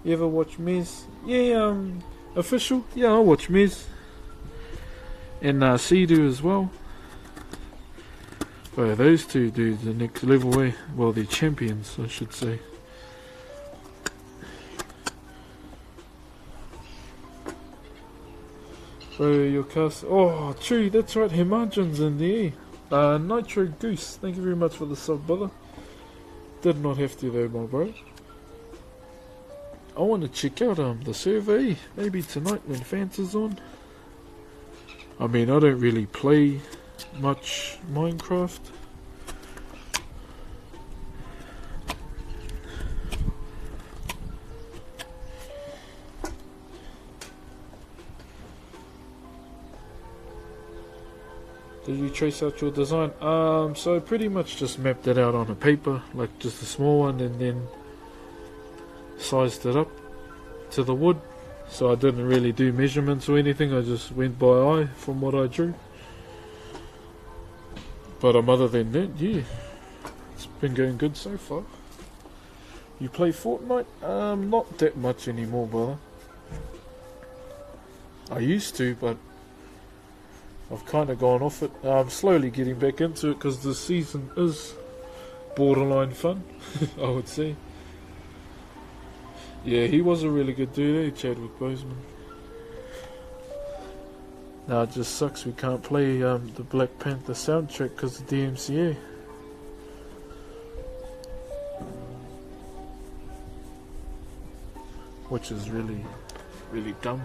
You ever watch Mez? Yeah, official. Yeah, I watch Mez. And Sea-Doo as well. Well, those two dudes are next level way. Well, they're champions, I should say. Bro, your cast. Oh, true, that's right. Himajan's in there. Nitro Goose, thank you very much for the sub, brother. Did not have to though, my bro. I want to check out the survey, maybe tonight when Fanta's on. I mean, I don't really play much Minecraft. Did you trace out your design? So I pretty much just mapped it out on a paper, like just a small one, and then sized it up to the wood. So I didn't really do measurements or anything, I just went by eye from what I drew. But other than that, yeah, it's been going good so far. You play Fortnite? Not that much anymore, brother. I used to, but I've kind of gone off it. I'm slowly getting back into it because this season is borderline fun, I would say. Yeah, he was a really good dude, eh, Chadwick Boseman. Now it just sucks we can't play the Black Panther soundtrack because of DMCA. Which is really, really dumb.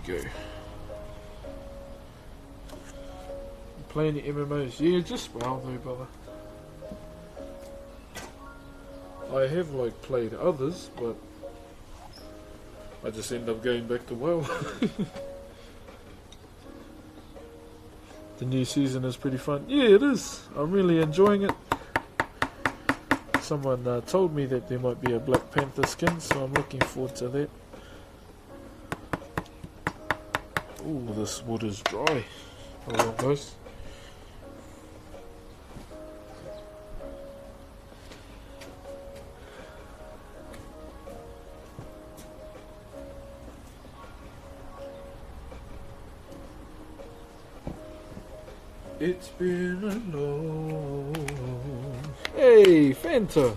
There we go. Play any MMOs? Yeah, just WoW though, brother. I have like played others, but I just end up going back to WoW. The new season is pretty fun. Yeah, it is. I'm really enjoying it. Someone told me that there might be a Black Panther skin, so I'm looking forward to that. Ooh, this wood is dry. Hold on, guys. It's been a long... Hey, Fanta!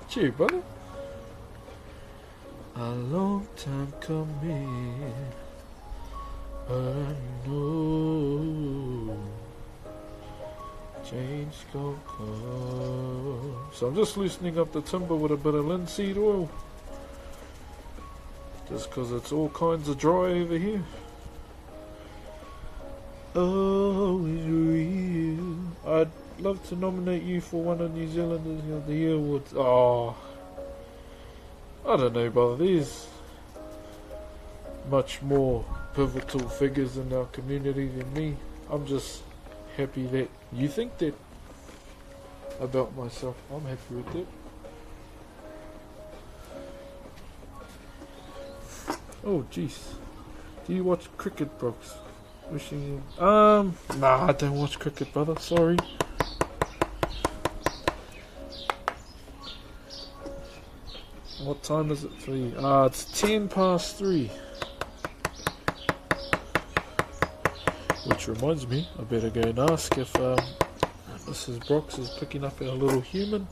Cheer, brother. A long time coming, I know change gon' come. So I'm just loosening up the timber with a bit of linseed oil, just cause it's all kinds of dry over here. Oh, it's real. I'd love to nominate you for one of New Zealanders of the Year awards. Oh, I don't know, brother. There's much more pivotal figures in our community than me. I'm just happy that you think that about myself. I'm happy with that. Oh, jeez. Do you watch cricket, Brooks? Wishing you... Nah, I don't watch cricket, brother. Sorry. What time is it for you? It's 3:10. Which reminds me, I better go and ask if Mrs. Brox is picking up our little human.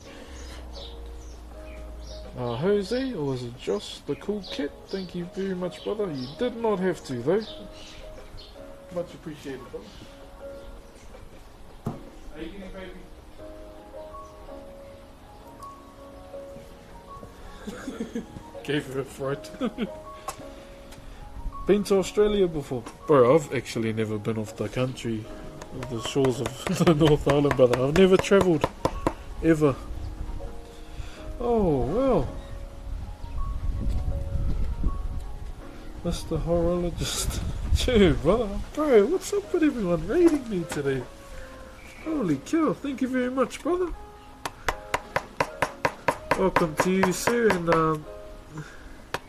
Jose, or was it Josh, the cool kid? Thank you very much, brother. You did not have to, though. Much appreciated, brother. Are you getting baby? Gave her a fright. Been to Australia before? Bro, I've actually never been off the country, the shores of the North Island, brother. I've never travelled, ever. Oh, well. Mr. Horologist. Cheer, brother. Bro, what's up with everyone raiding me today? Holy cow, thank you very much, brother. Welcome to you, sir, and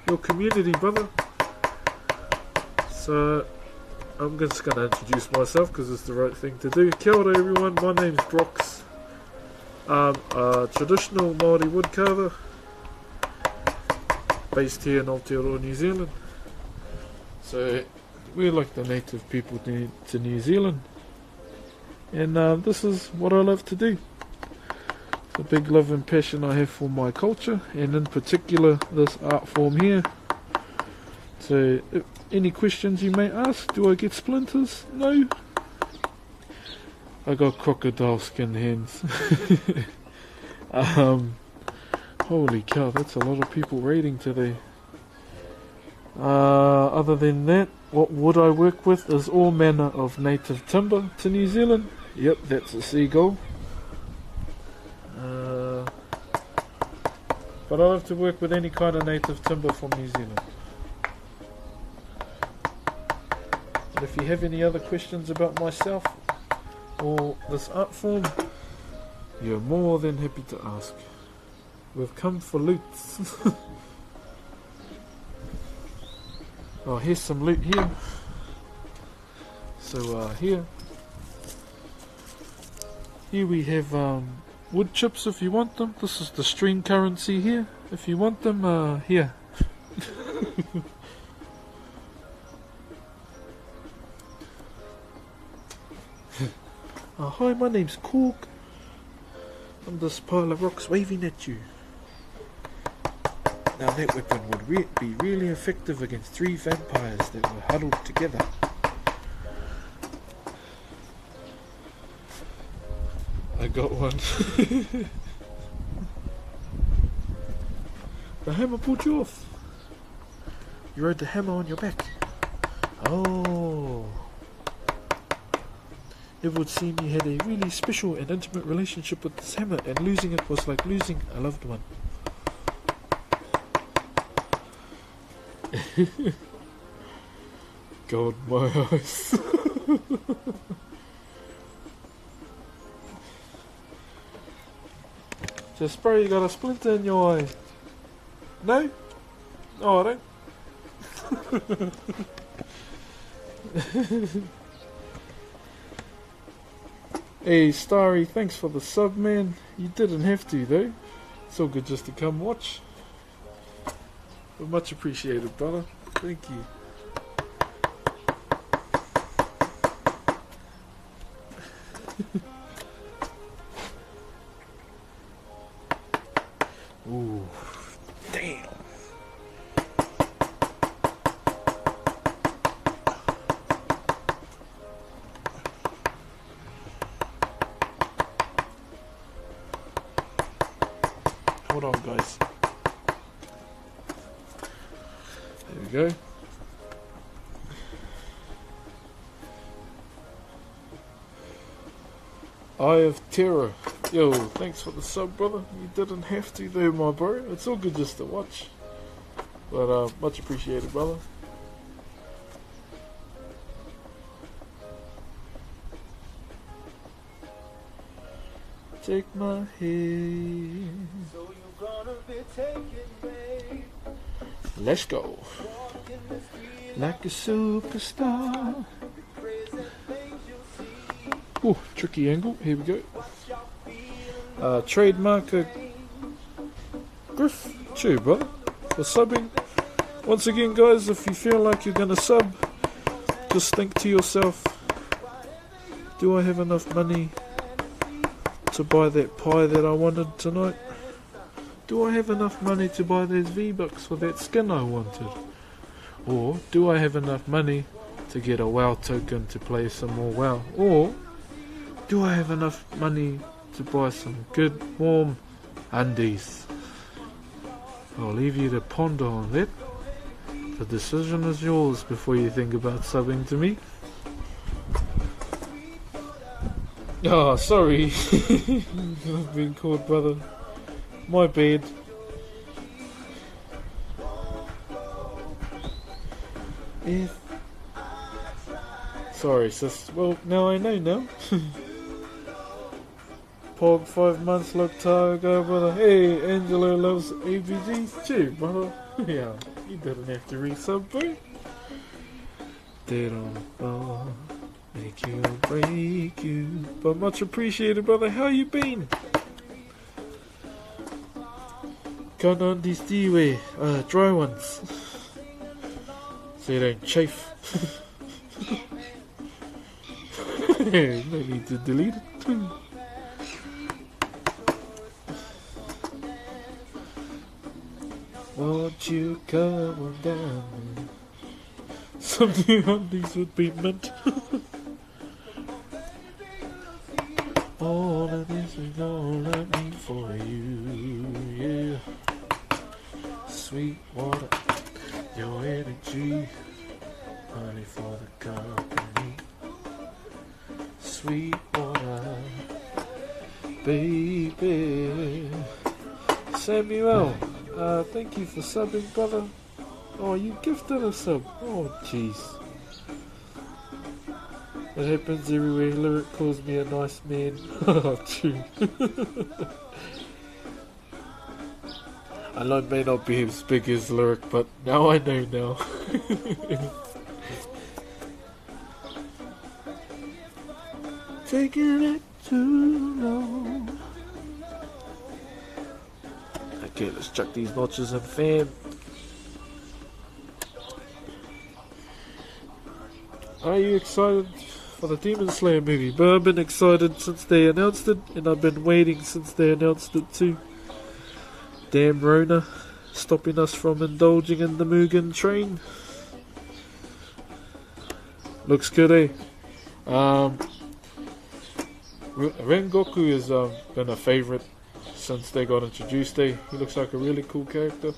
your community, brother. So, I'm just going to introduce myself because it's the right thing to do. Kia ora, everyone. My name's Brox. I'm a traditional Māori woodcarver based here in Aotearoa, New Zealand. So, we're like the native people to New Zealand. And this is what I love to do. It's a big love and passion I have for my culture, and in particular this art form here. So, any questions you may ask? Do I get splinters? No. I got crocodile skin hands. Holy cow, that's a lot of people raiding today. Other than that, what wood I work with is all manner of native timber to New Zealand. Yep, that's a seagull. But I have to work with any kind of native timber from New Zealand. And if you have any other questions about myself or this art form, you're more than happy to ask. We've come for loot. Oh, here's some loot here. So here we have wood chips if you want them. This is the stream currency here. If you want them, here. Hi, my name's Cork. I'm this pile of rocks waving at you. Now that weapon would be really effective against 3 vampires that were huddled together. I got one. The hammer pulled you off. You rode the hammer on your back. Oh. It would seem you had a really special and intimate relationship with this hammer, and losing it was like losing a loved one. God, my eyes. Just bro, you got a splinter in your eye. No? Oh, I don't. Hey, Starry, thanks for the sub, man. You didn't have to, though. It's all good just to come watch. But much appreciated, brother. Thank you. Ooh, damn. Hold on, guys. There we go. Eye of Terror. Yo, thanks for the sub, brother. You didn't have to though, my bro. It's all good just to watch. But much appreciated, brother. Take my hand. So you're gonna be taking me. Let's go. Like a superstar. Oh, tricky angle. Here we go. Trademark Griff. Chew, brother. For subbing. Once again, guys, if you feel like you're gonna sub, just think to yourself, do I have enough money to buy that pie that I wanted tonight? Do I have enough money to buy those V-Bucks for that skin I wanted? Or do I have enough money to get a WoW token to play some more WoW? Or do I have enough money to buy some good warm undies? I'll leave you to ponder on that. The decision is yours before you think about subbing to me. Oh, sorry. I've been caught, brother. My bad. If... Sorry, sis. Well, now I know now. Pog 5 months looked ago, brother. Hey, Angelo loves ABGs too, brother. Yeah, you didn't have to resub, bro. They don't make you break you. But much appreciated, brother. How you been? Got on these D-way, dry ones. So you don't chafe. No need to delete it. Won't you come down? Some new undies would be mint. All of this is all I need for you, yeah. Sweet water, your energy, honey for the company. Sweet water, baby. Samuel, thank you for subbing, brother. Oh, you gifted a sub. Oh, jeez. It happens everywhere. Lyric calls me a nice man. Oh, true. I may not be as big as Lyric, but now I know now. Taking it too low. Okay, let's chuck these notches in, fam. Are you excited for the Demon Slayer movie? But I've been excited since they announced it, and I've been waiting since they announced it too. Damn Rona, stopping us from indulging in the Mugen train. Looks good, eh? Rengoku has been a favourite since they got introduced, eh? He looks like a really cool character.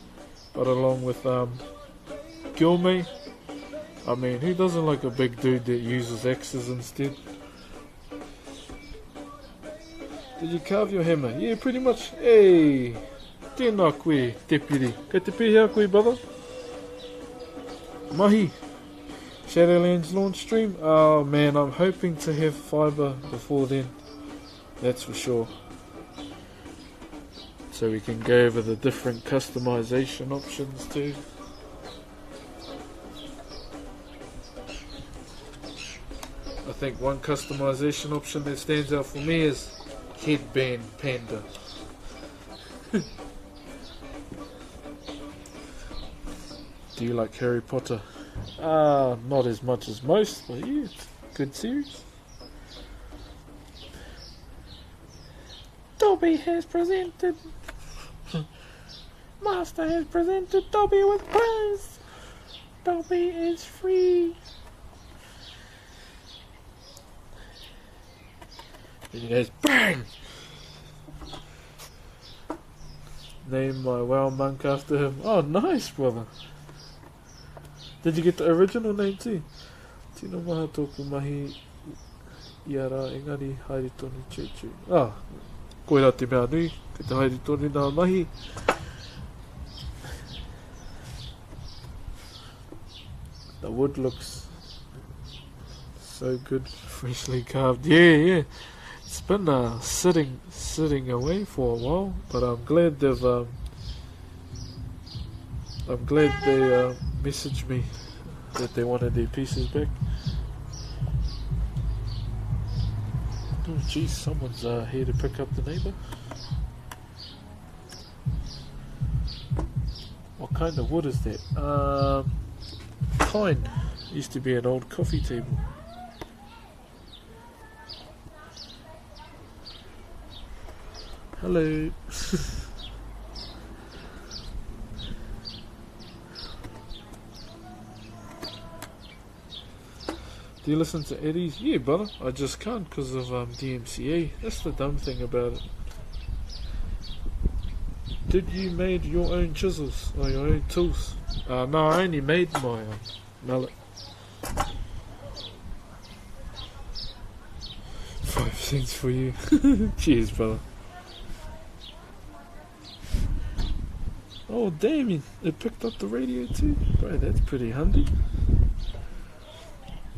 But along with Gyomei, I mean, who doesn't like a big dude that uses X's instead? Did you carve your hammer? Yeah, pretty much. Hey! Tēnā koe, deputy. Kei te pēhea koe, brother. Mahi. Shadowlands launch stream? Oh man, I'm hoping to have fibre before then. That's for sure. So we can go over the different customization options too. I think one customization option that stands out for me is headband panda. Do you like Harry Potter? Not as much as most, but yeah, it's a good series. Dobby has presented. Master has presented Dobby with prize. Dobby is free. And he goes bang. Name my WoW monk after him. Oh, nice, brother. Did you get the original name too? Tino maha tōku mahi iara engari haere tonu chechu. Ah, koera te mea nui, ki te haere tonu nā mahi. The wood looks so good, freshly carved. Yeah. It's been sitting away for a while, but I'm glad they messaged me that they wanted their pieces back. Oh jeez, someone's here to pick up the neighbour. What kind of wood is that? Pine. Used to be an old coffee table. Hello. Do you listen to Eddie's? Yeah, brother. I just can't because of DMCA. That's the dumb thing about it. Did you made your own chisels or your own tools? No, I only made my mallet. 5 cents for you. Cheers, brother. Oh damn, it picked up the radio too. Bro, that's pretty handy.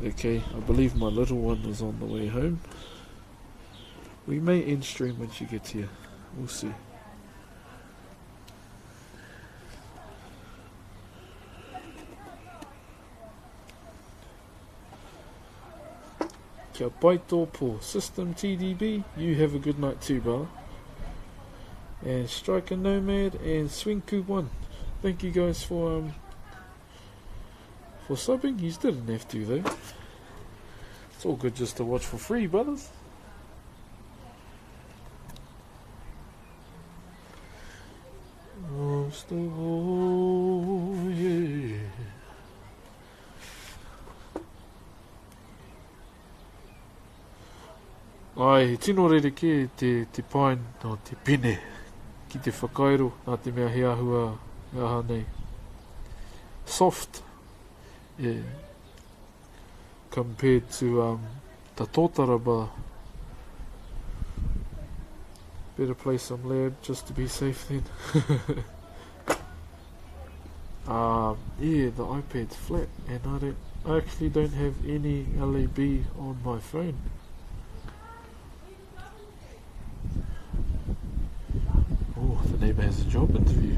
Okay, I believe my little one is on the way home. We may end stream when she gets here. We'll see. Kia pai tō pō. System TDB, you have a good night too, brother. And Striker Nomad and Swinku1. Thank you guys for subbing. You didn't have to though. It's all good just to watch for free, brothers. Oh, yeah. Ai, tino reireke te pain no te pene ki te whakairo nā te mea he ahua aha nei. Soft, yeah, compared to the tōtara bar. Better play some lab just to be safe then. Yeah, the iPad's flat and I actually don't have any LAB on my phone. Oh, the neighbour has a job interview.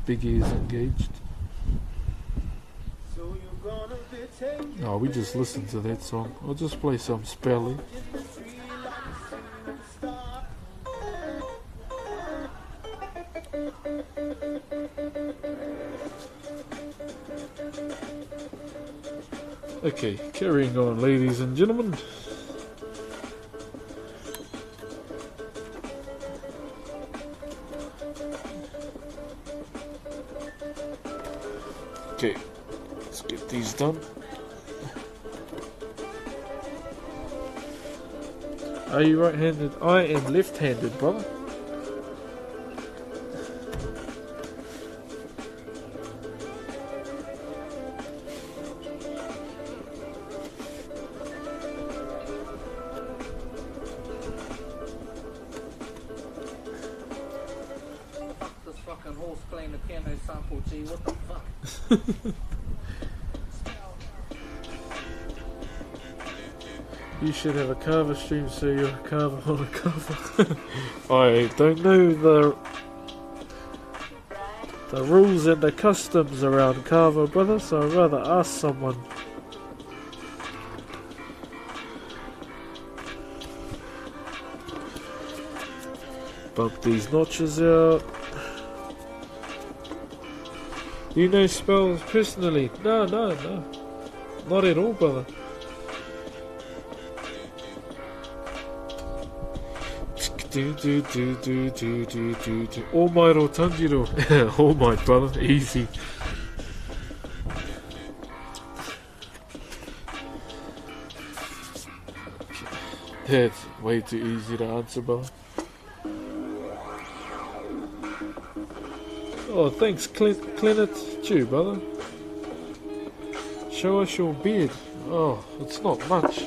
Biggie is engaged. Oh, we just listened to that song. I'll just play some spelling. Okay, carrying on, ladies and gentlemen. Okay, let's get these done. Are you right-handed? I am left-handed, brother. Horse playing the piano sample, G, what the fuck? You should have a carver stream so you're a carver on a cover. I don't know the rules and the customs around carver, brother, so I'd rather ask someone. Bump these notches out. You know spells personally? No. Not at all, brother. All might or Tanjiro. All might, brother. Easy. That's way too easy to answer, brother. Oh, thanks, Clint. Chew, brother. Show us your beard. Oh, it's not much.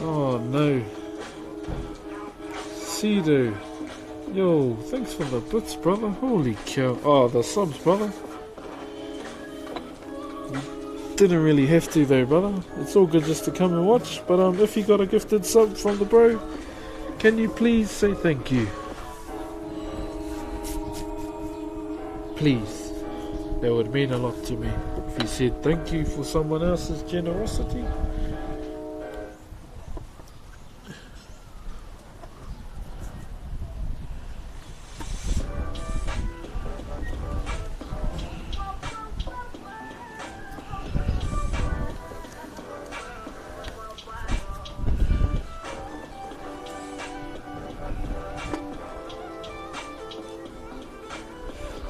Oh no. Cedo. Yo, thanks for the bits, brother. Holy cow. Oh, the subs, brother. Didn't really have to though, brother. It's all good just to come and watch. But if you got a gifted sub from the bro, can you please say thank you? Please. That would mean a lot to me. If you said thank you for someone else's generosity.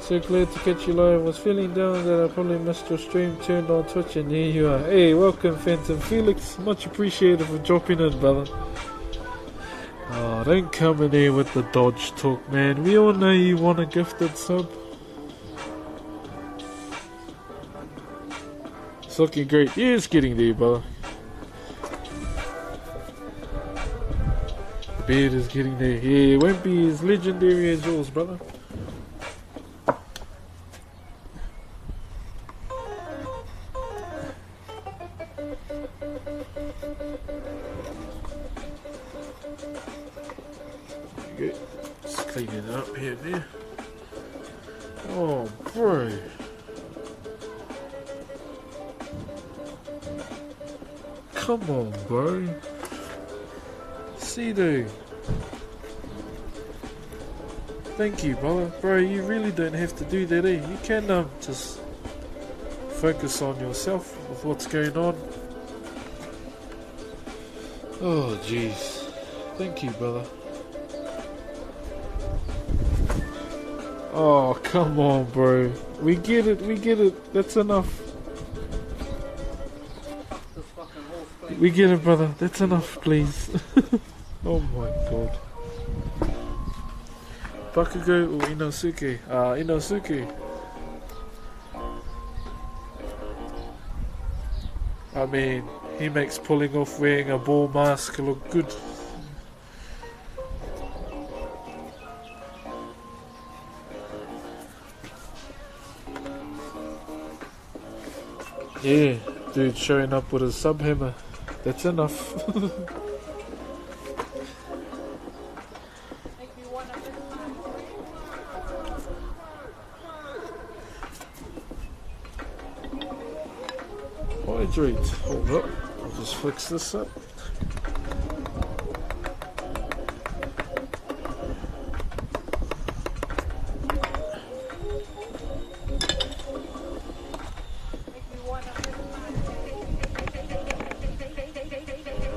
So glad to catch you live. Was feeling down that I probably missed your stream. Turned on Twitch and here you are. Hey, welcome Phantom Felix. Much appreciated for dropping in, brother. Oh, don't come in here with the dodge talk, man. We all know you want a gifted sub. It's looking great. Yeah, it's getting there, brother. The beard is getting there. Yeah, it won't be as legendary as yours, brother. Just clean it up here and there. Oh, bro. Come on, bro. See-do. Thank you, brother. Bro, you really don't have to do that, eh? You can just focus on yourself with what's going on. Oh, jeez. Thank you, brother. Oh, come on, bro. We get it, we get it. That's enough. This fucking horse playing. We get it, brother. That's enough, please. Oh my god. Bakugo or Inosuke? Inosuke. I mean, he makes pulling off wearing a ball mask look good. Yeah, dude showing up with a sub hammer. That's enough. Hydrate. Hold up. I'll just fix this up.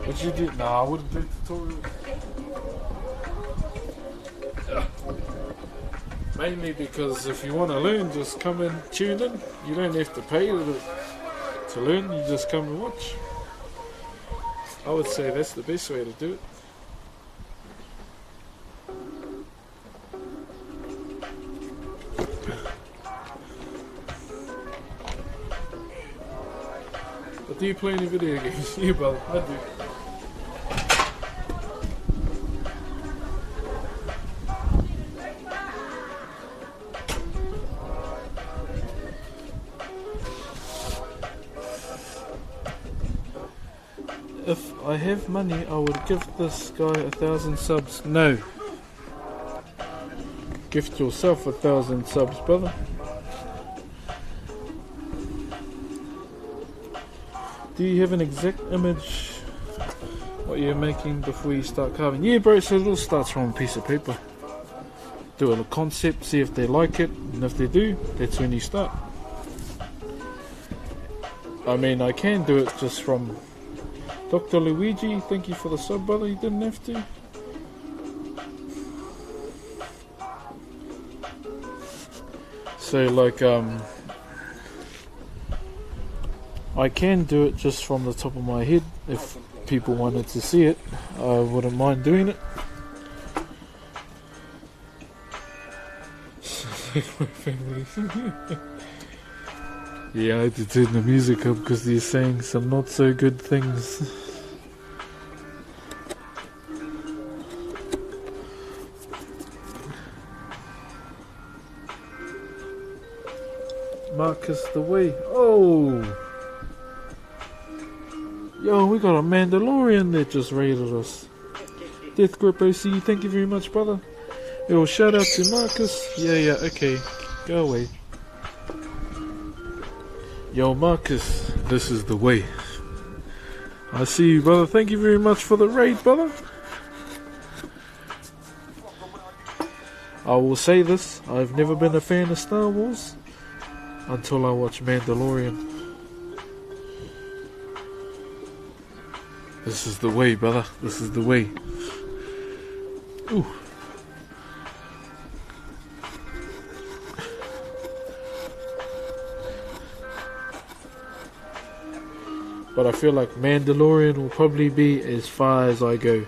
What'd you do? Nah, I wouldn't do tutorials. Mainly because if you want to learn, just come and tune in. You don't have to pay to learn, you just come and watch. I would say that's the best way to do it. But do you play any video games? Yeah, brother, I do. If I have money, I would give this guy 1,000 subs. No. Gift yourself 1,000 subs, brother. Do you have an exact image what you're making before you start carving? Yeah, bro, so it all starts from a piece of paper. Do a concept, see if they like it, and if they do, that's when you start. I mean, I can do it just from Dr. Luigi, thank you for the sub, brother. You didn't have to. So, like, I can do it just from the top of my head. If people wanted to see it, I wouldn't mind doing it. My family. Yeah, I had to turn the music up because they're saying some not so good things. Marcus the way. Oh! Yo, we got a Mandalorian that just raided us. Death Grip OC, thank you very much, brother. Yo, shout out to Marcus. Yeah, okay. Go away. Yo, Marcus, this is the way. I see you, brother. Thank you very much for the raid, brother. I will say this. I've never been a fan of Star Wars until I watch Mandalorian. This is the way, brother. This is the way. Ooh. But I feel like Mandalorian will probably be as far as I go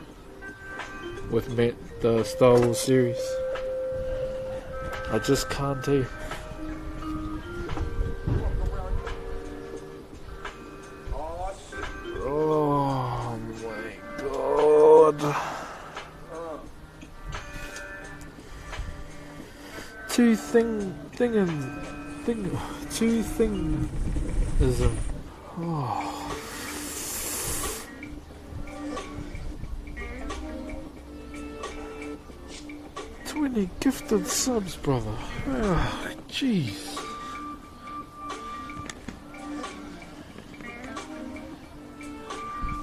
with the Star Wars series. I just can't tell. Oh my god. Two thingism. Oh. 20 gifted subs, brother. Oh, jeez.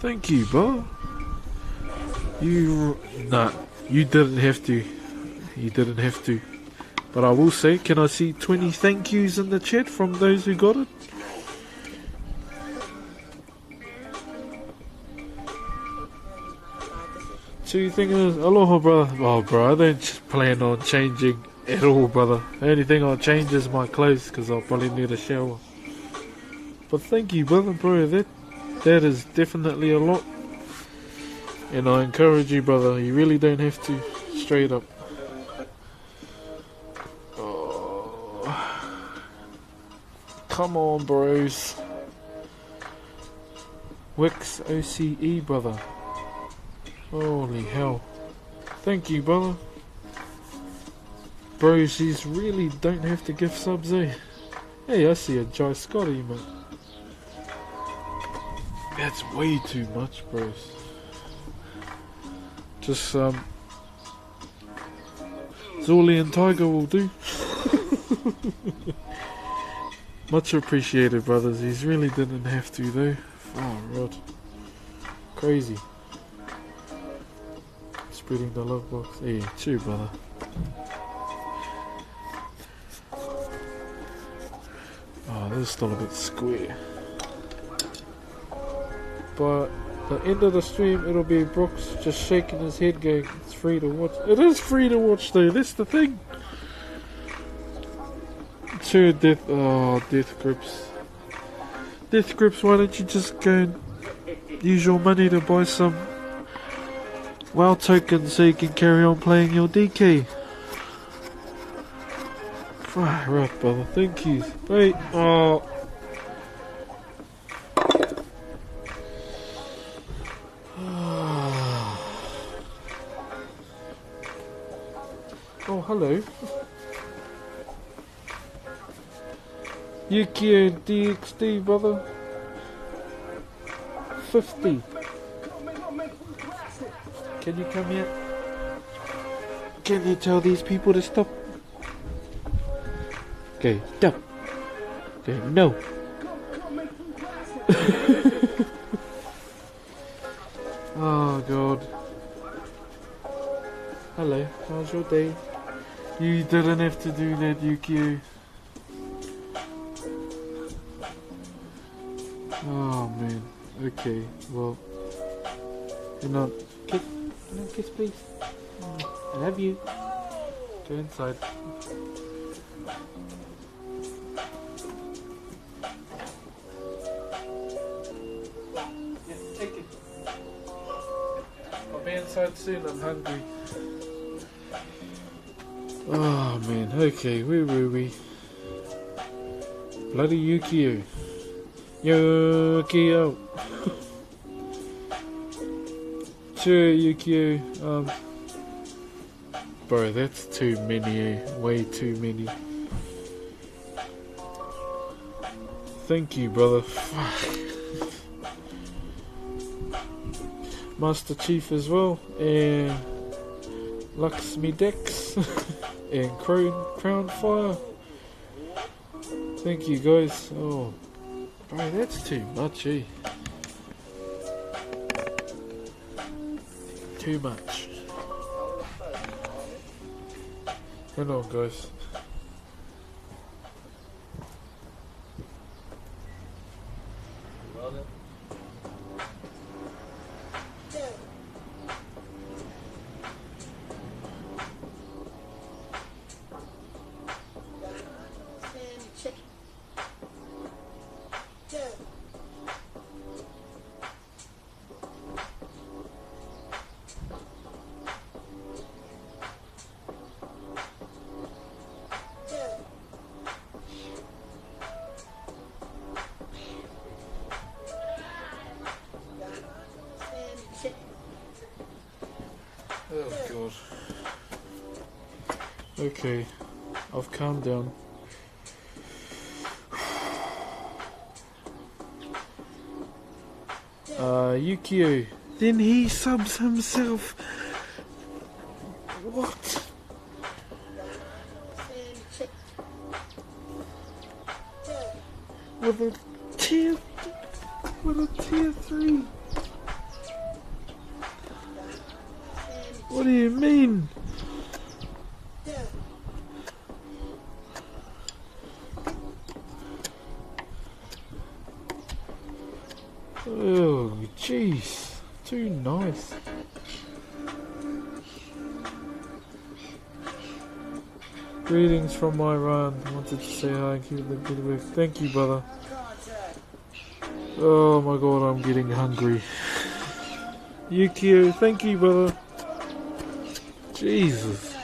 Thank you, bro. You didn't have to. You didn't have to. But I will say, can I see 20 thank yous in the chat from those who got it? two things. Aloha, brother. Oh, bro, I don't plan on changing at all, brother. The only thing I'll change is my clothes, because I'll probably need a shower. But thank you, brother, bro. That is definitely a lot. And I encourage you, brother. You really don't have to. Straight up. Oh. Come on, bros. Wix OCE, brother. Holy hell. Thank you, brother. Bros, these really don't have to give subs, eh? Hey, I see a Jai Scotty, mate. That's way too much, bros. Just, Zuli and Tiger will do. Much appreciated, brothers. He's really didn't have to, though. Oh, rod. Crazy. Spreading the love box. Hey, chew, brother. Oh, this is still a bit square. But the end of the stream, it'll be Brooks just shaking his head going, it's free to watch. It is free to watch, though. That's the thing. Two death grips. Death grips, why don't you just go and use your money to buy some WoW tokens so you can carry on playing your DK? Right, brother, thank you. Wait, oh. Oh, hello. Yukio DXD, brother. 50. Can you come here? Can you tell these people to stop? Okay, stop. Okay, no. Oh, God. Hello, how's your day? You didn't have to do that, Yukio. Oh man, okay, well, kiss please. I love you. Go inside. Yeah, take it. I'll be inside soon, I'm hungry. Oh man, okay, where were we? Bloody Yukio. Yukio. Sure, Yukio. Bro, that's too many, way too many. Thank you, brother. Fuck. Master Chief as well, and Luxmy Dex, and Crown Fire. Thank you, guys. Oh. Bro, that's too much, eh? Too much. Hang on, guys. Oh god. Okay, I've calmed down. Yukio. Then he subs himself. What? With a tier 3. What do you mean? Oh, jeez. Too nice. Greetings from my Ryan. Wanted to say hi and keep the good work. Thank you, brother. Oh my god, I'm getting hungry. Yukio, thank you, brother. Jesus.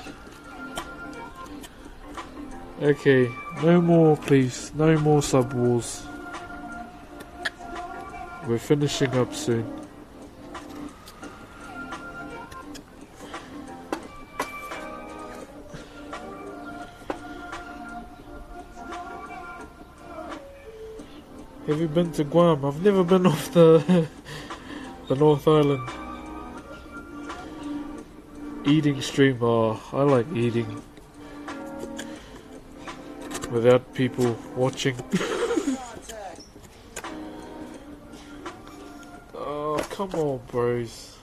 Okay, no more, please. No more sub wars. We're finishing up soon. Have you been to Guam? I've never been off the North Island. Eating stream. Oh, I like eating without people watching. Oh, come on, bros.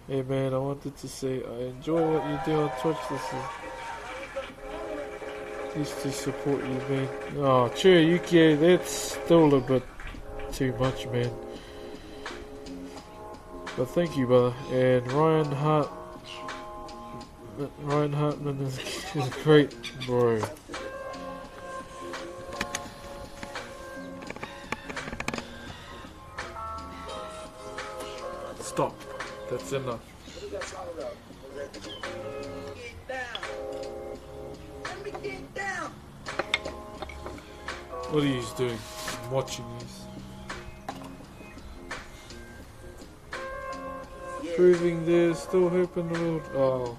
Hey man, I wanted to say I enjoy what you do on Twitch. Used to support you, man. Oh, cheer, Yuki, that's still a bit too much, man. But thank you, brother. And Ryan Hartman is great, bro. Stop. That's enough. What are you doing? I'm watching you. Proving there's still hope in the world. Oh.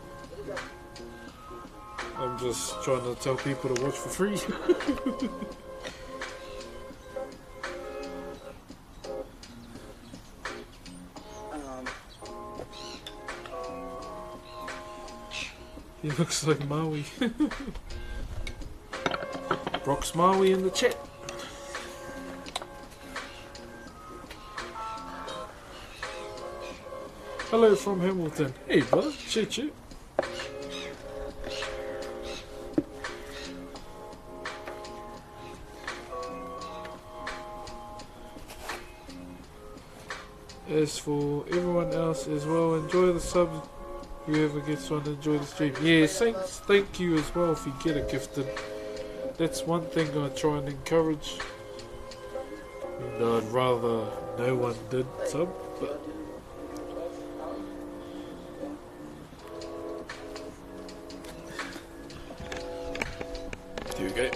I'm just trying to tell people to watch for free. He looks like Maui. Brock's Maui in the chat. Hello from Hamilton. Hey brother, shit. As for everyone else as well, enjoy the subs. Whoever gets one, enjoy the stream. Yeah, thank you as well if you get a gifted. That's one thing I try and encourage. And I'd rather no one did sub, but here we go.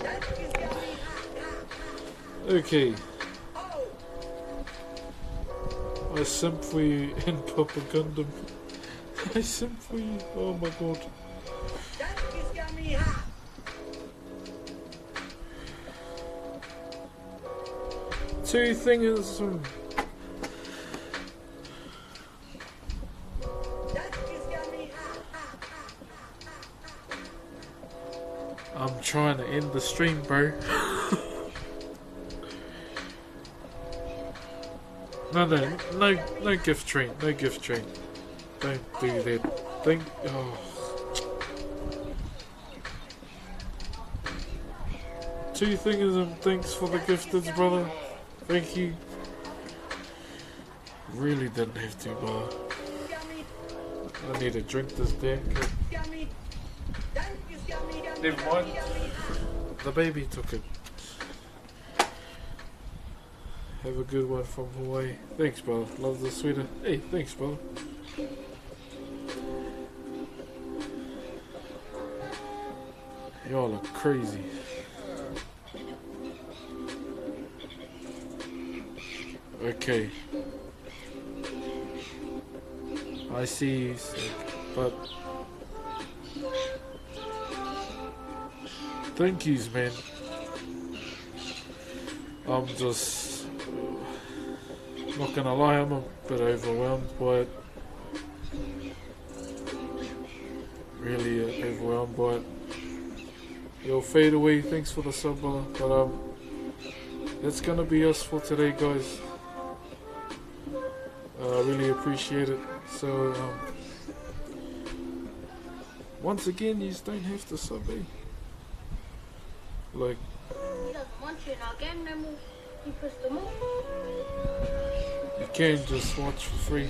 Okay. I simp for you in Papa Gundam. I simp for you. Oh my god. Two things. I'm trying to end the stream, bro. No gift train. No gift train. Don't do that. Oh. Two things and thanks for the gifteds, brother. Thank you. Really didn't have to, brother. I need to drink this damn cup. Never mind. The baby took it. Have a good one from Hawaii. Thanks, brother. Love the sweater. Hey, thanks, brother. Y'all look crazy. Okay. I see you, but thank yous, man. I'm just not gonna lie, I'm a bit overwhelmed by it. Really overwhelmed by it. You'll fade away. Thanks for the sub, brother. But that's gonna be us for today, guys. I really appreciate it. So once again, you don't have to sub, eh? Like, He doesn't want you in our game no more. He pushed them off. you can just watch for free.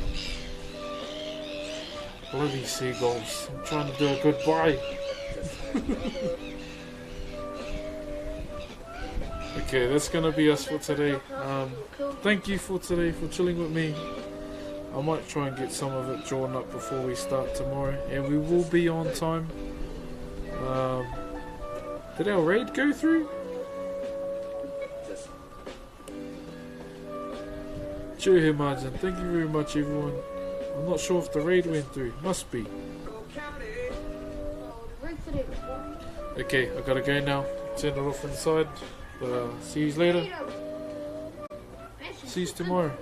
Bloody seagulls. I'm trying to do a goodbye. Okay, that's gonna be us for today. Thank you for today, for chilling with me. I might try and get some of it drawn up before we start tomorrow, and we will be on time. Did our raid go through? Cheer here, Margin. Thank you very much, everyone. I'm not sure if the raid went through. Must be. Okay, I gotta go now. Turn it off inside. But see you later. See you tomorrow.